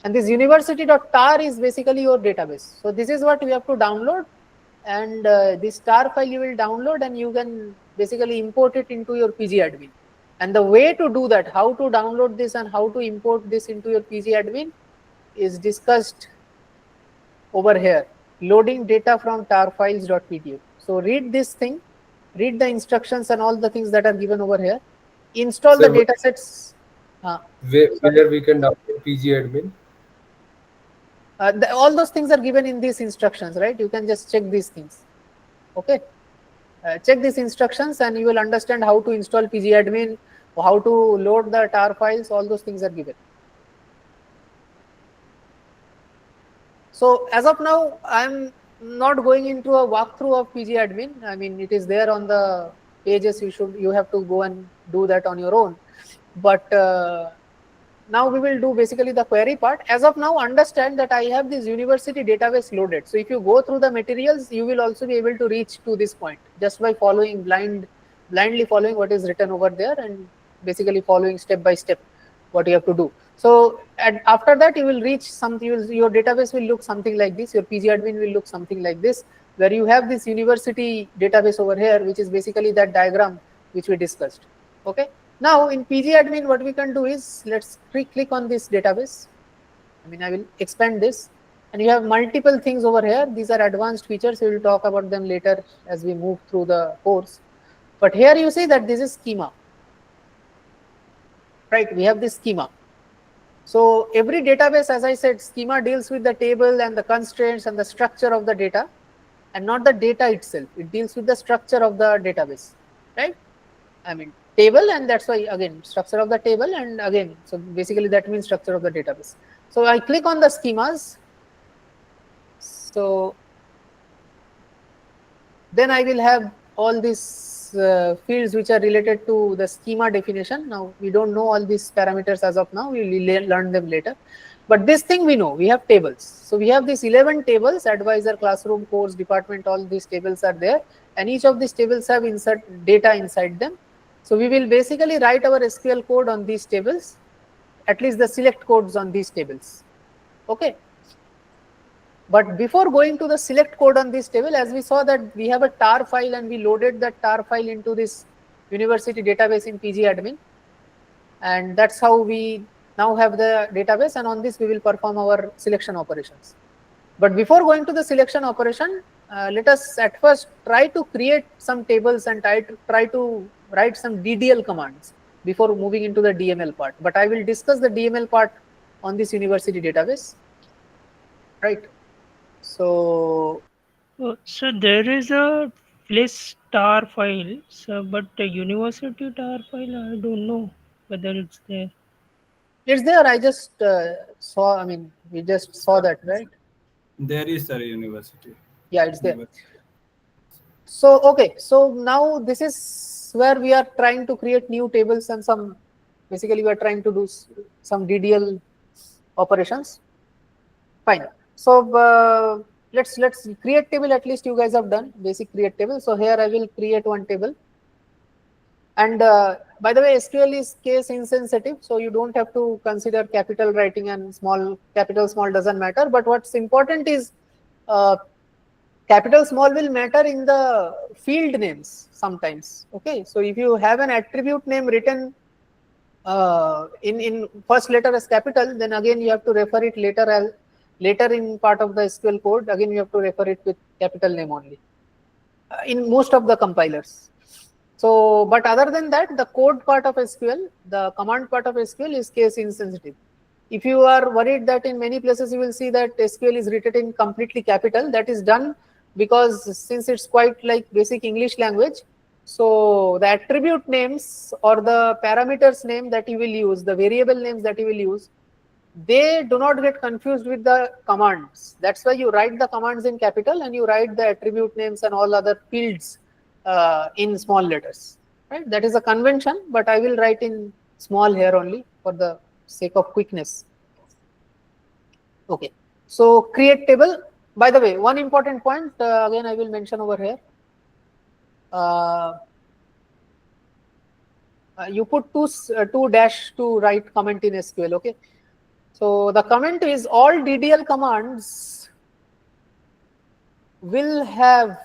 And this university.tar is basically your database. So this is what we have to download. And this tar file you will download, and you can basically import it into your PG admin. And the way to do that, how to download this and how to import this into your PG admin, is discussed over here. Loading data from tar files.pdf. So read this thing, read the instructions and all the things that are given over here. Install the datasets. Where we can download PG admin? All those things are given in these instructions, right? You can just check these things. Okay. Check these instructions and you will understand how to install PG admin, how to load the tar files. All those things are given. So as of now, I'm not going into a walkthrough of PG admin. I mean, it is there on the pages. You have to go and do that on your own. But now we will do basically the query part. As of now, understand that I have this university database loaded. So if you go through the materials, you will also be able to reach to this point just by following blindly following what is written over there, and basically following step by step what you have to do. So after that, you will reach something. Your database will look something like this. Your PG admin will look something like this, where you have this university database over here, which is basically that diagram which we discussed. Okay. Now in PG admin, what we can do is, let's click on this database. I will expand this, and you have multiple things over here. These are advanced features. We will talk about them later as we move through the course. But here you see that this is schema. right? We have this schema. So every database, as I said, schema deals with the table and the constraints and the structure of the data, and not the data itself. It deals with the structure of the database, right? I mean table, and that's why again structure of the table, and again, so basically that means structure of the database. So I click on the schemas. So then I will have all these fields which are related to the schema definition. Now we don't know all these parameters as of now. We will learn them later. But this thing we know, we have tables. So we have these 11 tables: advisor, classroom, course, department. All these tables are there, and each of these tables have insert data inside them. So we will basically write our SQL code on these tables, at least the select codes on these tables. Okay. But before going to the select code on this table, as we saw that we have a tar file, and we loaded that tar file into this university database in pgadmin, and that's how we now have the database, and on this we will perform our selection operations. But before going to the selection operation, let us at first try to create some tables and try to write some DDL commands before moving into the DML part. But I will discuss the DML part on this university database, right? So So there is a list tar file, so, but the university tar file, I don't know whether it's there. it's there. I just saw. I mean, we just saw that, right? There is a university. Yeah, it's there. So okay, so now this is where we are trying to create new tables and some. Basically, we are trying to do some DDL operations. Fine. So let's create table. At least you guys have done basic create table. So here I will create one table. And by the way, SQL is case insensitive, so you don't have to consider capital writing, and small, capital, small doesn't matter. But what's important is capital, small will matter in the field names sometimes. Okay, so if you have an attribute name written in first letter as capital, then again you have to refer it later in part of the SQL code. Again you have to refer it with capital name only in most of the compilers. So, but other than that, the code part of SQL, the command part of SQL is case insensitive. If you are worried that in many places you will see that SQL is written in completely capital, that is done because since it's quite like basic English language, so the attribute names or the parameters name that you will use, the variable names that you will use, they do not get confused with the commands. That's why you write the commands in capital and you write the attribute names and all other fields in small letters, right? That is a convention, but I will write in small here only for the sake of quickness. Okay, so create table. By the way, one important point again I will mention over here. You put two dash to write comment in SQL. Okay, so the comment is all DDL commands will have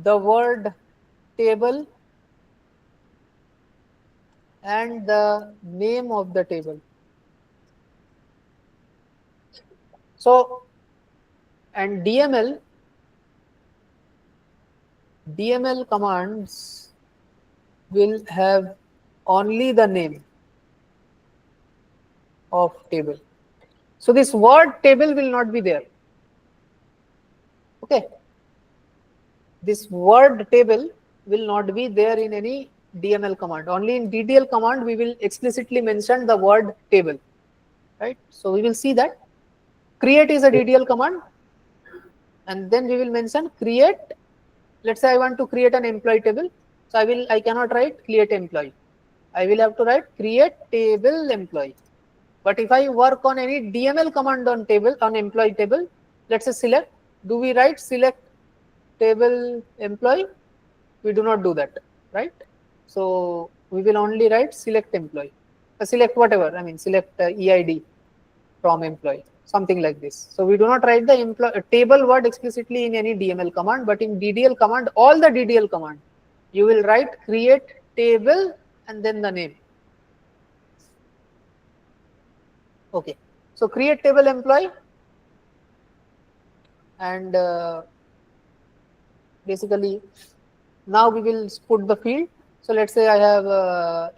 the word table and the name of the table. So, and DML commands will have only the name of table. So this word table will not be there. Okay. This word table will not be there in any DML command. Only in DDL command we will explicitly mention the word table, right? So we will see that create is a DDL command, and then we will mention create. Let's say I want to create an employee table, so I cannot write create employee. I will have to write create table employee. But if I work on any DML command on table, on employee table, let's say select, do we write select table employee? We do not do that, right? So we will only write select employee, select whatever, I mean select EID from employee, something like this. So we do not write the table word explicitly in any DML command, but in DDL command, all the DDL command, you will write create table and then the name. Okay, so create table employee, and basically now we will put the field. So let's say I have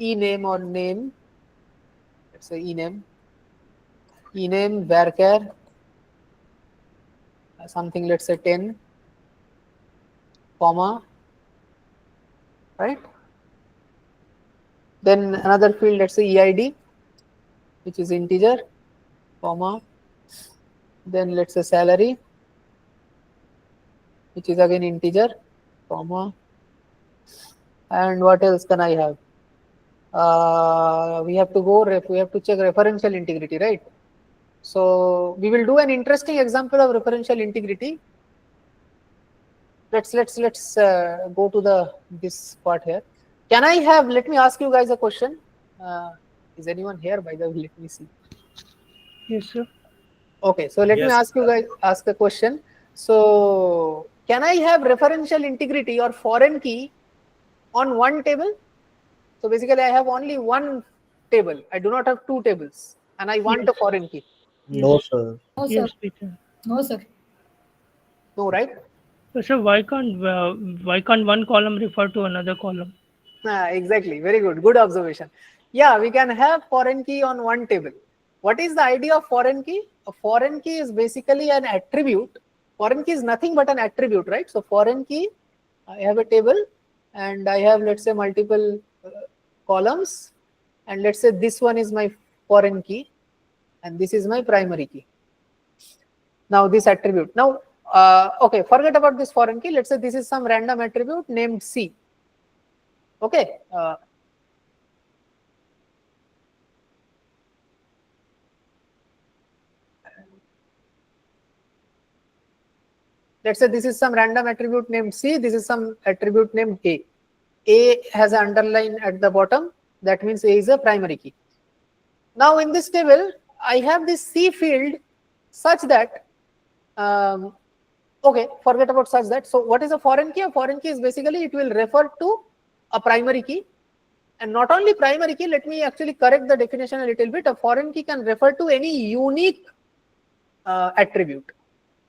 ename or name. Let's say ename varchar something, let's say 10, comma, right? Then another field, let's say eid, which is integer, comma, then let's say salary, which is again integer, comma, and what else can I have? We have to go we have to check referential integrity, right? So we will do an interesting example of referential integrity. Let's go to this part here. Can I have? Let me ask you guys a question. Is anyone here? By the way, let me see. Yes, sir. Okay, so let me ask you guys a question. So can I have referential integrity or foreign key on one table? So basically, I have only one table. I do not have two tables, and I want a foreign key. No, sir. No, sir. Yes, teacher. No, sir. No, right? So why can't one column refer to another column? Exactly. Very good. Good observation. Yeah, we can have foreign key on one table. What is the idea of foreign key? A foreign key is basically an attribute. Foreign key is nothing but an attribute, right? So foreign key, I have a table and I have, let's say, multiple columns, and let's say this one is my foreign key and this is my primary key. Now this attribute. Now, okay, forget about this foreign key. Let's say this is some random attribute named C. Okay. Let's say this is some random attribute named C. This is some attribute named A. A has an underline at the bottom. That means A is a primary key. Now in this table, I have this C field such that, okay, forget about such that. So what is a foreign key? A foreign key is basically, it will refer to a primary key. And not only primary key, let me actually correct the definition a little bit. A foreign key can refer to any unique attribute.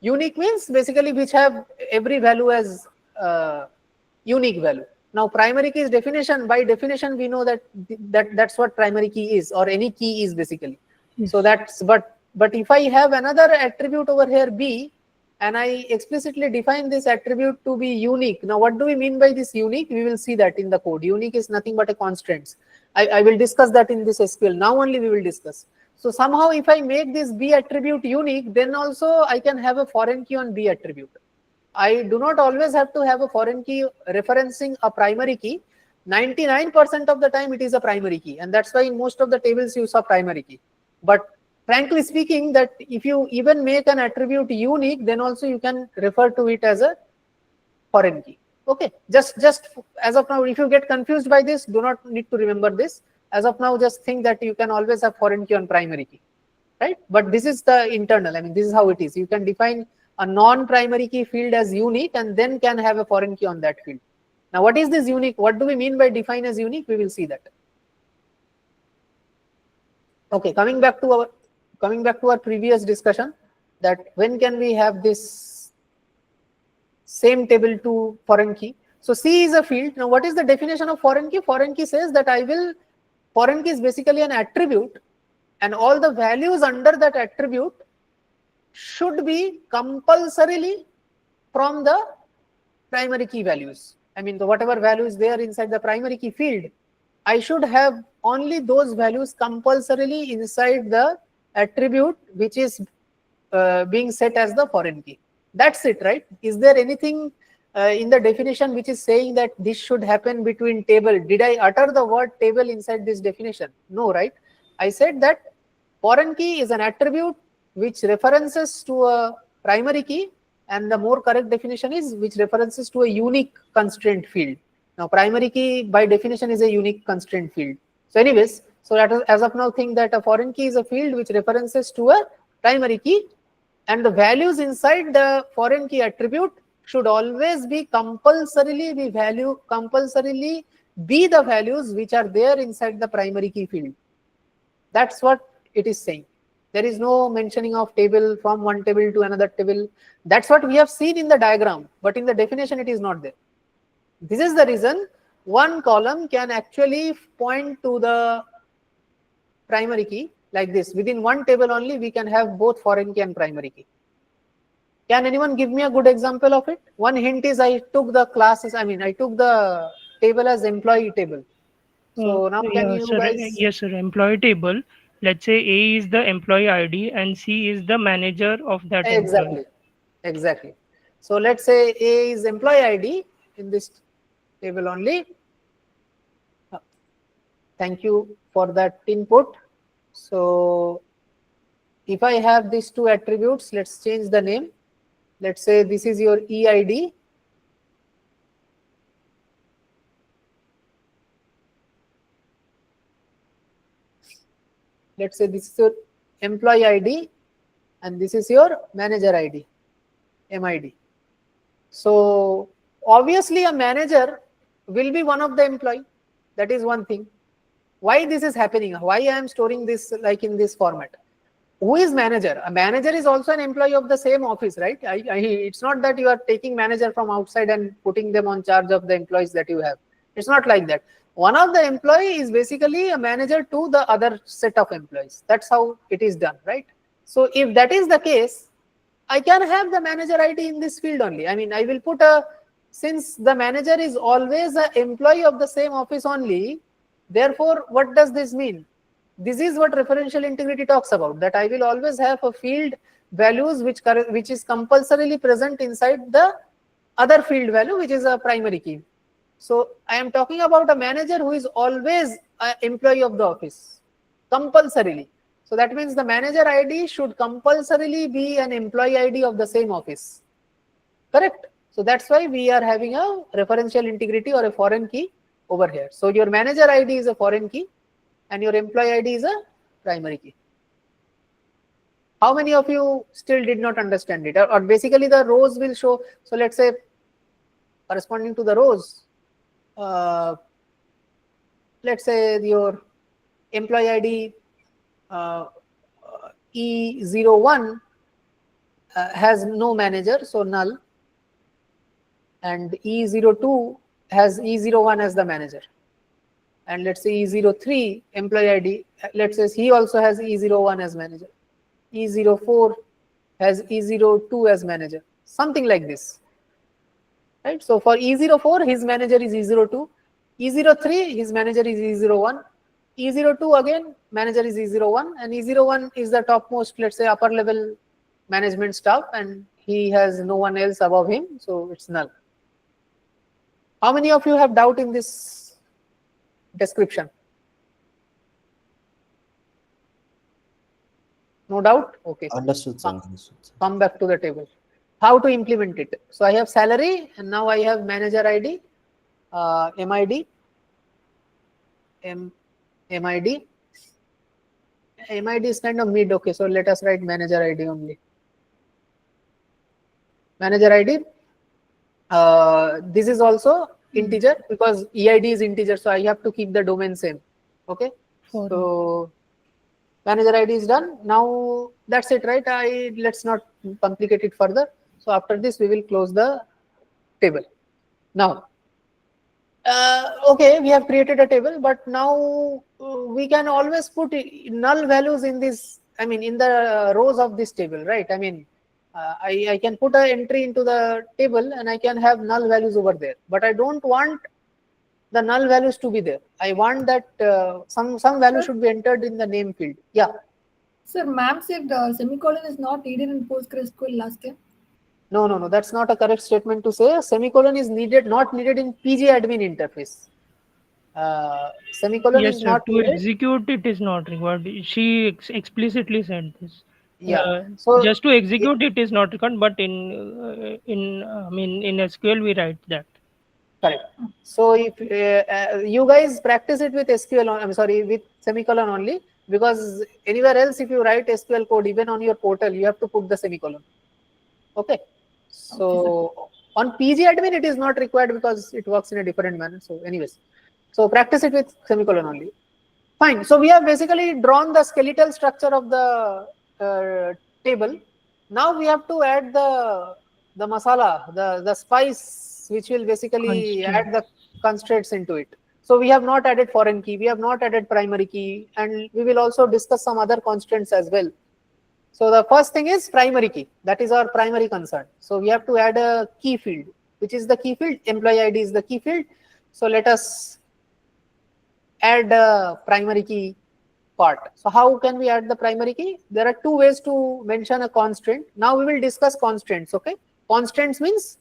Unique means basically which have every value as unique value. Now primary key is definition. By definition, we know that's what primary key is, or any key is basically. Yes. So that's but if I have another attribute over here B, and I explicitly define this attribute to be unique. Now what do we mean by this unique? We will see that in the code. Unique is nothing but a constraint. I will discuss that in this SQL. Now only we will discuss. So somehow if I make this B attribute unique, then also I can have a foreign key on B attribute. I do not always have to have a foreign key referencing a primary key. 99% of the time it is a primary key, and that's why in most of the tables you saw primary key. But frankly speaking, that if you even make an attribute unique, then also you can refer to it as a foreign key. Okay, just as of now, if you get confused by this, do not need to remember this. As of now, just think that you can always have foreign key on primary key, right? But this is the internal. I mean, this is how it is. You can define a non-primary key field as unique and then can have a foreign key on that field. Now, what is this unique? What do we mean by define as unique? We will see that. Okay, coming back to our previous discussion, that when can we have this same table to foreign key? So C is a field. Now, what is the definition of foreign key? Foreign key says that foreign key is basically an attribute, and all the values under that attribute should be compulsorily from the primary key values. I mean, whatever value is there inside the primary key field, I should have only those values compulsorily inside the attribute which is being set as the foreign key. That's it, right? Is there anything in the definition which is saying that this should happen between table? Did I utter the word table inside this definition? No, right? I said that foreign key is an attribute which references to a primary key, and the more correct definition is which references to a unique constraint field. Now primary key by definition is a unique constraint field. So anyways, so as of now think that a foreign key is a field which references to a primary key, and the values inside the foreign key attribute should always be compulsorily be the values which are there inside the primary key field. That's what it is saying. There is no mentioning of table from one table to another table. That's what we have seen in the diagram, but in the definition it is not there. This is the reason one column can actually point to the primary key like this. Within one table only, we can have both foreign key and primary key. Can anyone give me a good example of it? One hint is I took the classes, I took the table as employee table. So now can Yeah, you sir. guys... Yes, sir. Employee table. Let's say A is the employee ID and C is the manager of that employee. Exactly. So let's say A is employee ID in this table only. Thank you for that input. So if I have these two attributes, let's change the name. Let's say this is your EID. Let's say this is your employee ID and this is your manager ID, MID. So obviously a manager will be one of the employee. That is one thing. Why this is happening? Why I am storing this like in this format? Who is manager? A manager is also an employee of the same office, right? It's not that you are taking manager from outside and putting them on charge of the employees that you have. It's not like that. One of the employee is basically a manager to the other set of employees. That's how it is done, right? So if that is the case, I can have the manager ID in this field only. I will put since the manager is always an employee of the same office only, therefore, what does this mean? This is what referential integrity talks about, that I will always have a field values which is compulsorily present inside the other field value, which is a primary key. So I am talking about a manager who is always an employee of the office, compulsorily. So that means the manager ID should compulsorily be an employee ID of the same office. Correct? So that's why we are having a referential integrity or a foreign key over here. So your manager ID is a foreign key and your employee ID is a primary key. How many of you still did not understand it? Or basically the rows will show. So let's say corresponding to the rows, let's say your employee ID E01 has no manager, so null, and E02 has E01 as the manager. And let's say E03 employee ID, let's say he also has E01 as manager. E04 has E02 as manager, something like this. Right? So for E04, his manager is E02. E03, his manager is E01. E02 again, manager is E01, and E01 is the topmost, let's say, upper level management staff, and he has no one else above him, so it's null. How many of you have doubt in this description? No doubt? Okay. Understood, sir. Come back to the table. How to implement it? So I have salary, and now I have manager ID, MID, MID. MID is kind of mid. Okay, so let us write manager ID only. Manager ID. This is also integer because EID is integer, so I have to keep the domain same. Okay. So manager ID is done. Now that's it, right? Let's not complicate it further. So after this, we will close the table. Now, okay, we have created a table, but now we can always put null values in this. In the rows of this table, right? I can put an entry into the table and I can have null values over there, but I don't want the null values to be there. I want that some value should be entered in the name field. Yeah. Sir, ma'am said semicolon is not needed in PostgreSQL last time. No. That's not a correct statement to say. Semicolon is not needed in PG admin interface. Semicolon Yes, is sir. not To needed. execute it is not required. She explicitly said this. Yeah. So just to execute it is not required, but in SQL we write that. Correct. So if you guys practice it with SQL, with semicolon only, because anywhere else if you write SQL code, even on your portal, you have to put the semicolon. Okay. So on PG admin, it is not required because it works in a different manner. So anyways, so practice it with semicolon only. Fine. So we have basically drawn the skeletal structure of the table. Now we have to add the masala, the spice, which will basically add the constraints into it. So we have not added foreign key, we have not added primary key, and we will also discuss some other constraints as well. So the first thing is primary key. That is our primary concern. So we have to add a key field. Which is the key field? Employee ID is the key field. So let us add a primary key part. So how can we add the primary key? There are two ways to mention a constraint. Now we will discuss constraints. Okay. Constraints means,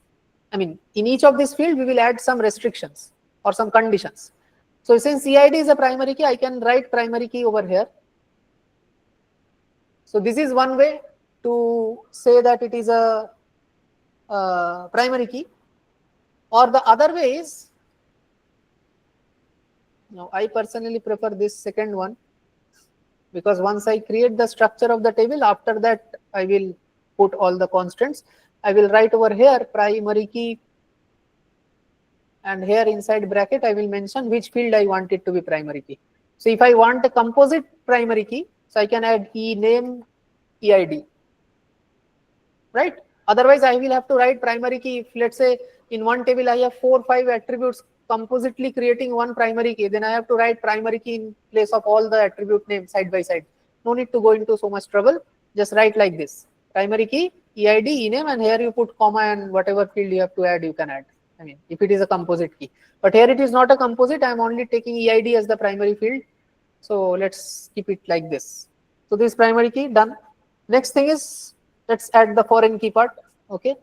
I mean, in each of these field, we will add some restrictions or some conditions. So since EID is a primary key, I can write primary key over here. So this is one way to say that it is a primary key. Or the other way is, now I personally prefer this second one, because once I create the structure of the table, after that I will put all the constants. I will write over here primary key, and here inside bracket I will mention which field I want it to be primary key. So if I want a composite primary key, so I can add name EID, right? Otherwise I will have to write primary key. If let's say in one table I have 4 or 5 attributes compositely creating one primary key, then I have to write primary key in place of all the attribute names side by side. No need to go into so much trouble. Just write like this: primary key, EID, ename, and here you put comma, and whatever field you have to add, you can add. I mean, if it is a composite key. But here it is not a composite. I am only taking EID as the primary field. So let's keep it like this. So this primary key done. Next thing is, let's add the foreign key part. Okay.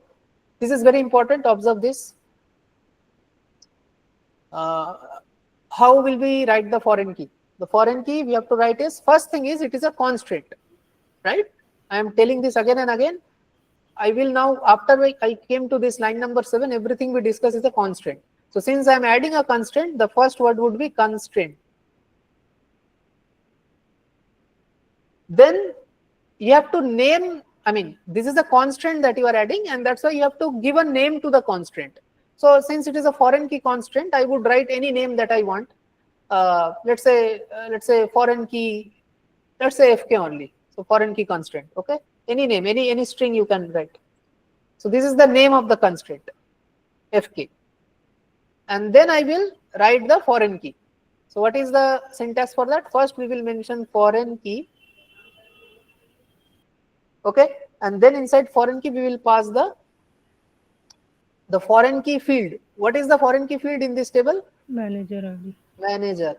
This is very important. Observe this. How will we write the foreign key? The foreign key we have to write is, first thing is, it is a constraint, right? I am telling this again and again. I will now, after I came to this line number 7, everything we discuss is a constraint. So since I am adding a constraint, the first word would be constraint. Then you have to name, I mean, this is a constraint that you are adding, and that's why you have to give a name to the constraint. So since it is a foreign key constraint, I would write any name that I want. Let's say foreign key, let's say FK only. So foreign key constraint. Okay, any name, any string you can write. So this is the name of the constraint, FK. And then I will write the foreign key. So what is the syntax for that? First we will mention foreign key. Okay, and then inside foreign key we will pass the foreign key field. What is the foreign key field in this table? Manager ID. Manager.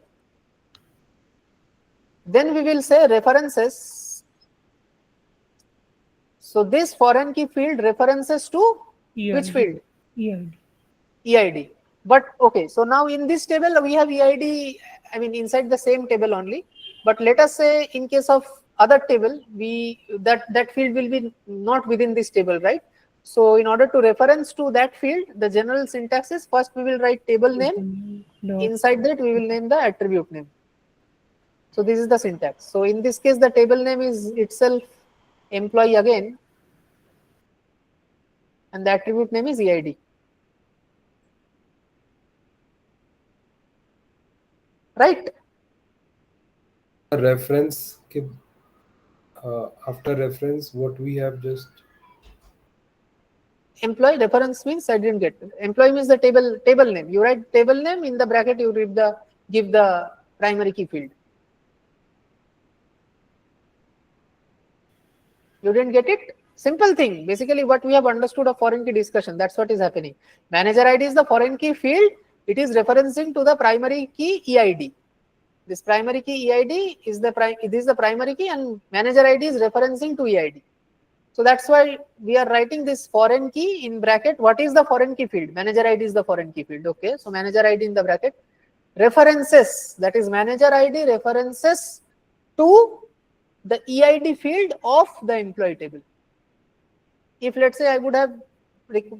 Then we will say references. So this foreign key field references to EID. Which field? EID. EID. But okay, so now in this table we have EID, I mean inside the same table only. But let us say in case of other table, that field will be not within this table, right? So in order to reference to that field, the general syntax is, first we will write table name. Inside that we will name the attribute name. So this is the syntax. So in this case, the table name is itself employee again, and the attribute name is EID. Right? Reference, after reference, what we have just. Employee reference means I didn't get it. Employee means the table name. You write table name, in the bracket you give the primary key field. You didn't get it? Simple thing. Basically what we have understood of foreign key discussion, that's what is happening. Manager ID is the foreign key field. It is referencing to the primary key EID. This primary key EID is the primary key, and manager ID is referencing to EID. So that's why we are writing this foreign key in bracket. What is the foreign key field? Manager ID is the foreign key field. Okay, so manager ID in the bracket. References, that is manager ID references to the EID field of the employee table. If let's say I would have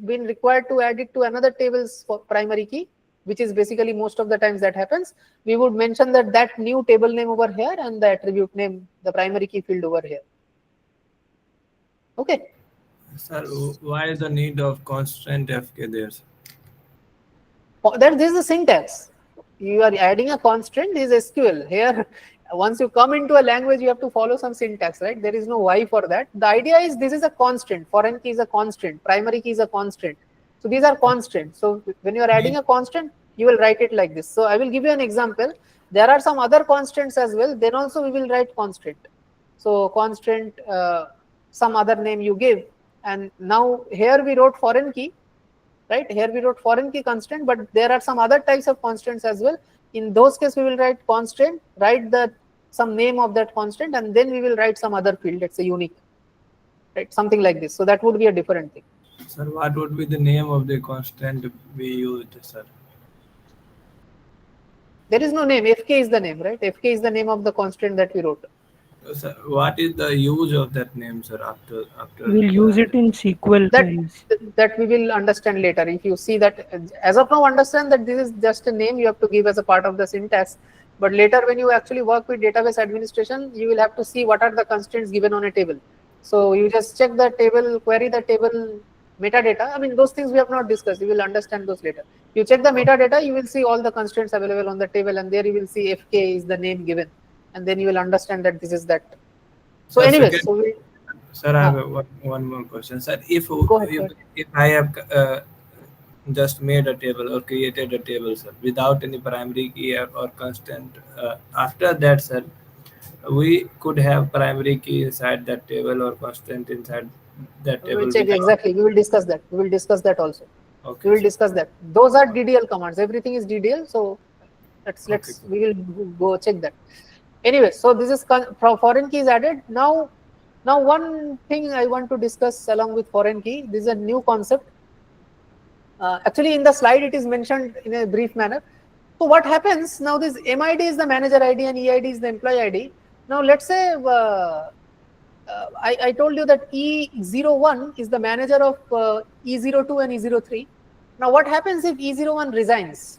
been required to add it to another table's primary key, which is basically most of the times that happens, we would mention that new table name over here and the attribute name, the primary key field over here. Okay. Sir, why is the need of constant FK there? This is the syntax. You are adding a constant, this is SQL. Here, once you come into a language, you have to follow some syntax, right? There is no why for that. The idea is this is a constant. Foreign key is a constant. Primary key is a constant. So these are constants. So when you are adding a constant, you will write it like this. So I will give you an example. There are some other constants as well. Then also we will write constant. So constant, some other name you give, and now here we wrote foreign key, right? Here we wrote foreign key constant, but there are some other types of constants as well. In those cases, we will write constant, write the some name of that constant, and then we will write some other field. Let's say unique, right? Something like this. So that would be a different thing. Sir, what would be the name of the constant we used, sir? There is no name. Fk is the name, right? Fk is the name of the constant that we wrote. Sir, what is the use of that name, sir? After We'll use it in SQL queries. That we will understand later. If you see that, as of now, understand that this is just a name you have to give as a part of the syntax. But later, when you actually work with database administration, you will have to see what are the constraints given on a table. So you just check the table, query the table metadata. I mean, those things we have not discussed. You will understand those later. You check the metadata, you will see all the constraints available on the table, and there you will see Fk is the name given, and then you will understand that this is that. So, anyway, so we. Sir, I have one more question, sir. If I have just made a table or created a table, sir, without any primary key or constant, after that, sir, we could have primary key inside that table or constant inside that table. We will check exactly. We will discuss that. We will discuss that also. Okay, we will discuss that. Those are DDL commands. Everything is DDL. So let's we will go check that. Anyway, so this is foreign key is added. Now one thing I want to discuss along with foreign key. This is a new concept. Actually, in the slide it is mentioned in a brief manner. So what happens now? This MID is the manager ID and EID is the employee ID. Now let's say I told you that E01 is the manager of E02 and E03. Now what happens if E01 resigns?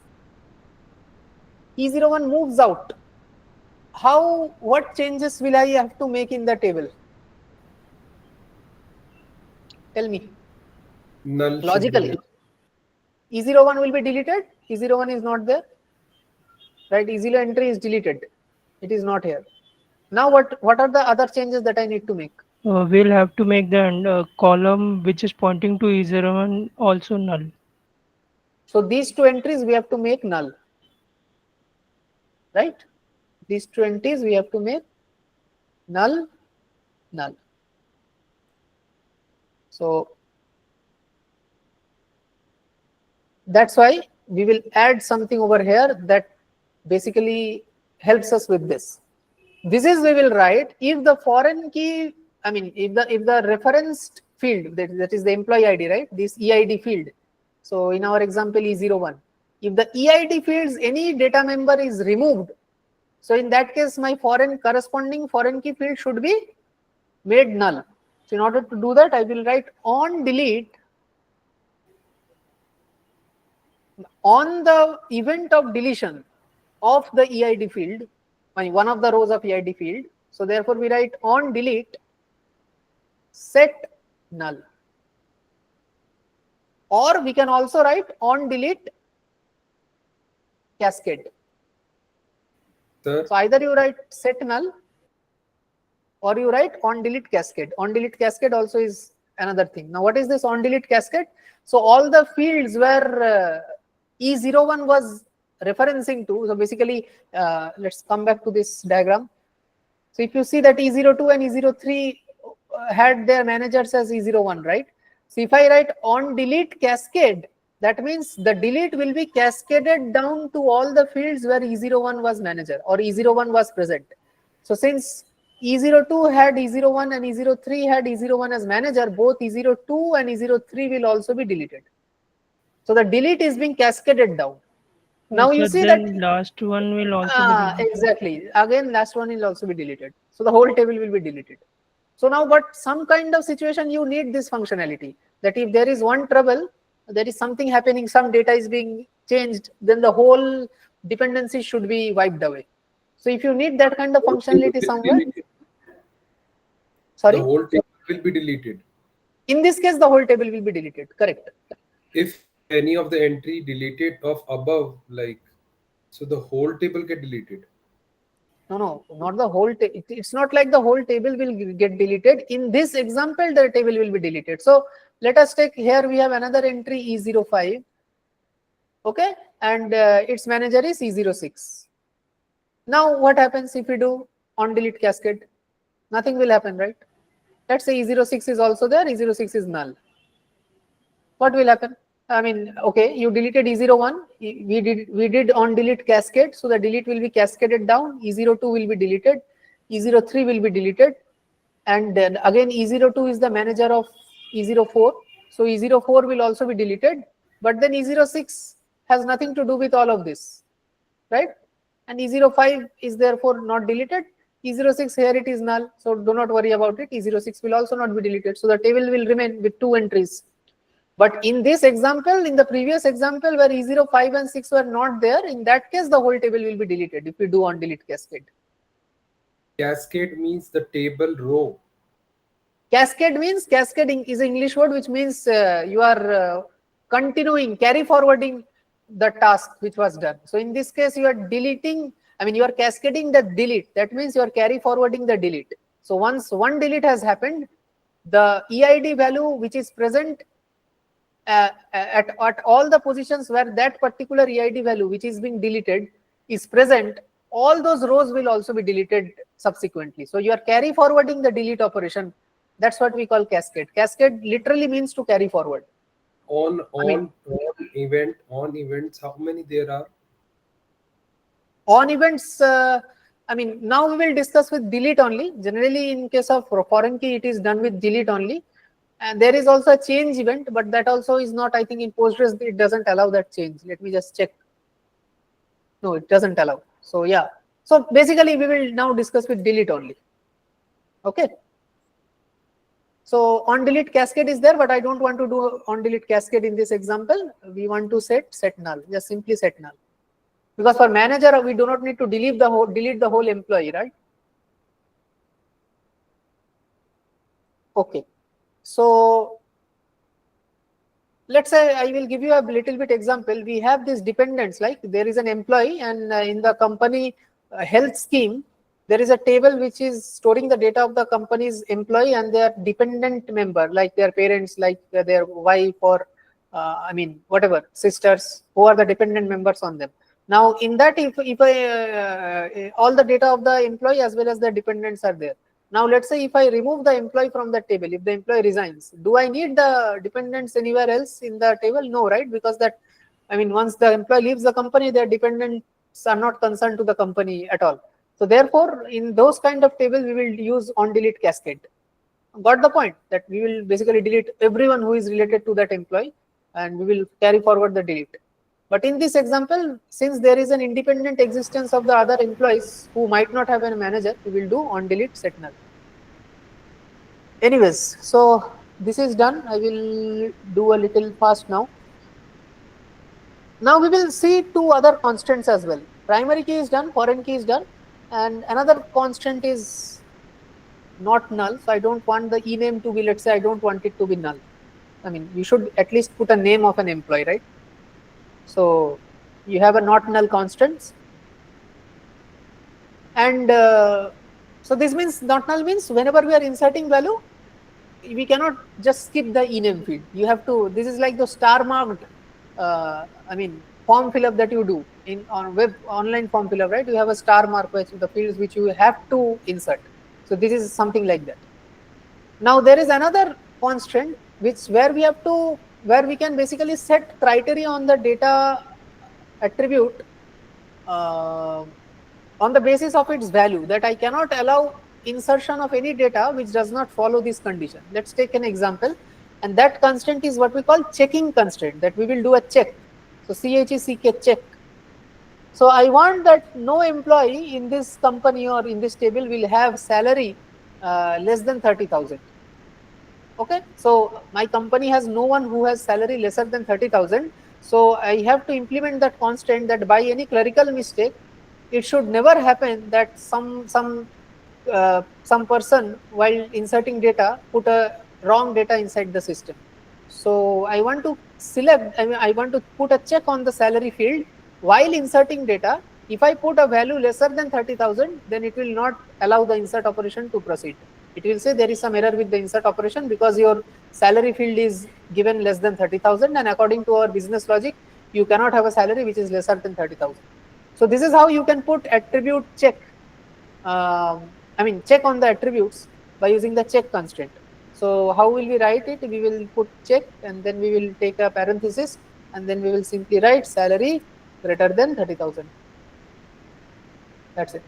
E01 moves out. What changes will I have to make in the table? Tell me. Null. Logically. E01 will be deleted. E01 is not there. Right? E0 entry is deleted. It is not here. Now what are the other changes that I need to make? We'll have to make the column which is pointing to E01 also null. So these two entries we have to make null. Right? These two entries we have to make null. So that's why we will add something over here that basically helps us with this. This is we will write if the foreign key, I mean if the referenced field that is the employee ID, right? This EID field. So in our example E01, if the EID fields any data member is removed, so in that case my corresponding foreign key field should be made null. So in order to do that, I will write on delete on the event of deletion of the EID field, one of the rows of EID field. So therefore we write on delete set null, or we can also write on delete cascade. Sir? So either you write set null or you write on delete cascade. On delete cascade also is another thing. Now what is this on delete cascade? So all the fields where E01 was referencing to, so basically let's come back to this diagram. So if you see that E02 and E03 had their managers as E01, right? So if I write on delete cascade, that means the delete will be cascaded down to all the fields where E01 was manager or E01 was present. So since E02 had E01 and E03 had E01 as manager, both E02 and E03 will also be deleted. So the delete is being cascaded down. Now so you see then that last one will also be deleted. Exactly. Again, last one will also be deleted. So the whole table will be deleted. So now, but some kind of situation you need this functionality, that if there is one trouble, there is something happening, some data is being changed, then the whole dependency should be wiped away. So if you need that kind of functionality somewhere, sorry, the whole table will be deleted. In this case, the whole table will be deleted. Correct. If any of the entry deleted of above, like, so the whole table get deleted. No, not the whole table. It's not like the whole table will get deleted. In this example, the table will be deleted. So let us take here, we have another entry E05. Okay, and its manager is E06. Now what happens if we do on delete cascade? Nothing will happen, right? Let's say E06 is also there, E06 is null. What will happen? I mean, okay, you deleted E01, we did on delete cascade, so the delete will be cascaded down, E02 will be deleted, E03 will be deleted, and then again E02 is the manager of E04, so E04 will also be deleted, but then E06 has nothing to do with all of this, right? And E05 is therefore not deleted. E06 here it is null, so do not worry about it. E06 will also not be deleted, so the table will remain with 2 entries. But in this example, in the previous example where E05 and 6 were not there, in that case the whole table will be deleted if we do on delete cascade. Cascade means the table row. Cascade means, cascading is an English word which means you are continuing, carry forwarding the task which was done. So in this case you are deleting, I mean you are cascading the delete. That means you are carry forwarding the delete. So once one delete has happened, the EID value which is present at all the positions where that particular EID value which is being deleted is present, all those rows will also be deleted subsequently. So you are carry forwarding the delete operation. That's what we call cascade. Cascade literally means to carry forward. On events, how many there are? On events, I mean, now we will discuss with delete only. Generally, in case of foreign key, it is done with delete only. And there is also a change event, but that also is not, I think in Postgres, it doesn't allow that change. Let me just check. No, it doesn't allow. So yeah. So basically, we will now discuss with delete only. Okay. So on delete cascade is there, but I don't want to do on delete cascade in this example. We want to set null, just simply set null. Because for manager, we do not need to delete the whole employee, right? Okay. So let's say I will give you a little bit example. We have these dependents, like there is an employee, and in the company health scheme, there is a table which is storing the data of the company's employee and their dependent member, like their parents, like their wife, or I mean whatever, sisters, who are the dependent members on them. Now in that, if all the data of the employee as well as the dependents are there. Now let's say if I remove the employee from the table, if the employee resigns, do I need the dependents anywhere else in the table? No, right? Because that, I mean, once the employee leaves the company, their dependents are not concerned to the company at all. So therefore, in those kind of tables, we will use on delete cascade. Got the point? That we will basically delete everyone who is related to that employee, and we will carry forward the delete. But in this example, since there is an independent existence of the other employees who might not have a manager, we will do on delete set null. Anyways, so this is done. I will do a little fast now. Now we will see two other constants as well. Primary key is done, foreign key is done, and another constant is not null. So I don't want the ename to be, let's say I don't want it to be null. I mean, you should at least put a name of an employee, right? So you have a not null constants, and so this means not null means whenever we are inserting value, we cannot just skip the ename field. You have to. This is like the star marked, I mean, form fill up that you do on web online form fill up, right? You have a star mark which the fields which you have to insert. So this is something like that. Now there is another constant where we can basically set criteria on the data attribute on the basis of its value, that I cannot allow insertion of any data which does not follow this condition. Let's take an example, and that constant is what we call checking constraint, that we will do a check. So CHECK, check. So I want that no employee in this company or in this table will have salary less than 30,000. Okay, so my company has no one who has salary lesser than 30,000. So I have to implement that constant that by any clerical mistake, it should never happen that some person while inserting data put a wrong data inside the system. So I want to select, I want to put a check on the salary field while inserting data. If I put a value lesser than 30,000, then it will not allow the insert operation to proceed. It will say there is some error with the insert operation because your salary field is given less than 30,000, and according to our business logic, you cannot have a salary which is lesser than 30,000. So this is how you can put attribute check. Check on the attributes by using the check constraint. So how will we write it? We will put check and then we will take a parenthesis and then we will simply write salary greater than 30,000. That's it.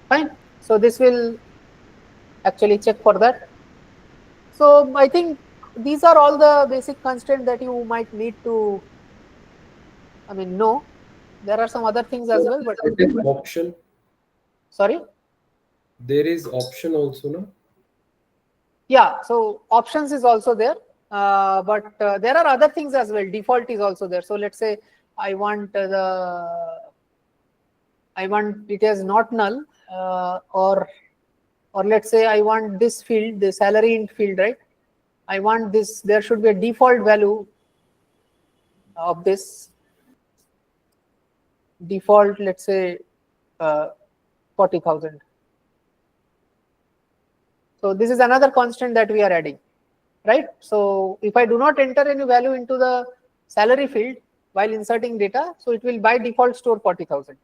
Fine. So this will actually check for that. So I think these are all the basic constraints that you might need to know. There are some other things as well, but option. Sorry? There is option also, no? Yeah, so options is also there, but there are other things as well. Default is also there. So let's say I want it as not null, or let's say I want this field, the salary int field, right? I want this. There should be a default value of this default. Let's say 40,000. So this is another constant that we are adding, right? So if I do not enter any value into the salary field while inserting data, so it will by default store 40,000.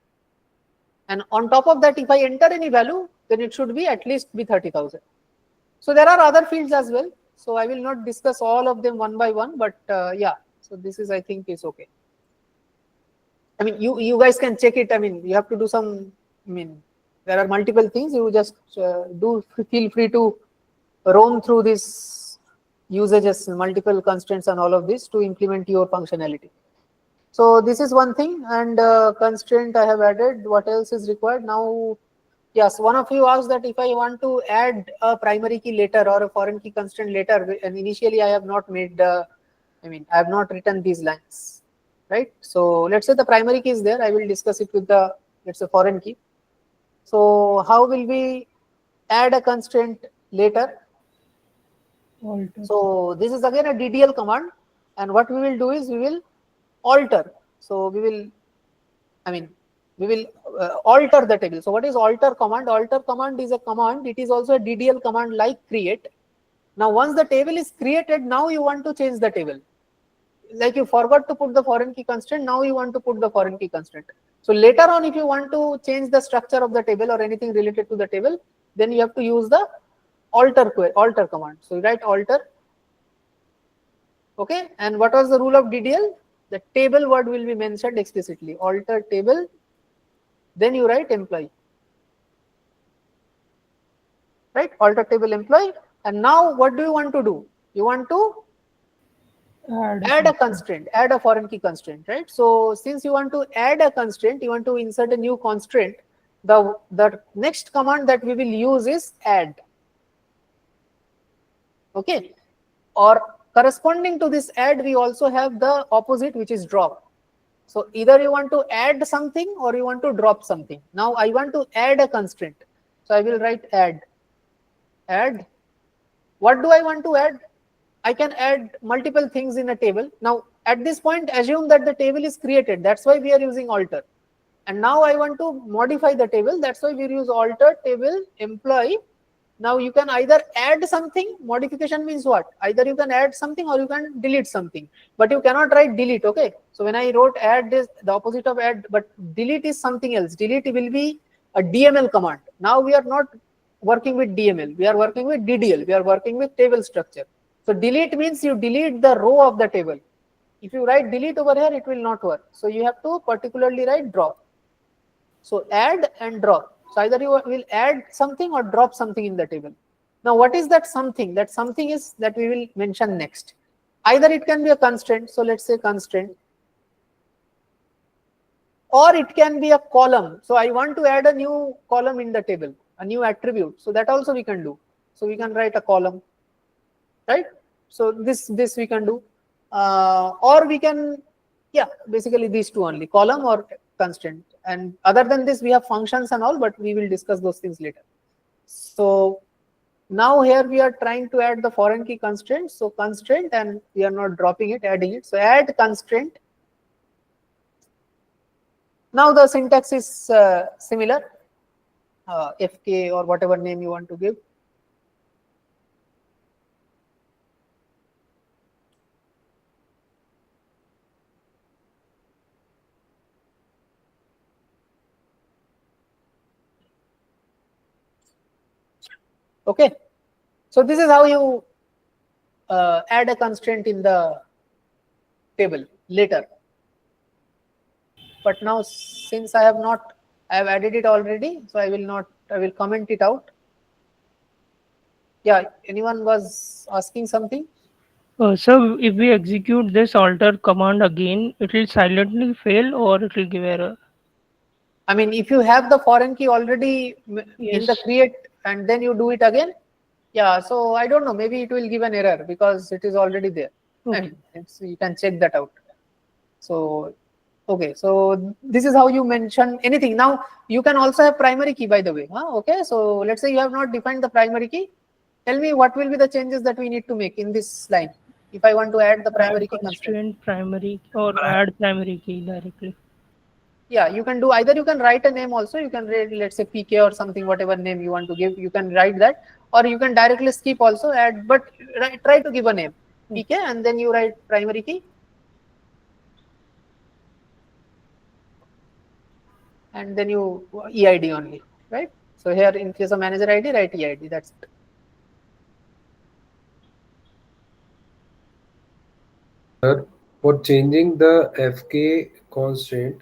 And on top of that, if I enter any value, then it should be at least be 30,000. So there are other fields as well. So I will not discuss all of them one by one, but yeah. So this is, I think, is okay. I mean, you guys can check it. I mean, you have to do some. I mean, there are multiple things. You just feel free to roam through these usages, multiple constraints, and all of this to implement your functionality. So this is one thing, and constraint I have added. What else is required now? Yes, one of you asked that if I want to add a primary key later or a foreign key constraint later, and initially I have not made. I have not written these lines, right? So let's say the primary key is there. I will discuss it with the, let's say, foreign key. So how will we add a constraint later? Alter. So this is again a DDL command, and what we will do is we will alter. So we will, alter the table. So what is alter command? Alter command is a command. It is also a DDL command like create. Now once the table is created, now you want to change the table. Like you forgot to put the foreign key constraint, now you want to put the foreign key constraint. So later on, if you want to change the structure of the table or anything related to the table, then you have to use the alter command. So you write alter. Okay, and what was the rule of DDL? The table word will be mentioned explicitly. Alter table, then you write employee. Right, alter table employee. And now what do you want to do? You want to add a constraint, add a foreign key constraint, right? So since you want to add a constraint, you want to insert a new constraint, the next command that we will use is add. Okay, or corresponding to this add, we also have the opposite, which is drop. So either you want to add something or you want to drop something. Now I want to add a constraint, so I will write add. What do I want to add? I can add multiple things in a table. Now at this point, assume that the table is created. That's why we are using alter. And now I want to modify the table. That's why we use alter table employee. Now you can either add something. Modification means what? Either you can add something or you can delete something. But you cannot write delete. Okay. So when I wrote add is the opposite of add, but delete is something else. Delete will be a DML command. Now we are not working with DML. We are working with DDL. We are working with table structure. So delete means you delete the row of the table. If you write delete over here, it will not work. So you have to particularly write drop. So add and drop. So either you will add something or drop something in the table. Now what is that something? That something is that we will mention next. Either it can be a constraint. So let's say constraint. Or it can be a column. So I want to add a new column in the table, a new attribute. So that also we can do. So we can write a column, right? So this we can do, or we can, yeah, basically these two only, column or constraint. And other than this, we have functions and all, but we will discuss those things later. So now here we are trying to add the foreign key constraint. So constraint, and we are not dropping it, adding it. So add constraint. Now the syntax is similar, FK or whatever name you want to give. Okay, so this is how you add a constraint in the table later. But now since I have added it already, so I will comment it out. Yeah, anyone was asking something? So if we execute this alter command again, it will silently fail or it will give error? I mean, if you have the foreign key already in the Yes. create and then you do it again, yeah, so I don't know, maybe it will give an error because it is already there. I Okay. mean, you can check that out. So, okay, so this is how you mention anything. Now, you can also have primary key, by the way. Okay, so let's say you have not defined the primary key. Tell me what will be the changes that we need to make in this line if I want to add the primary Add key constraint. constraint primary or add primary key directly. Yeah, you can do either. You can write a name also. You can write, let's say, PK or something, whatever name you want to give. You can write that, or you can directly skip also. Add, but try to give a name, PK, and then you write primary key, and then you EID only, right? So here, in case of manager ID, write EID. That's it. For changing the FK constraint,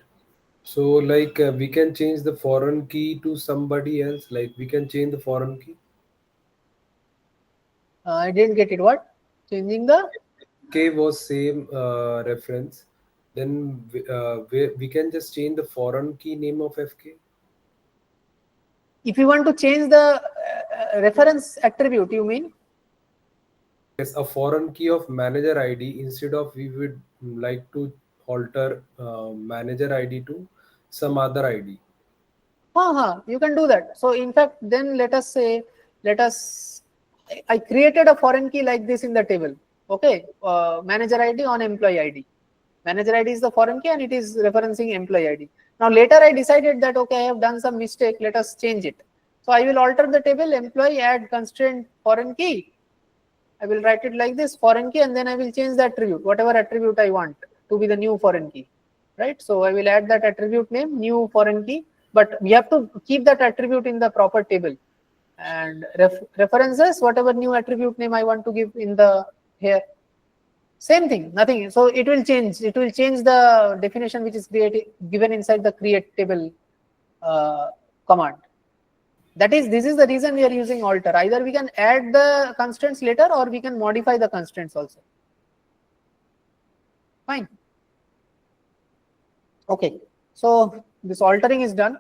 so like we can change the foreign key to somebody else. Like we can change the foreign key. I didn't get it. What? Changing the K was same reference. Then we can just change the foreign key name of FK. if you want to change the reference attribute, you mean? Yes, a foreign key of manager ID instead of we would like to alter manager ID to some other ID. You can do that. So in fact, then let us say, I created a foreign key like this in the table. Okay, manager ID on employee ID. Manager ID is the foreign key and it is referencing employee ID. Now later I decided that, okay, I have done some mistake. Let us change it. So I will alter the table employee add constraint foreign key. I will write it like this foreign key and then I will change the attribute, whatever attribute I want to be the new foreign key, right? So I will add that attribute name, new foreign key, but we have to keep that attribute in the proper table. And references, whatever new attribute name I want to give in the here. Same thing, nothing. So it will change. It will change the definition which is given inside the create table command. That is, this is the reason we are using alter. Either we can add the constraints later or we can modify the constraints also. Fine. Okay, so this altering is done.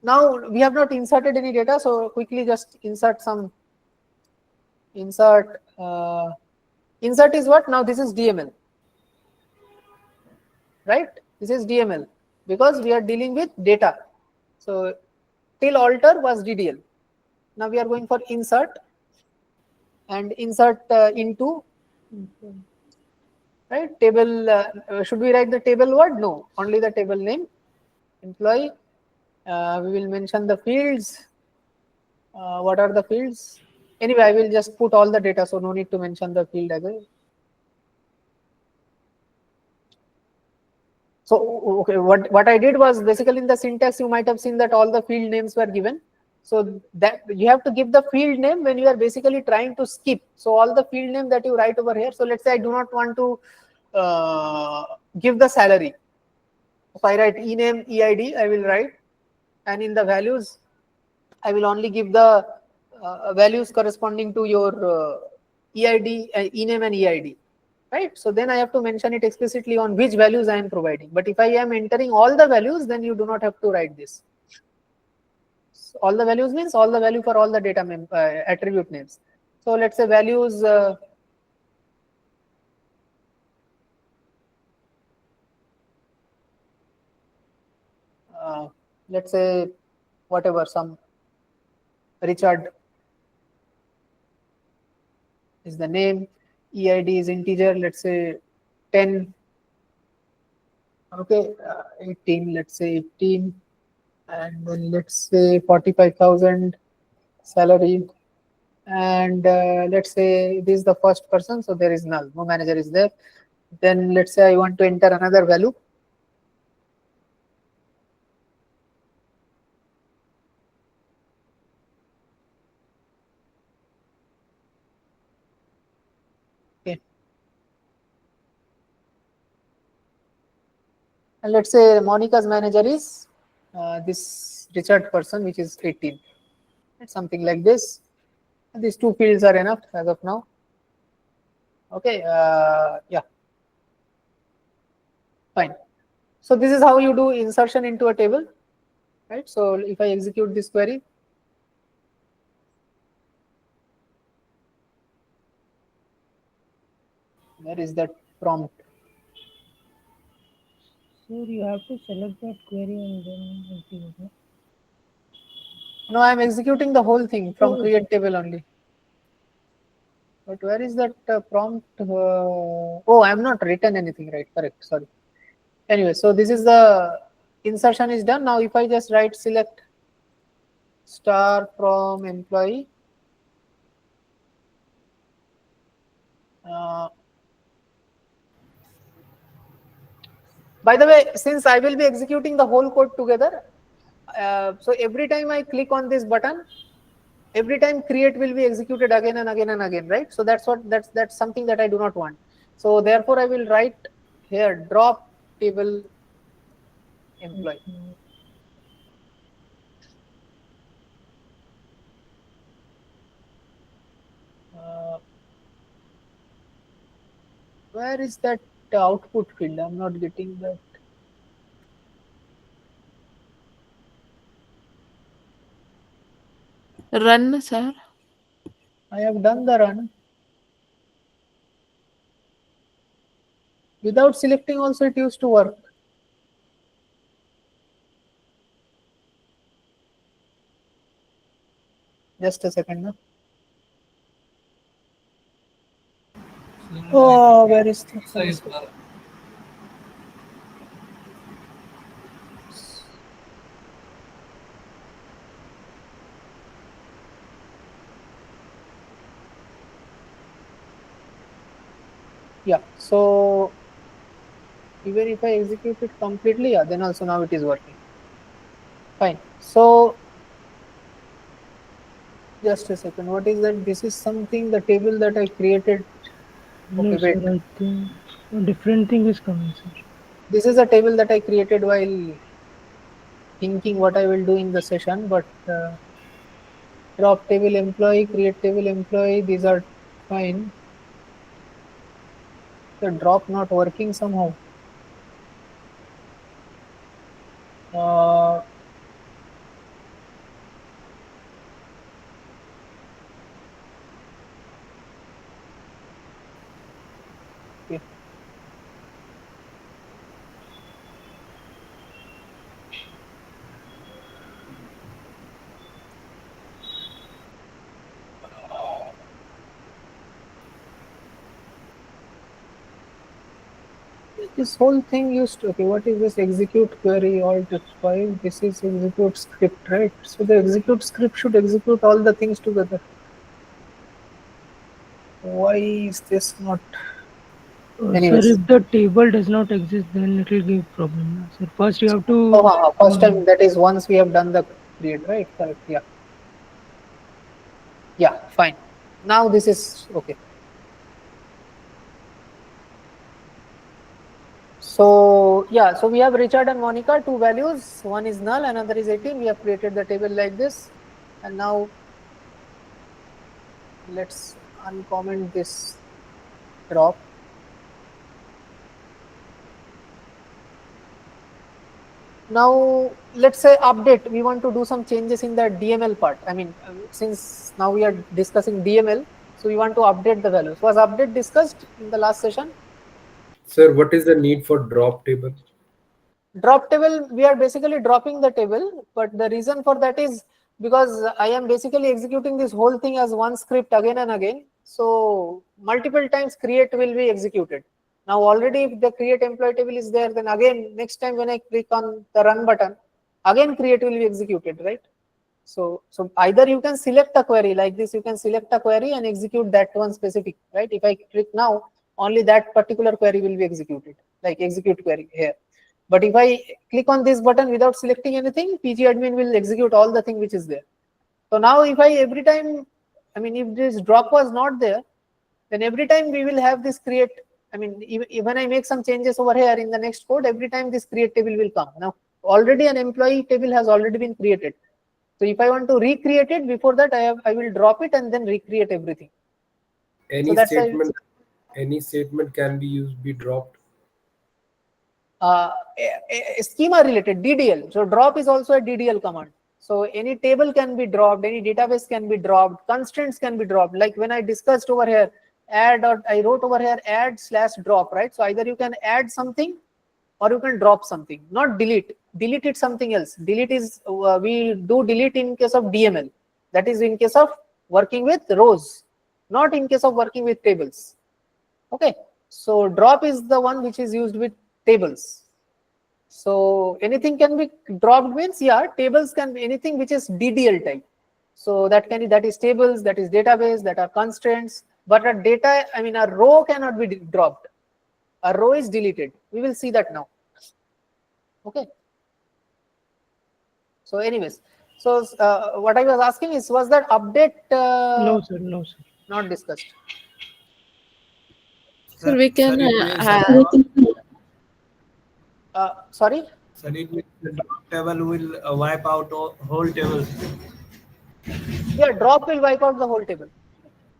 Now we have not inserted any data, so quickly just insert some. Insert is what? Now this is DML, right? This is DML because we are dealing with data. So till alter was DDL. Now we are going for insert and insert into, right? Table, should we write the table word? No, only the table name, employee. We will mention the fields. What are the fields? Anyway, I will just put all the data, so no need to mention the field again. So okay, what I did was basically in the syntax you might have seen that all the field names were given. So that you have to give the field name when you are basically trying to skip. So all the field name that you write over here. So let's say I do not want to give the salary. If I write ename EID, I will write, and in the values, I will only give the values corresponding to your EID, ename and EID. Right, so then I have to mention it explicitly on which values I am providing. But if I am entering all the values, then you do not have to write this. So all the values means all the value for all the data attribute names. So let's say values. Let's say whatever, some Richard is the name, EID is integer, let's say 10. Okay, 18, let's say 18, and then let's say 45,000 salary, and let's say this is the first person, so there is null, no manager is there. Then let's say I want to enter another value. And let's say Monica's manager is this Richard person, which is 18. It's something like this. And these two fields are enough as of now. Okay, yeah, fine. So this is how you do insertion into a table, right? So if I execute this query, where is that prompt? So you have to select that query and then execute it. No, I'm executing the whole thing from Oh, create table only. But where is that prompt? Oh, I'm not written anything, right? Correct. Sorry. Anyway, so this is the insertion is done. Now, if I just write select star from employee, by the way, since I will be executing the whole code together, so every time I click on this button, every time create will be executed again and again and again, right? So that's something that I do not want. So therefore, I will write here drop table employee. Where is that output field? I'm not getting that. Run, sir. I have done the run. Without selecting also it used to work. Just a second now. Oh, where is the yeah, so even if I execute it completely, yeah, then also now it is working. Fine. So just a second. What is that? This is something, the table that I created. No, Okay, sir, wait. I think a different thing is coming, sir. This is a table that I created while thinking what I will do in the session, but drop table employee, create table employee, these are fine. The drop not working somehow. Uh, okay. This whole thing used to, okay, what is this execute query alt F5? This is execute script, right? So the execute script should execute all the things together. Why is this not? Sir, Anyways. if the table does not exist, then it will give problem. Sir, first you have to. Oh, first time, that is once we have done the create, right? Correct. Yeah. Yeah. Fine. Now this is okay. So yeah, so we have Richard and Monica, two values. One is null, another is 18. We have created the table like this, and now let's uncomment this drop. Now let's say update. We want to do some changes in the DML part. I mean, since now we are discussing DML, so we want to update the values. Was update discussed in the last session? Sir, what is the need for drop table? Drop table, we are basically dropping the table, but the reason for that is because I am basically executing this whole thing as one script again and again. So multiple times create will be executed. Now already if the create employee table is there, then again next time when I click on the run button, again create will be executed, right? So either you can select a query like this, you can select a query and execute that one specific, right? If I click now, only that particular query will be executed, like execute query here. But if I click on this button without selecting anything, pgadmin will execute all the thing which is there. So now if I every time, I mean, if this drop was not there, then every time we will have this create I mean, even when I make some changes over here in the next code, every time this create table will come. Now, already an employee table has already been created. So if I want to recreate it, before that I will drop it and then recreate everything. Any So that's statement can be dropped. Schema related DDL. So drop is also a DDL command. So any table can be dropped, any database can be dropped, constraints can be dropped. Like when I discussed over here, add, or I wrote over here add/drop, right? So either you can add something or you can drop something, not delete. Delete is something else. Delete is, we do delete in case of DML. That is in case of working with rows, not in case of working with tables. Okay, so drop is the one which is used with tables. So anything can be dropped means, yeah, tables can be anything which is DDL type. So that is tables, that is database, that are constraints. But a data, I mean, a row cannot be dropped. A row is deleted. We will see that now. Okay. So anyways, so what I was asking is, was that update? No, sir. No, sir. Not discussed. So we can Sir, it means sorry? sir, it means the drop table will wipe out whole table. Yeah, drop will wipe out the whole table.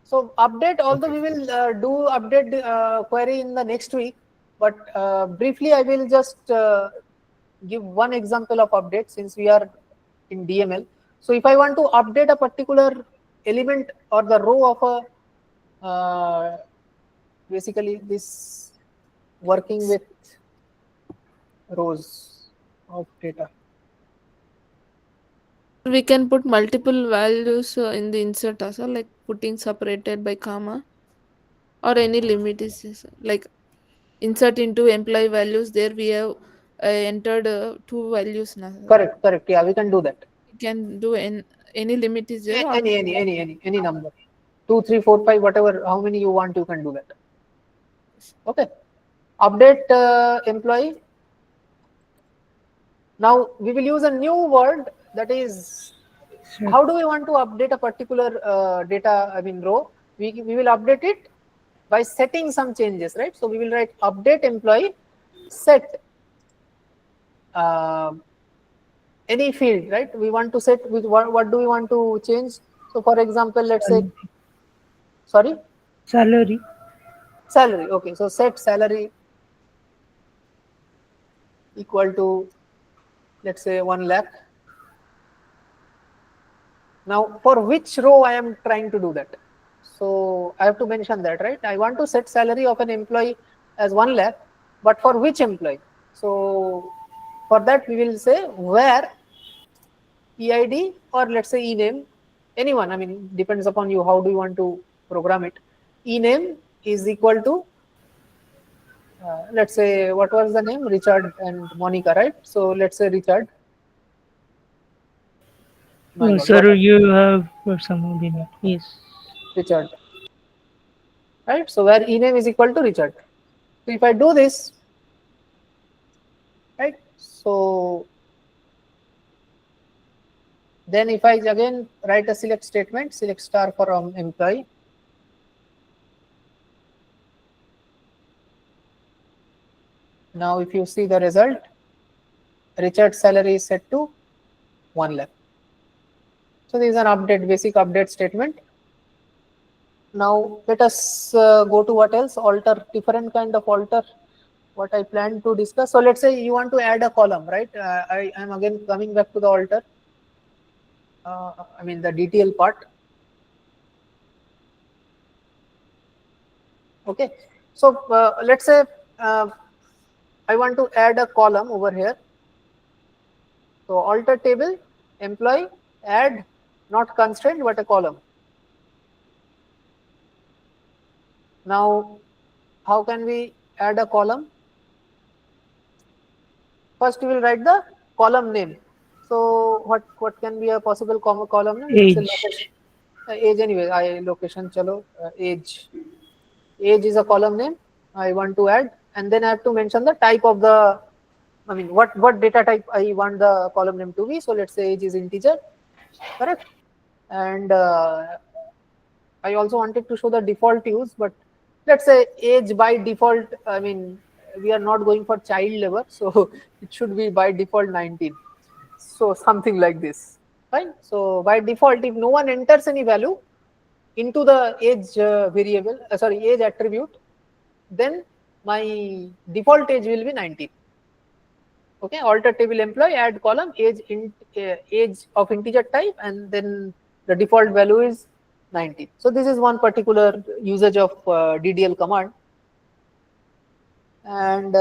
So update, although we will do update query in the next week, but briefly I will just give one example of update since we are in DML. So if I want to update a particular element or the row of a basically this working with rows of data. we can put multiple values in the insert as well, like putting separated by comma, or any limit is this, like insert into employee values. There we have entered two values now. Correct. Yeah, we can do that. We can do any limit is there. Any number, 2, 3, 4, 5, whatever, how many you want, you can do that. Okay. Update employee. Now we will use a new word, that is, how do we want to update a particular data, I mean row? We will update it by setting some changes, right? So we will write update employee set any field, right? We want to set with what do we want to change? So for example, let's say, sorry? Salary. Okay, so set salary equal to, let's say, 1 lakh. Now, for which row I am trying to do that? So I have to mention that, right? I want to set salary of an employee as 1 lakh, but for which employee? So for that, we will say where EID, or let's say ename, anyone. I mean, depends upon you. How do you want to program it? Ename is equal to, let's say, what was the name? Richard and Monica, right? So let's say Richard. Oh, sir, you have somehow been, yes. Richard. Right? So where ename is equal to Richard. So if I do this, right? So then if I again write a select statement, select star for employee. Now if you see the result, Richard's salary is set to 1 lakh. So this is an update, basic update statement. Now let us go to what else? Alter, different kind of alter, what I plan to discuss. So let's say you want to add a column, right? I am again coming back to the alter. I mean the DTL part. Okay, so let's say I want to add a column over here. So alter table, employee, add, not constraint, but a column. Now, how can we add a column? First, we will write the column name. So what can be a possible column name? Age. Let's say location. Age anyway. Location. Chalo, age. Age is a column name. I want to add, and then I have to mention the type of the. I mean, what data type I want the column name to be. So let's say age is integer, correct? And I also wanted to show the default use, but let's say age by default, I mean, we are not going for child labor, so it should be by default 19. So something like this, fine. So by default, if no one enters any value into the age variable, sorry, age attribute, then my default age will be 19. Okay, alter table employee, add column age of integer type, and then the default value is 19. So this is one particular usage of DDL command. And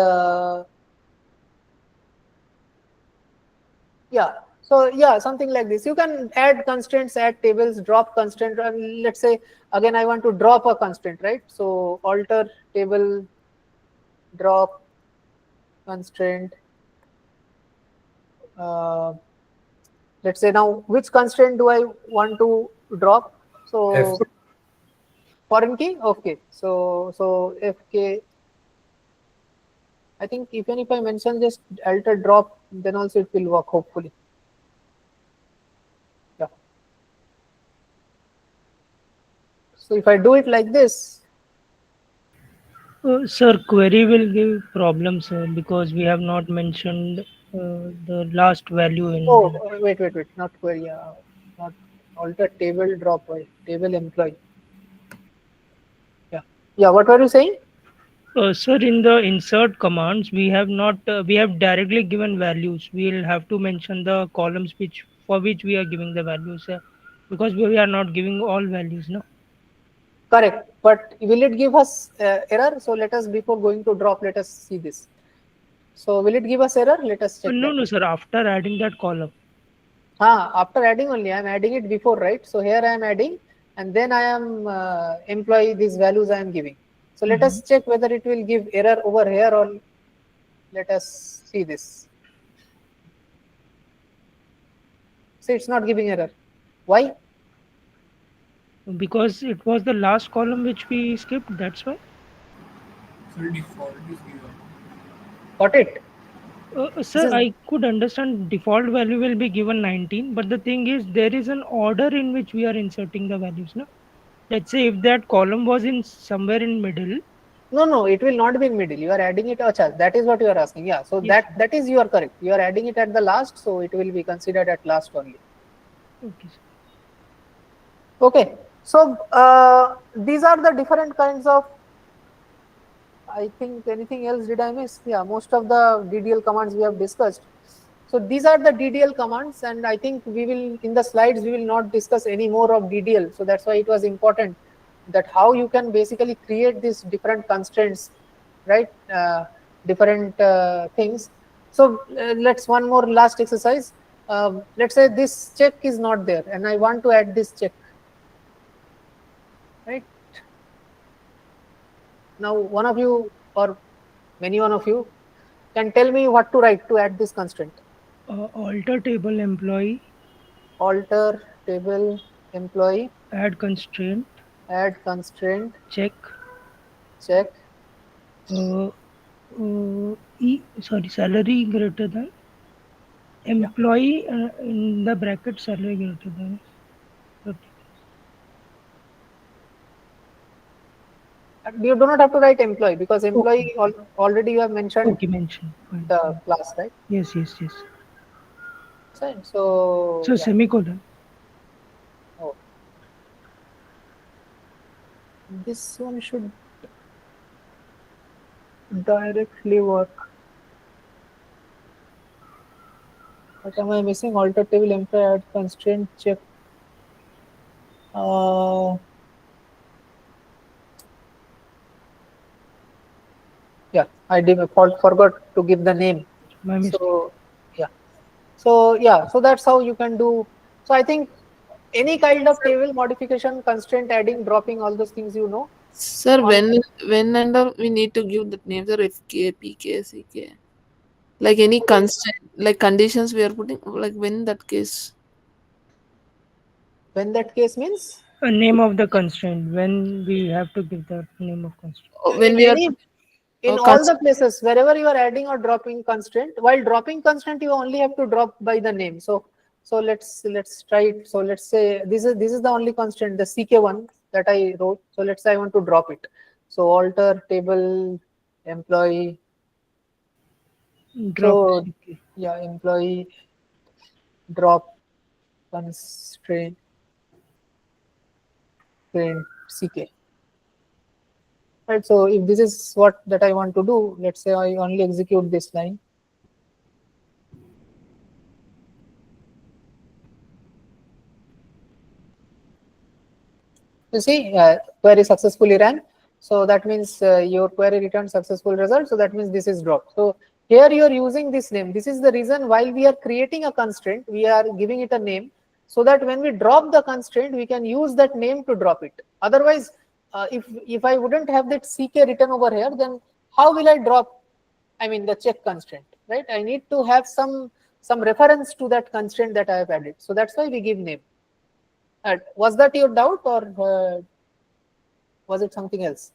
yeah, so yeah, something like this. You can add constraints, add tables, drop constraint. Let's say again I want to drop a constraint, right? So alter table drop constraint. Let's say now which constraint do I want to drop? So F. foreign key, okay. So fk. I think even if I mention just alter drop, then also it will work hopefully. Yeah. So if I do it like this, Sir, query will give problems because we have not mentioned the last value in oh the. wait, not query, not alter table drop by table employee. Yeah, yeah. What were you saying? Sir, in the insert commands, we have not we have directly given values. We'll have to mention the columns which for which we are giving the values, because we are not giving all values, no. Correct. But will it give us error? So let us, before going to drop, let us see this. So will it give us error? Let us check No, that. no, sir. After adding that column. After adding only, I am adding it before, right? So here I am adding, and then I am employee these values I am giving. So let us check whether it will give error over here, or let us see this. See, it's not giving error. Why? Because it was the last column which we skipped. That's why. So default is given. Got it? Sir, I could understand default value will be given 19, but the thing is there is an order in which we are inserting the values. No, let's say if that column was in somewhere in middle. No, it will not be in middle. You are adding it. Achha, that is what you are asking. Yeah, so Yes. that is, you are correct. You are adding it at the last, so it will be considered at last only. Okay, sir. Okay, so these are the different kinds of. I think anything else did I miss? Yeah, most of the DDL commands we have discussed. So these are the DDL commands, and I think we will, in the slides, we will not discuss any more of DDL. So that's why it was important that how you can basically create these different constraints, right? Different things. So let's one more last exercise. Let's say this check is not there, and I want to add this check, right? Now, one of you or many one of you can tell me what to write to add this constraint. Alter table employee. Alter table employee. Add constraint. Add constraint. Check. Check. Salary greater than employee in the bracket salary greater than 30. You do not have to write employee because employee already you have mentioned. Okay, mentioned. The class, right? Yes. So yeah. Semicolon. Oh. This one should directly work. What am I missing? Alter table employee, add constraint, check. Yeah, I forgot to give the name. My mistake. So that's how you can do. So I think any kind of table modification, constraint adding, dropping, all those things, you know. Sir, when and all we need to give the names are FK, PK, CK. Like any constraint, like conditions we are putting, like when that case. When that case means? A name of the constraint. When we have to give the name of constraint. When we are in all the places wherever you are adding or dropping constraint, while dropping constraint you only have to drop by the name. So let's try it. So let's say this is the only constraint, the CK one that I wrote. So let's say I want to drop it. So alter table employee. Drop So CK. yeah, employee drop constraint CK. Right. So if this is what that I want to do, let's say I only execute this line. You see, query successfully ran. So that means your query returned successful result. So that means this is dropped. So here you are using this name. This is the reason while we are creating a constraint, we are giving it a name so that when we drop the constraint, we can use that name to drop it. Otherwise, if I wouldn't have that CK written over here, then how will I drop? I mean the check constraint, right? I need to have some reference to that constraint that I have added. So that's why we give name. Was that your doubt, or was it something else?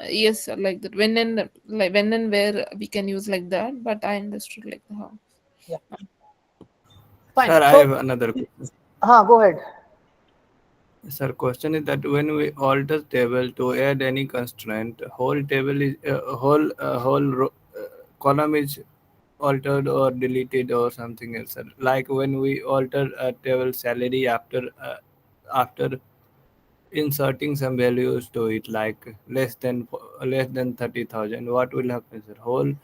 Yes, sir, like that. When and where we can use like that, but I understood like how. Yeah. Fine. Sir, I So, have another question. go ahead. Sir, question is that when we alter table to add any constraint, whole table is column is altered or deleted or something else. Sir. Like when we alter a table salary after inserting some values to it, like less than 30,000, what will happen, sir? Whole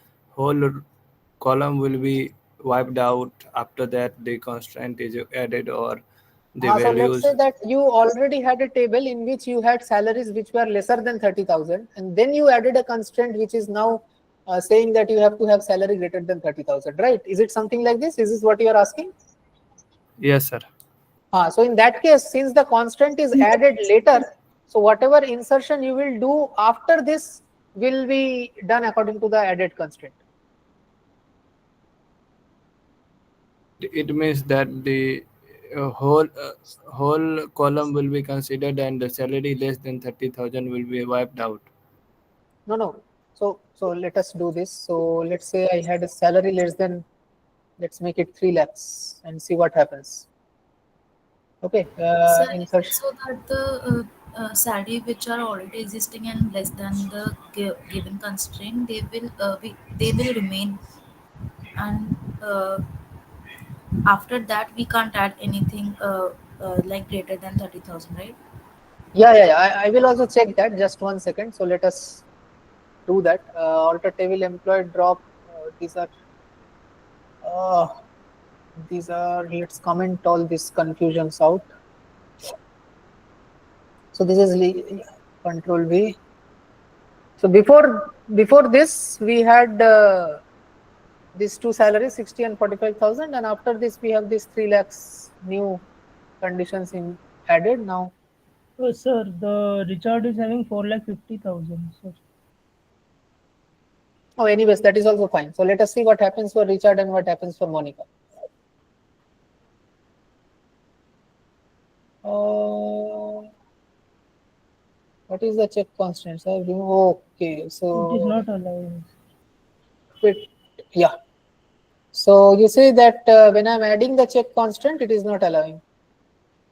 column will be wiped out. After that, the constraint is added, or the So let's say values. that you already had a table in which you had salaries which were lesser than 30,000, and then you added a constraint which is now saying that you have to have salary greater than 30,000, right? Is it something like this? Is this what you are asking? Yes, sir. So in that case, since the constant is added later, so whatever insertion you will do after this will be done according to the added constraint. It means that the whole column will be considered, and the salary less than 30,000 will be wiped out. No. So let us do this. So let's say I had a salary less than, let's make it 3 lakhs and see what happens. Okay. Sir, is it Insertion. so that the salary which are already existing and less than the given constraint, they will remain, and after that we can't add anything like greater than 30,000, right? Yeah. I will also check that. Just 1 second. So let us do that. Alter table employee drop. These are. Let's comment all these confusions out. So this is control V. So before this we had these two salaries, 60 and 45,000, and after this we have these 3 lakhs new conditions in added now. Oh, sir, the Richard is having 4,50,000. Sir. Oh, anyways, that is also fine. So let us see what happens for Richard and what happens for Monica. What is the check constants? Okay, so it is not allowing. Yeah. So you say that when I'm adding the check constant, it is not allowing.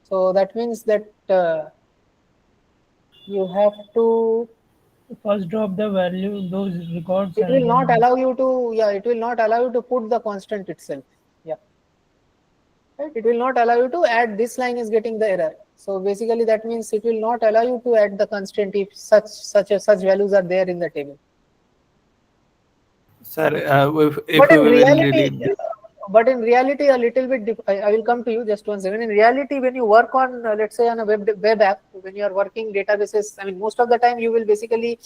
So that means that you have to First drop the value, those records. It will not allow you to, it will not allow you to put the constant itself. Yeah. Right? It will not allow you to add, this line is getting the error. So basically that means it will not allow you to add the constant if such values are there in the table. Sir, if But we in will reality, delete this. a little bit, I will come to you just 1 second. In reality, when you work on, let's say on a web app, when you are working databases, I mean, most of the time you will basically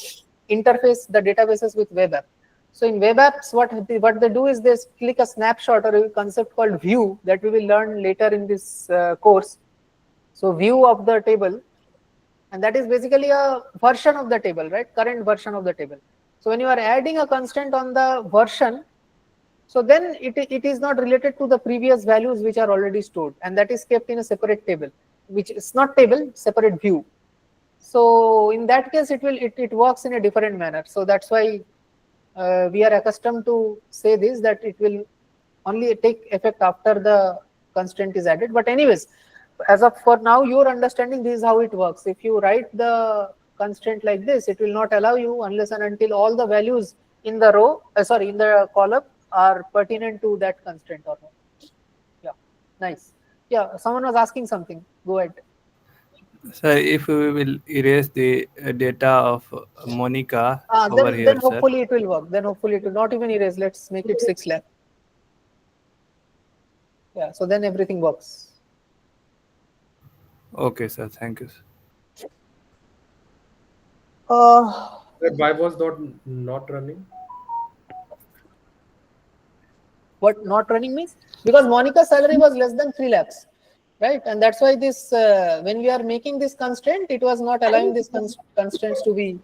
interface the databases with web app. So in web apps, what they do is they click a snapshot or a concept called view that we will learn later in this course. So view of the table, and that is basically a version of the table, right? Current version of the table. So when you are adding a constant on the version, so then it is not related to the previous values which are already stored, and that is kept in a separate table, which is not table, separate view. So in that case, it works in a different manner. So that's why we are accustomed to say this, that it will only take effect after the constraint is added. But anyways, as of for now, your understanding, this is how it works. If you write the constraint like this, it will not allow you unless and until all the values in the row, in the column are pertinent to that constraint or not. Yeah, nice. Yeah, someone was asking something. Go ahead. Sir, if we will erase the data of Monica over Then here, sir. hopefully it will work. Then hopefully it will not even erase. Let's make it 6 lakh. Yeah, so then everything works. Okay, sir. Thank you. Sir. Why was that not running? What not running means? Because Monica's salary was less than 3 lakhs, right? And that's why this, when we are making this constraint, it was not allowing this constraints to be,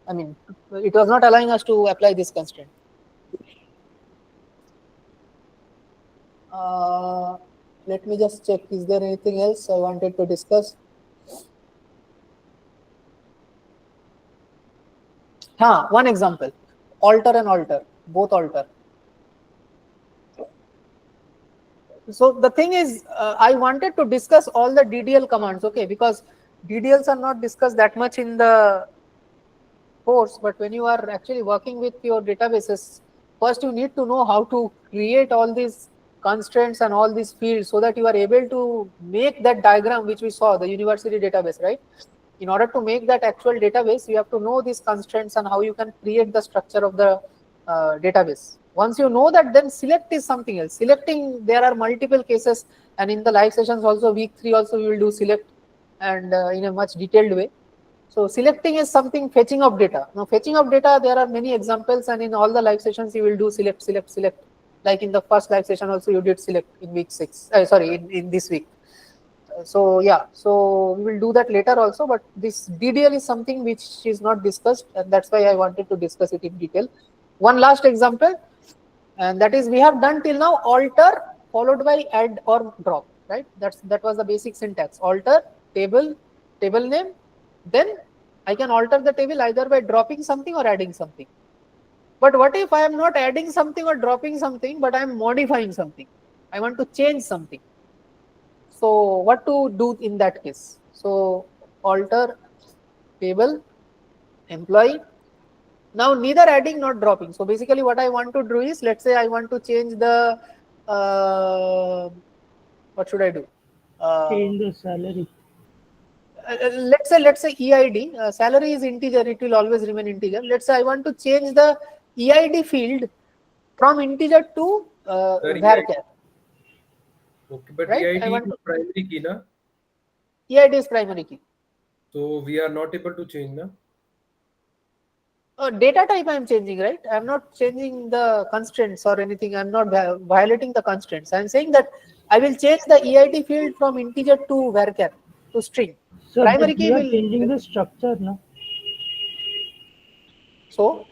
I mean, it was not allowing us to apply this constraint. Let me just check. Is there anything else I wanted to discuss? One example, alter and alter, both alter. So the thing is, I wanted to discuss all the DDL commands, okay, because DDLs are not discussed that much in the course, but when you are actually working with your databases, first you need to know how to create all these constraints and all these fields so that you are able to make that diagram which we saw, the university database, right? In order to make that actual database, you have to know these constraints and how you can create the structure of the database. Once you know that, then select is something else. Selecting, there are multiple cases, and in the live sessions also, week 3 also we will do select, and in a much detailed way. So selecting is something, fetching of data. Now fetching of data, there are many examples, and in all the live sessions you will do select, select, select. Like in the first live session also you did select in week 6, in this week. So yeah, so we will do that later also, but this DDL is something which is not discussed, and that's why I wanted to discuss it in detail. One last example, and that is we have done till now alter followed by add or drop, right? That was the basic syntax. Alter, table name, then I can alter the table either by dropping something or adding something. But what if I am not adding something or dropping something, but I am modifying something? I want to change something. So what to do in that case? So alter table employee. Now neither adding nor dropping. So basically what I want to do is, let's say I want to change the, what should I do? Change the salary. Let's say EID, salary is integer, it will always remain integer. Let's say I want to change the EID field from integer to varchar. Okay, but right? EID is primary key, na? EID is primary key. So we are not able to change, na? Data type I am changing, right? I am not changing the constraints or anything. I am not violating the constraints. I am saying that I will change the EID field from integer to varchar, to string. So Primary but key we are will changing the structure now. So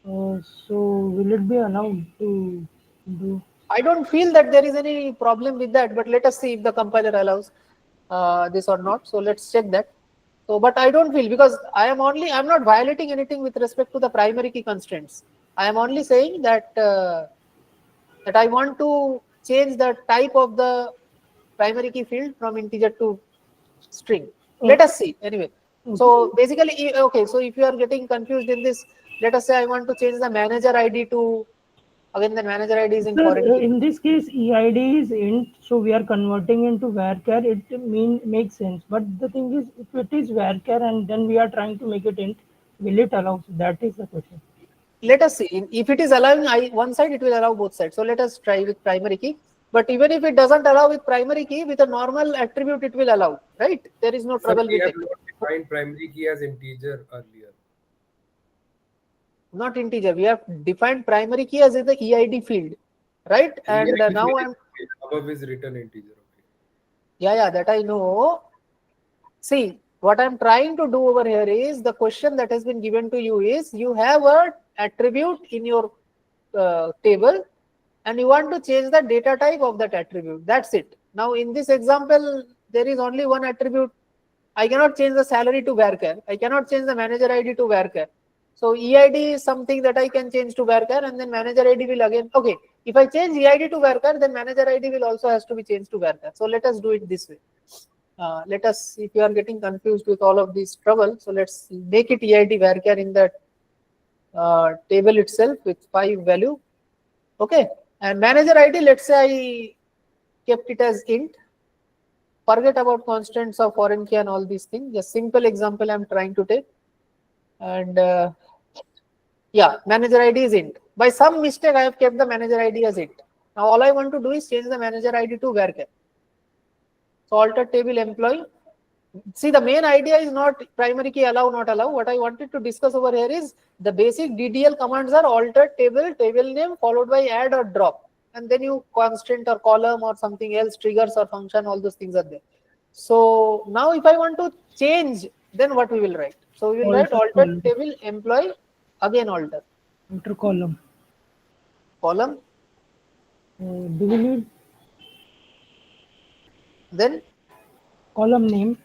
will it be allowed to do? I don't feel that there is any problem with that, but let us see if the compiler allows this or not. So let's check that. So, but I don't feel, because I'm not violating anything with respect to the primary key constraints. I am only saying that that I want to change the type of the primary key field from integer to string. Let us see anyway. So basically, okay, so if you are getting confused in this, let us say I want to change the manager ID to, again the manager ID is in Sir, foreign key. in this case, EID is int, so we are converting into varchar. It makes sense. But the thing is, if it is varchar and then we are trying to make it int, will it allow? That is the question. Let us see. If it is allowing one side, it will allow both sides. So let us try with primary key. But even if it doesn't allow with primary key, with a normal attribute, it will allow, right? There is no trouble we with have it. not defined primary key as integer earlier. Not integer. We have defined primary key as the EID field, right? And now I'm above is written integer. Okay. Yeah, that I know. See, what I'm trying to do over here is, the question that has been given to you is, you have a attribute in your table and you want to change the data type of that attribute. That's it. Now in this example, there is only one attribute. I cannot change the salary to varchar. I cannot change the manager ID to varchar. So EID is something that I can change to varchar, and then manager ID will again, okay, if I change EID to varchar, then manager ID will also has to be changed to varchar. So let us do it this way. let us, if you are getting confused with all of these trouble, so let's make it EID varchar in that table itself with 5 value. Okay, and manager ID, let's say I kept it as int. Forget about constants of foreign key and all these things. Just simple example I'm trying to take. And yeah, manager ID is int. By some mistake, I have kept the manager ID as int. Now all I want to do is change the manager ID to varchar. So alter table employee. See, the main idea is not primary key allow, not allow. What I wanted to discuss over here is the basic DDL commands are alter table, table name followed by add or drop. And then you constant or column or something else, triggers or function, all those things are there. So now if I want to change, then what we will write? So we will write alter column. table employee, again alter. Alter column. Column. Do we need Then column name?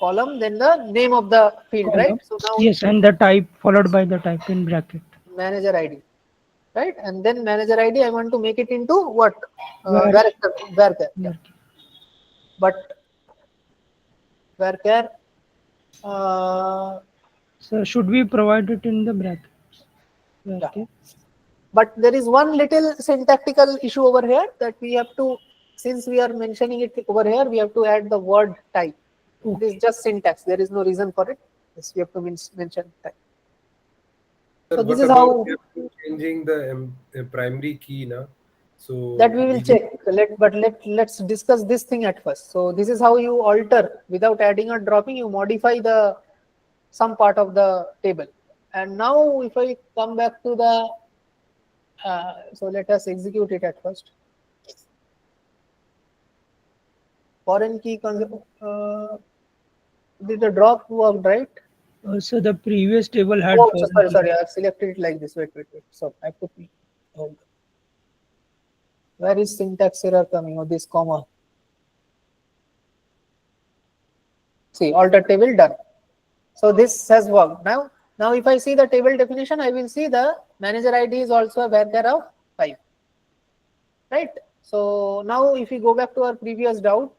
Column, then the name of the field, Column. right? So now Yes, and the type followed by the type in bracket. Manager ID, right? And then manager ID, I want to make it into what? Var- Varchar. Yeah. But varchar. So should we provide it in the brackets? Yeah. Okay. But there is one little syntactical issue over here that we have to, since we are mentioning it over here, we have to add the word type. It is just syntax. There is no reason for it. Yes, we have to mention type. Sir, So this what is about how changing the primary key now? So that we will check. Let's discuss this thing at first. So this is how you alter without adding or dropping. You modify the some part of the table. And now if I come back to the so let us execute it at first. Foreign key did the drop work, right? So the previous table had. Oh, sorry. I have selected it like this. Wait. So I put. Hold. Where is syntax error coming? Oh, this comma. See, alter table done. So this has worked. Now if I see the table definition, I will see the manager ID is also a varchar of 5. Right? So now if we go back to our previous doubt,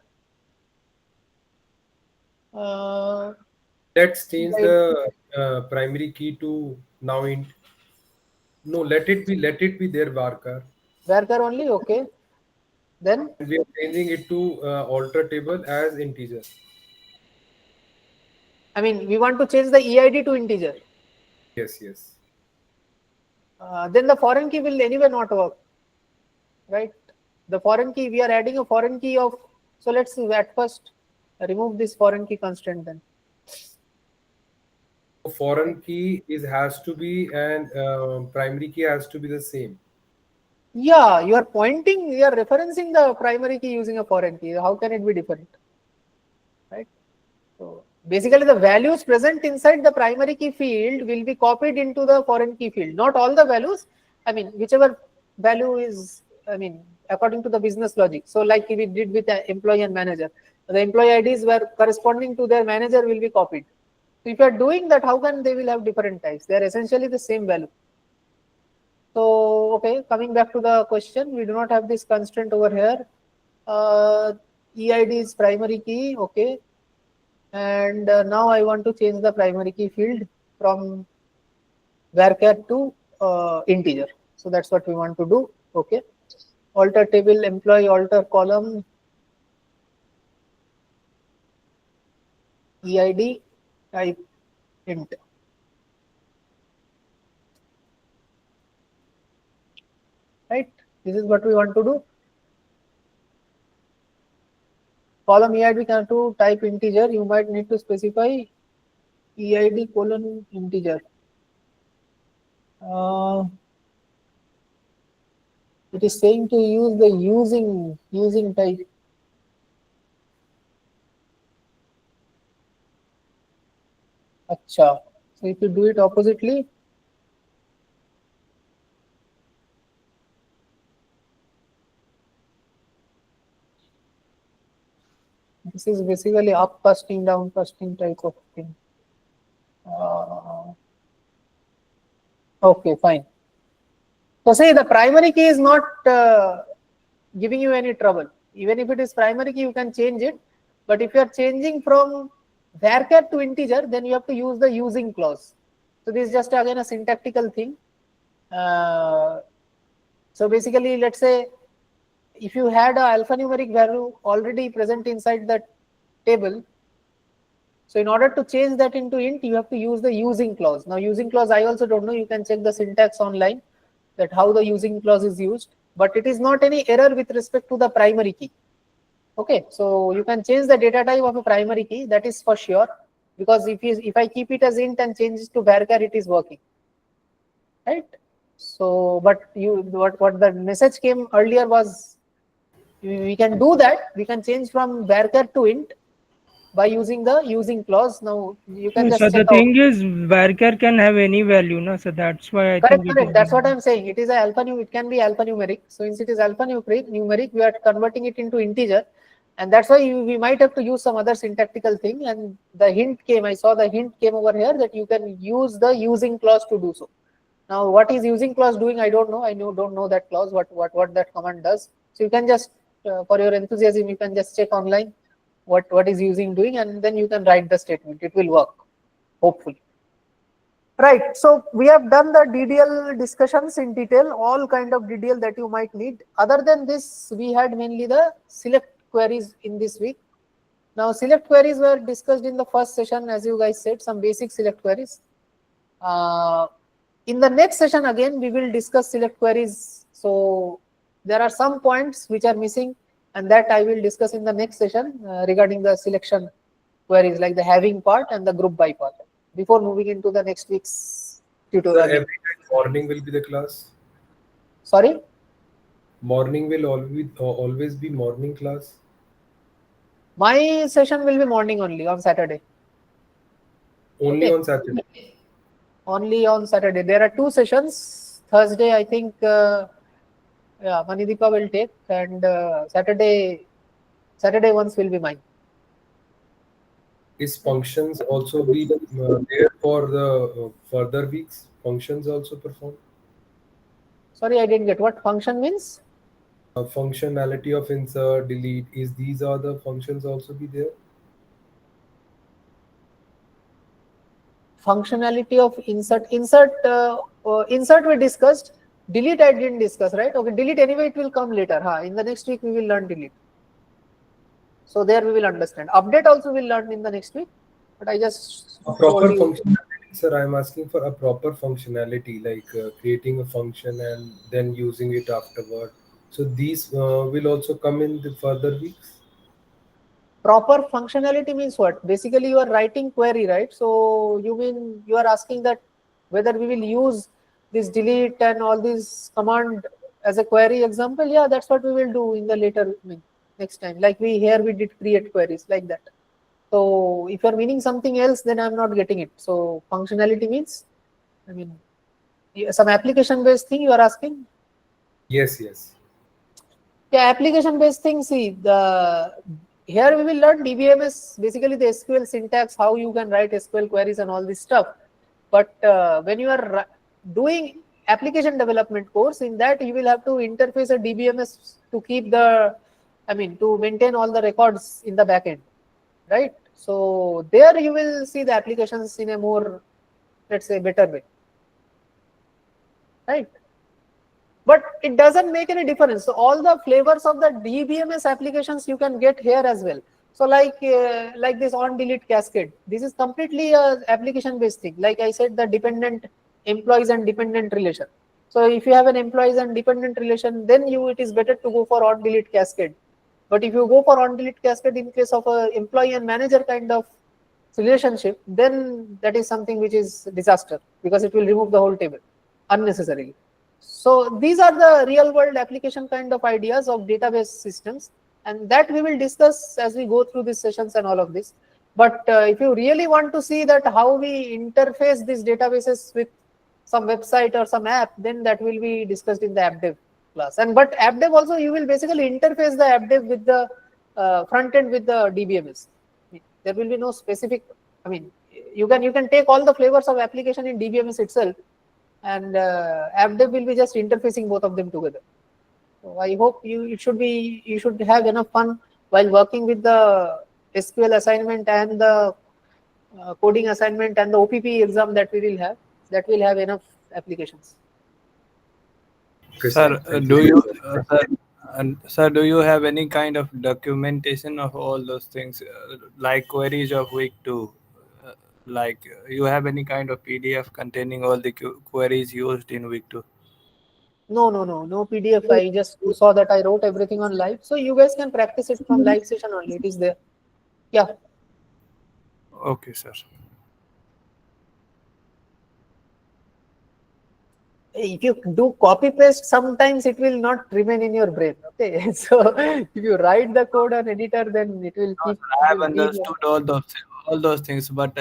let's change the primary key to now int. No, let it be there varchar. Varchar only, okay. Then and we are changing it to alter table as integer. I mean, we want to change the EID to integer. Yes. Then the foreign key will anyway not work, right? The foreign key, we are adding a foreign key of, so let's at first remove this foreign key constraint then. Foreign key has to be and primary key has to be the same. Yeah, you are referencing the primary key using a foreign key. How can it be different? Right? So basically the values present inside the primary key field will be copied into the foreign key field. Not all the values, I mean, whichever value is, I mean, according to the business logic. So like we did with the employee and manager, the employee IDs were corresponding to their manager will be copied. So if you are doing that, how can they will have different types? They are essentially the same value. So, okay, coming back to the question, we do not have this constraint over here. EID is primary key, okay. And now I want to change the primary key field from varchar to integer. So that's what we want to do, okay. Alter table, employee, alter column, EID, type int. Right, this is what we want to do. Column EID can to type integer, you might need to specify EID colon integer. It is saying to use the using type. Acha. So if you do it oppositely, this is basically up casting, down casting type of thing. Okay, fine. So say the primary key is not giving you any trouble. Even if it is primary key, you can change it. But if you are changing from varchar to integer, then you have to use the using clause. So this is just again a syntactical thing. So basically, let's say if you had a alphanumeric value already present inside that table, so in order to change that into int, you have to use the using clause. Now using clause, I also don't know, you can check the syntax online, that how the using clause is used, but it is not any error with respect to the primary key. Okay, so you can change the data type of a primary key, that is for sure, because if I keep it as int and change it to varchar, it is working, right? So, but what the message came earlier was, we can do that. We can change from varchar to int by using the using clause. Now you can So just check the out. thing is, varchar can have any value, no? So that's why I Correct, think it is correct. That's what being. I'm saying. It is a it can be alphanumeric. So since it is alphanumeric, we are converting it into integer, and that's why we might have to use some other syntactical thing. And the hint came. I saw the hint came over here that you can use the using clause to do so. Now, what is using clause doing? I don't know. I don't know that clause. What that command does. So you can just for your enthusiasm, you can just check online what is using doing, and then you can write the statement. It will work, hopefully. Right, so we have done the DDL discussions in detail, all kind of DDL that you might need. Other than this, we had mainly the select queries in this week. Now, select queries were discussed in the first session, as you guys said, some basic select queries. In the next session, again, we will discuss select queries. So there are some points which are missing, and that I will discuss in the next session regarding the selection queries, like the having part and the group by part, before moving into the next week's So tutorial. every time morning will be the class. Sorry? Morning will always be morning class. My session will be morning only on Saturday. Only Okay. on Saturday. Only on Saturday. There are 2 sessions. Thursday, I think, yeah, Manideepa will take, and Saturday ones will be mine. Is functions also be there for the further weeks? Functions also perform? Sorry, I didn't get what function means. Functionality of insert, delete, is these are the functions also be there? Functionality of insert insert we discussed. Delete I didn't discuss, right? Okay, delete anyway, it will come later. In the next week we will learn delete. So there we will understand. Update also we'll learn in the next week, but I just A proper told you. functionality, sir. I'm asking for a proper functionality, like creating a function and then using it afterward. So these will also come in the further weeks. Proper functionality means what? Basically you are writing query, right? So you are asking that whether we will use this delete and all this command as a query example. Yeah, that's what we will do in the later, next time, like we did create queries like that. So if you're meaning something else, then I'm not getting it. So functionality means, some application based thing you are asking. Yes, yes. Yeah, application based thing. See, here we will learn DBMS, basically the SQL syntax, how you can write SQL queries and all this stuff. But when you are doing application development course, in that you will have to interface a DBMS to keep to maintain all the records in the backend, right? So there you will see the applications in a more, let's say, better way, right? But it doesn't make any difference. So all the flavors of the DBMS applications you can get here as well. So like this on delete cascade, this is completely a application based thing. Like I said, the dependent employees and dependent relation. So if you have an employees and dependent relation, then it is better to go for on delete cascade. But if you go for on delete cascade in case of a employee and manager kind of relationship, then that is something which is disaster, because it will remove the whole table unnecessarily. So these are the real world application kind of ideas of database systems, and that we will discuss as we go through these sessions and all of this. But if you really want to see that how we interface these databases with some website or some app, then that will be discussed in the app dev class. And but app dev also, you will basically interface the app dev with the front end with the DBMS. There will be no specific, you can take all the flavors of application in DBMS itself, and app dev will be just interfacing both of them together. So I hope you should have enough fun while working with the SQL assignment and the coding assignment and the OPP exam that we will have. That will have enough applications. Okay, Sir, thank do you. you, sir, do you have any kind of documentation of all those things, like queries of week two? Like you have any kind of PDF containing all the queries used in week two? No PDF. I just saw that I wrote everything on live. So you guys can practice it from live session only. It is there. Yeah. Okay, sir. If you do copy paste, sometimes it will not remain in your brain. Okay. So if you write the code on editor, then it will No, keep sir, I it have will be. understood all those things, but